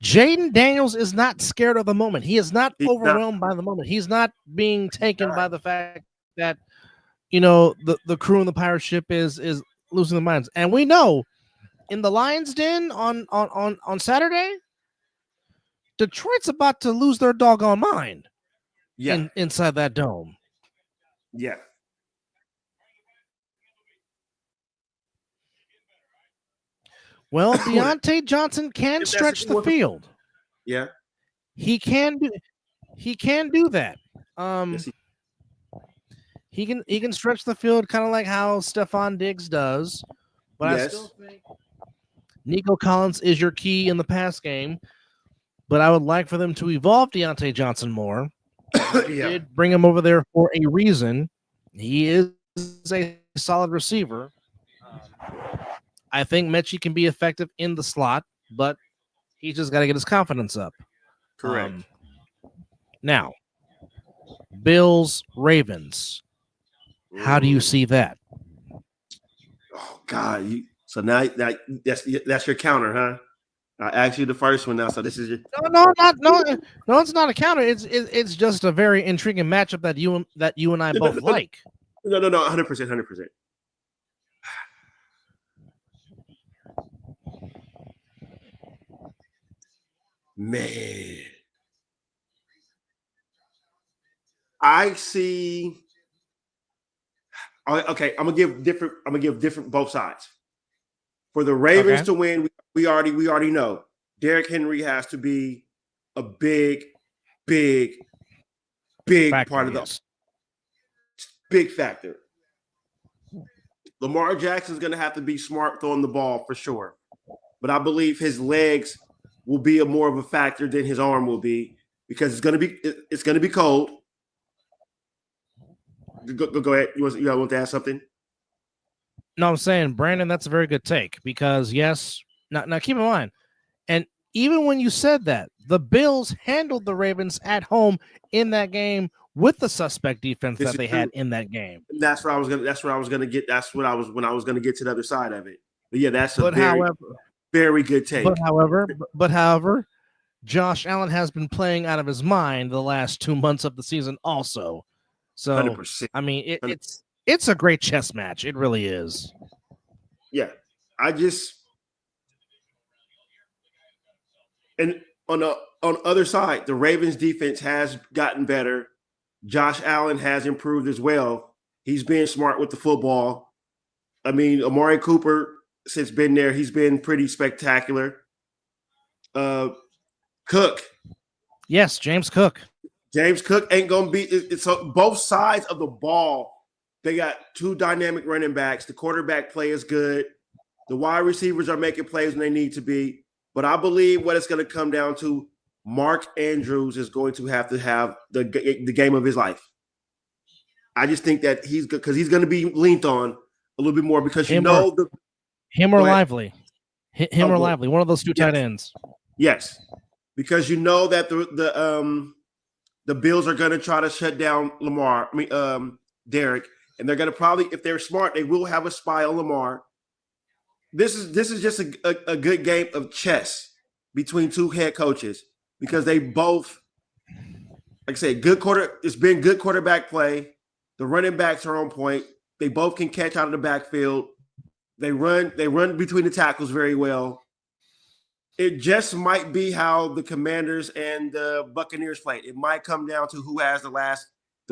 Jaden Daniels is not scared of the moment. He is not overwhelmed by the moment. He's not being taken by the fact that the crew in the pirate ship is losing their minds. And we know in the Lions Den on Saturday, Detroit's about to lose their doggone mind. Yeah. Inside that dome. Yeah. Well, Deontay Johnson can stretch the field. Yeah. He can do that. Yes, he can stretch the field kind of like how Stephon Diggs does. But yes. I still think Nico Collins is your key in the pass game. But I would like for them to evolve Deontay Johnson more Did bring him over there for a reason. He is a solid receiver. I think Mechie can be effective in the slot, but he's just got to get his confidence up. Correct. Now, Bills, Ravens. How do you see that? Oh God! So now that's your counter, huh? I asked you the first one now, so this is your. No, it's not a counter. It's just a very intriguing matchup that you and I both like. No, 100%. Man, I see. Okay, I'm gonna give different both sides. For the Ravens to win, we already know Derrick Henry has to be a big factor, part of the big factor. Lamar Jackson's going to have to be smart throwing the ball for sure, but I believe his legs will be more of a factor than his arm will be because it's going to be cold. Go ahead. You want to ask something? No, I'm saying, Brandon, that's a very good take because, yes, now keep in mind, and even when you said that, the Bills handled the Ravens at home in that game with the suspect defense that they had in that game. That's where I was gonna get. That's what I was when I was gonna get to the other side of it. But yeah, that's a very good take. But however, Josh Allen has been playing out of his mind the last 2 months of the season also. So 100%. I mean, it's a great chess match. It really is. Yeah, and on the other side, the Ravens defense has gotten better. Josh Allen has improved as well. He's being smart with the football. I mean, Amari Cooper, since been there, he's been pretty spectacular. Cook. Yes, James Cook. James Cook ain't going to be – it's both sides of the ball. They got two dynamic running backs. The quarterback play is good. The wide receivers are making plays when they need to be. But I believe what it's going to come down to, Mark Andrews is going to have the game of his life. I just think that he's going to be leaned on a little bit more because him or Lively. Him or Lively, one of those two tight ends. Yes, because you know that the Bills are going to try to shut down Derek, and they're going to probably, if they're smart, they will have a spy on Lamar. This is just a good game of chess between two head coaches because they both, like I say, it's been good quarterback play. The running backs are on point. They both can catch out of the backfield. They run between the tackles very well. It just might be how the Commanders and the Buccaneers play. It might come down to who has the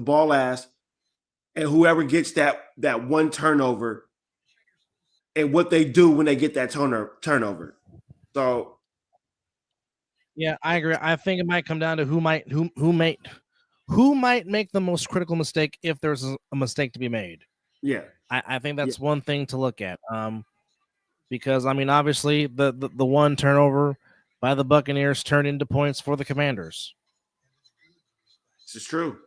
ball last, and whoever gets that one turnover, and what they do when they get that turnover. So, yeah, I agree. I think it might come down to who might make the most critical mistake if there's a mistake to be made. Yeah, I think that's one thing to look at. Because I mean, obviously, the one turnover by the Buccaneers turned into points for the Commanders. This is true.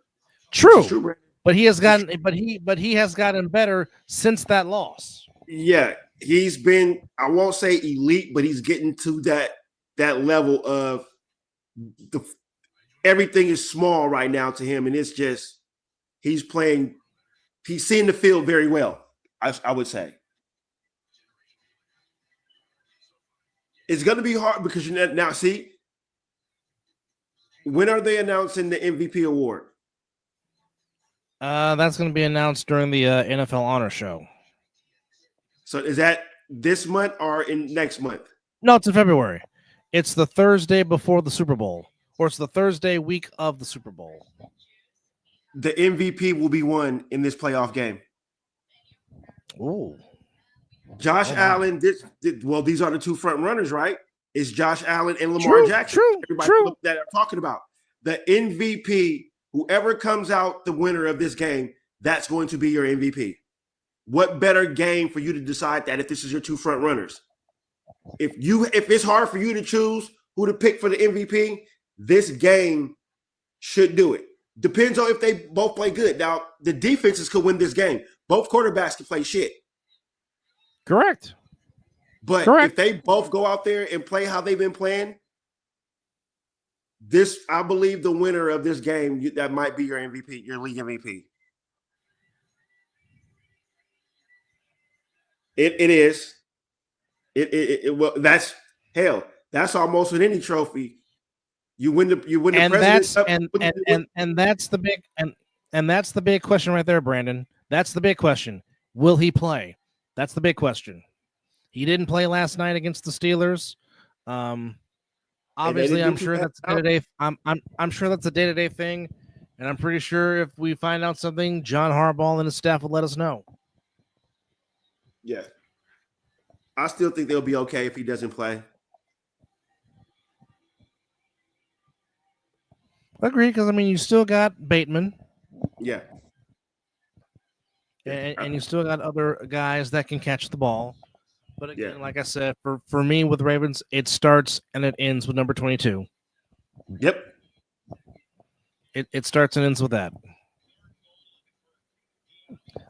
True, but he has gotten better since that loss. Yeah, he's been, I won't say elite, but he's getting to that level of everything is small right now to him, and it's just he's seeing the field very well. I would say. It's going to be hard because now see, when are they announcing the MVP award? That's going to be announced during the NFL Honor Show. So is that this month or in next month? No, it's in February. It's the Thursday before the Super Bowl, or it's the Thursday week of the Super Bowl. The MVP will be won in this playoff game. Ooh. Josh Allen, these are the two front runners, right? It's Josh Allen and Lamar Jackson. Everybody that are talking about. The MVP, whoever comes out the winner of this game, that's going to be your MVP. What better game for you to decide that if this is your two front runners? If it's hard for you to choose who to pick for the MVP, this game should do it. Depends on if they both play good. Now, the defenses could win this game. Both quarterbacks can play shit. Correct. But if they both go out there and play how they've been playing, I believe the winner of this game, that might be your MVP, your league MVP. It is. Well, that's hell. That's almost with any trophy. You win the and president. That's the big question right there, Brandon. That's the big question. Will he play? That's the big question. He didn't play last night against the Steelers. Obviously, I'm sure that's a day-to-day. I'm sure that's a day-to-day thing, and I'm pretty sure if we find out something, John Harbaugh and his staff will let us know. Yeah, I still think they'll be okay if he doesn't play. Agreed, because I mean, you still got Bateman. Yeah. And you still got other guys that can catch the ball. But again, like I said, for me with Ravens, it starts and it ends with number 22. Yep. It starts and ends with that.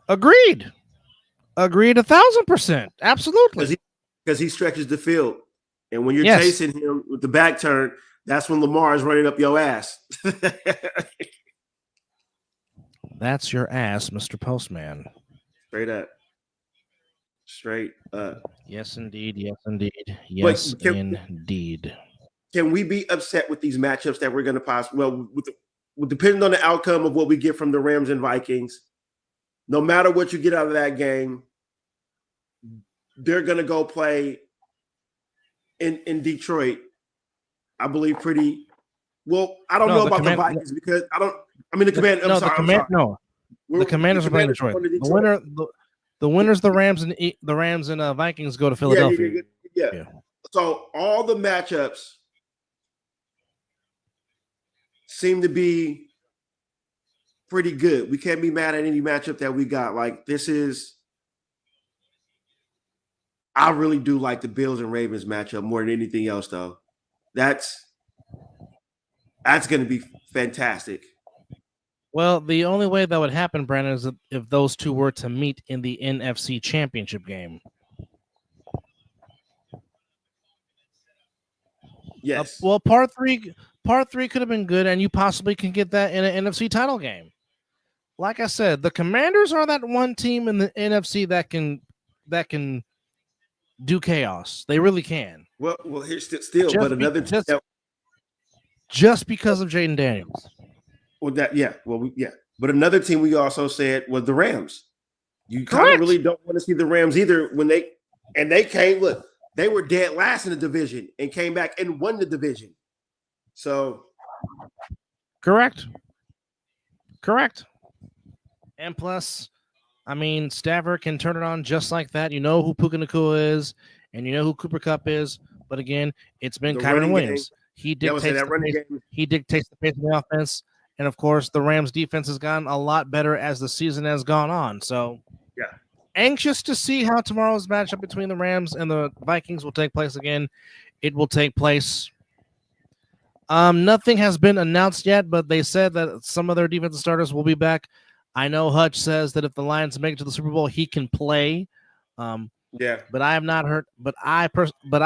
Agreed. 1,000%. Absolutely. Because he stretches the field. And when you're chasing him with the back turn, that's when Lamar is running up your ass. That's your ass, Mr. Postman. Straight up. Yes, indeed. Yes, indeed. Yes, indeed. Can we be upset with these matchups that we're going to pass? Well, depending on the outcome of what we get from the Rams and Vikings, no matter what you get out of that game, they're going to go play in Detroit. I believe pretty well. I don't know about the Vikings because I don't. I mean the Commanders. The Commanders are playing Detroit. The winners, the Rams and Vikings go to Philadelphia. Yeah. So all the matchups seem to be pretty good. We can't be mad at any matchup that we got. Like this is. I really do like the Bills and Ravens matchup more than anything else, though. That's going to be fantastic. Well, the only way that would happen, Brandon, is if those two were to meet in the NFC Championship game. Yes. Well, part three could have been good, and you possibly can get that in an NFC title game. Like I said, the Commanders are that one team in the NFC that can do chaos. They really can. Well, here's still, but another just because of Jaden Daniels. Well, but another team we also said was the Rams. You kind of really don't want to see the Rams either when they came. Look, they were dead last in the division and came back and won the division. So, correct. And plus, I mean, Stafford can turn it on just like that. You know who Puka Nacua is, and you know who Cooper Kupp is. But again, it's been Kyron Williams. He dictates the pace of the offense. And, of course, the Rams' defense has gotten a lot better as the season has gone on. So, anxious to see how tomorrow's matchup between the Rams and the Vikings will take place again. It will take place. Nothing has been announced yet, but they said that some of their defensive starters will be back. I know Hutch says that if the Lions make it to the Super Bowl, he can play. But I have not heard. But I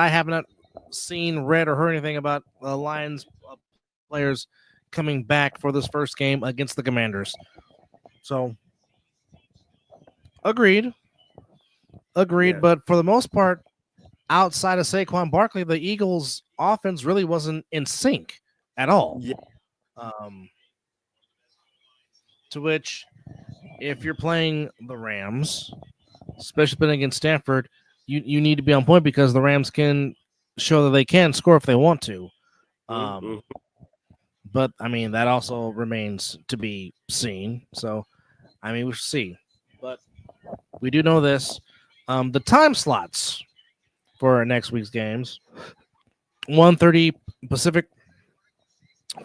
have not seen, read, or heard anything about the Lions players coming back for this first game against the Commanders. So, agreed. Yeah. But for the most part, outside of Saquon Barkley, the Eagles' offense really wasn't in sync at all. Yeah. To which, if you're playing the Rams, especially playing against Stanford, you need to be on point because the Rams can show that they can score if they want to. But, I mean, that also remains to be seen. So, I mean, we should see. But we do know this. The time slots for next week's games, 1:30 Pacific,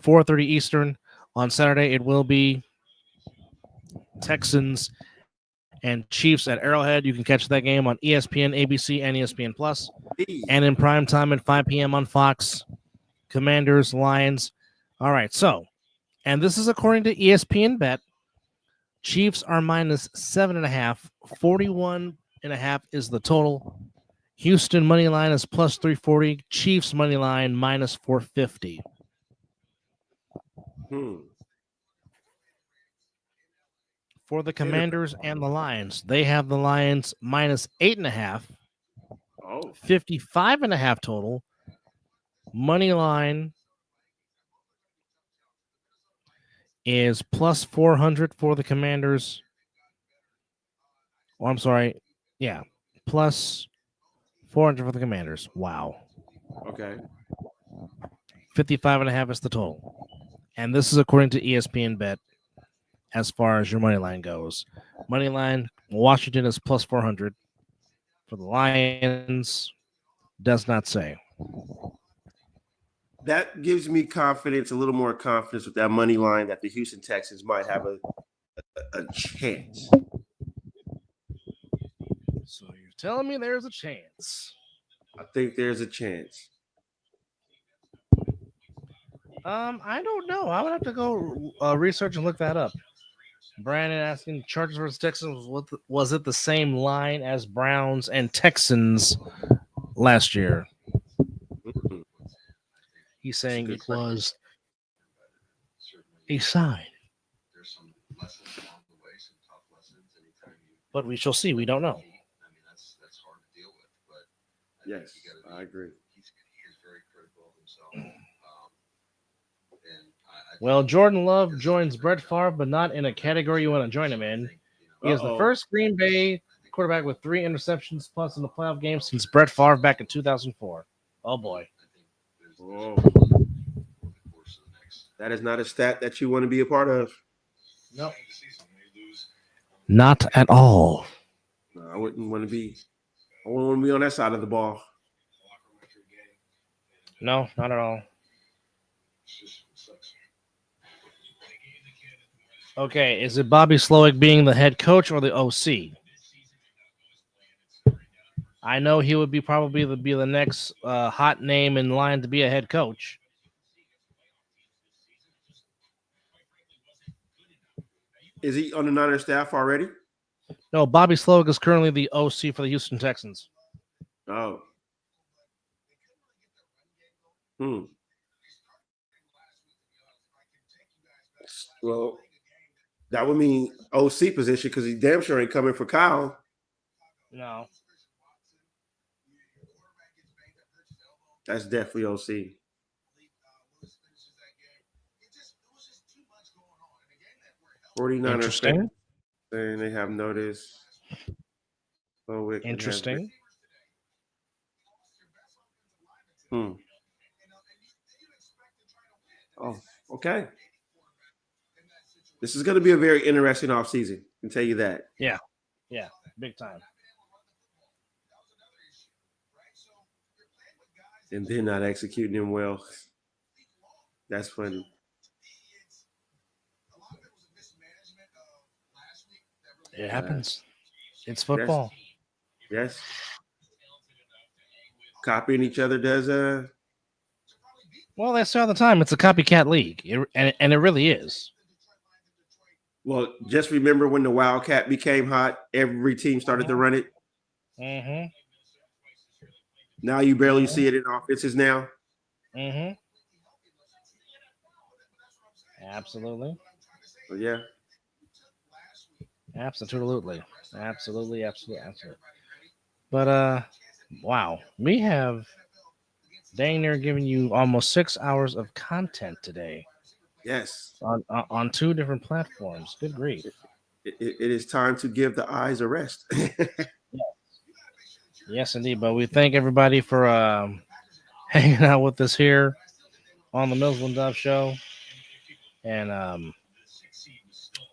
4:30 Eastern. On Saturday, it will be Texans and Chiefs at Arrowhead. You can catch that game on ESPN, ABC, and ESPN Plus. And in prime time at 5 p.m. on Fox, Commanders, Lions. All right, so And this is according to ESPN Bet. Chiefs are minus 7.5. 41.5 is the total. Houston money line is plus 340. Chiefs money line minus 450. For the Commanders and the Lions, they have the Lions minus 8.5. 55.5 total. Money line is plus 400 for the Commanders. Oh, I'm sorry. Yeah, plus 400 for the Commanders. Wow. Okay. 55.5 is the total. And this is according to ESPN Bet as far as your money line goes. Money line, Washington is plus 400. For the Lions, does not say. That gives me confidence, a little more confidence with that money line that the Houston Texans might have a chance. So you're telling me there's a chance? I think there's a chance. I don't know. I would have to go research and look that up. Brandon asking Chargers versus Texans, was it the same line as Browns and Texans last year? Mm-hmm. He's saying it was a sign. But we shall see. We don't know. Yes, I agree. Well, Jordan Love joins Brett Favre, but not in a category you want to join him in. He is the first Green Bay quarterback with 3 interceptions plus in the playoff game since Brett Favre back in 2004. Oh, boy. Whoa. That is not a stat that you want to be a part of. No. Not at all. No, I wouldn't want to be. I wouldn't want to be on that side of the ball. No, not at all. Okay, is it Bobby Slowick being the head coach or the OC? I know he would be probably be the next hot name in line to be a head coach. Is he on the Niners staff already? No, Bobby Slowick is currently the OC for the Houston Texans. Oh. Well, that would mean OC position because he damn sure ain't coming for Kyle. No. That's definitely OC. Interesting. And they have noticed. Interesting. Oh, okay. This is going to be a very interesting offseason. I can tell you that. Yeah, big time. And then not executing him well. That's funny. It happens. It's football. Yes. Copying each other does Well, they say all the time it's a copycat league, and it really is. Well, just remember when the Wildcat became hot, every team started to run it. Mm-hmm. Now you barely see it in offenses now. Mm-hmm. Absolutely. So, yeah. Absolutely. But wow, we have dang near giving you almost 6 hours of content today. Yes. On 2 different platforms. Good grief. It is time to give the eyes a rest. Yes, indeed. But we thank everybody for hanging out with us here on the Mizzle and Dove Show. And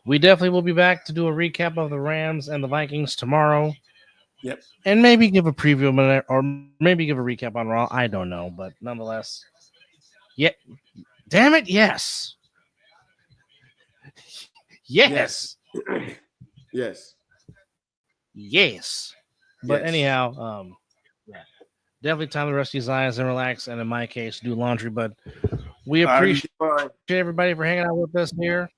we definitely will be back to do a recap of the Rams and the Vikings tomorrow. Yep. And maybe give a preview or maybe give a recap on Raw. I don't know. But nonetheless, yeah. Damn it, yes. Yes. Yes. But anyhow, yeah. Definitely time to rest these eyes and relax. And in my case, do laundry. But We appreciate Fine. everybody for hanging out with us here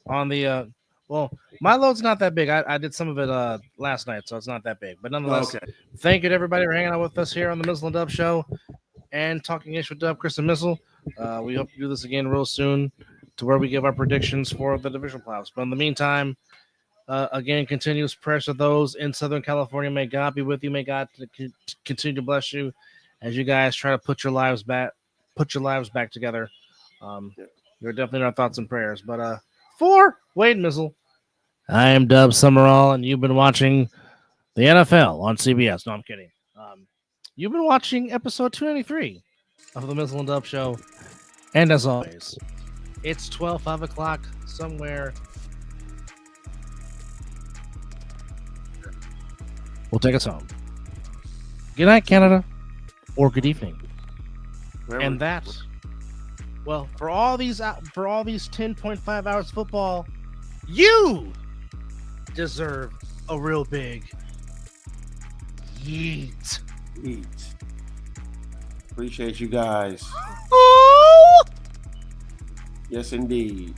on the. Well, my load's not that big. I did some of it last night, so it's not that big. But nonetheless, Okay. thank you to everybody for hanging out with us here on the Mizzle and Dub Show and Talking Ish with Dub, Chris and Mizzle. We hope to do this again real soon to where we give our predictions for the division playoffs. But in the meantime, again, continuous prayers to those in Southern California. May God be with you. May God continue to bless you as you guys try to put your lives back together. You're definitely in our thoughts and prayers. But for Wade Mizzle, I am Dub Summerall, and you've been watching the NFL on CBS. No, I'm kidding. You've been watching episode 293 of the Mizzle and Dub Show. And as always, it's 5 o'clock somewhere. Will take us home. Good night, Canada, or good evening. And that's for all these 10.5 hours of football, you deserve a real big yeet. Appreciate you guys. Oh! Yes, indeed.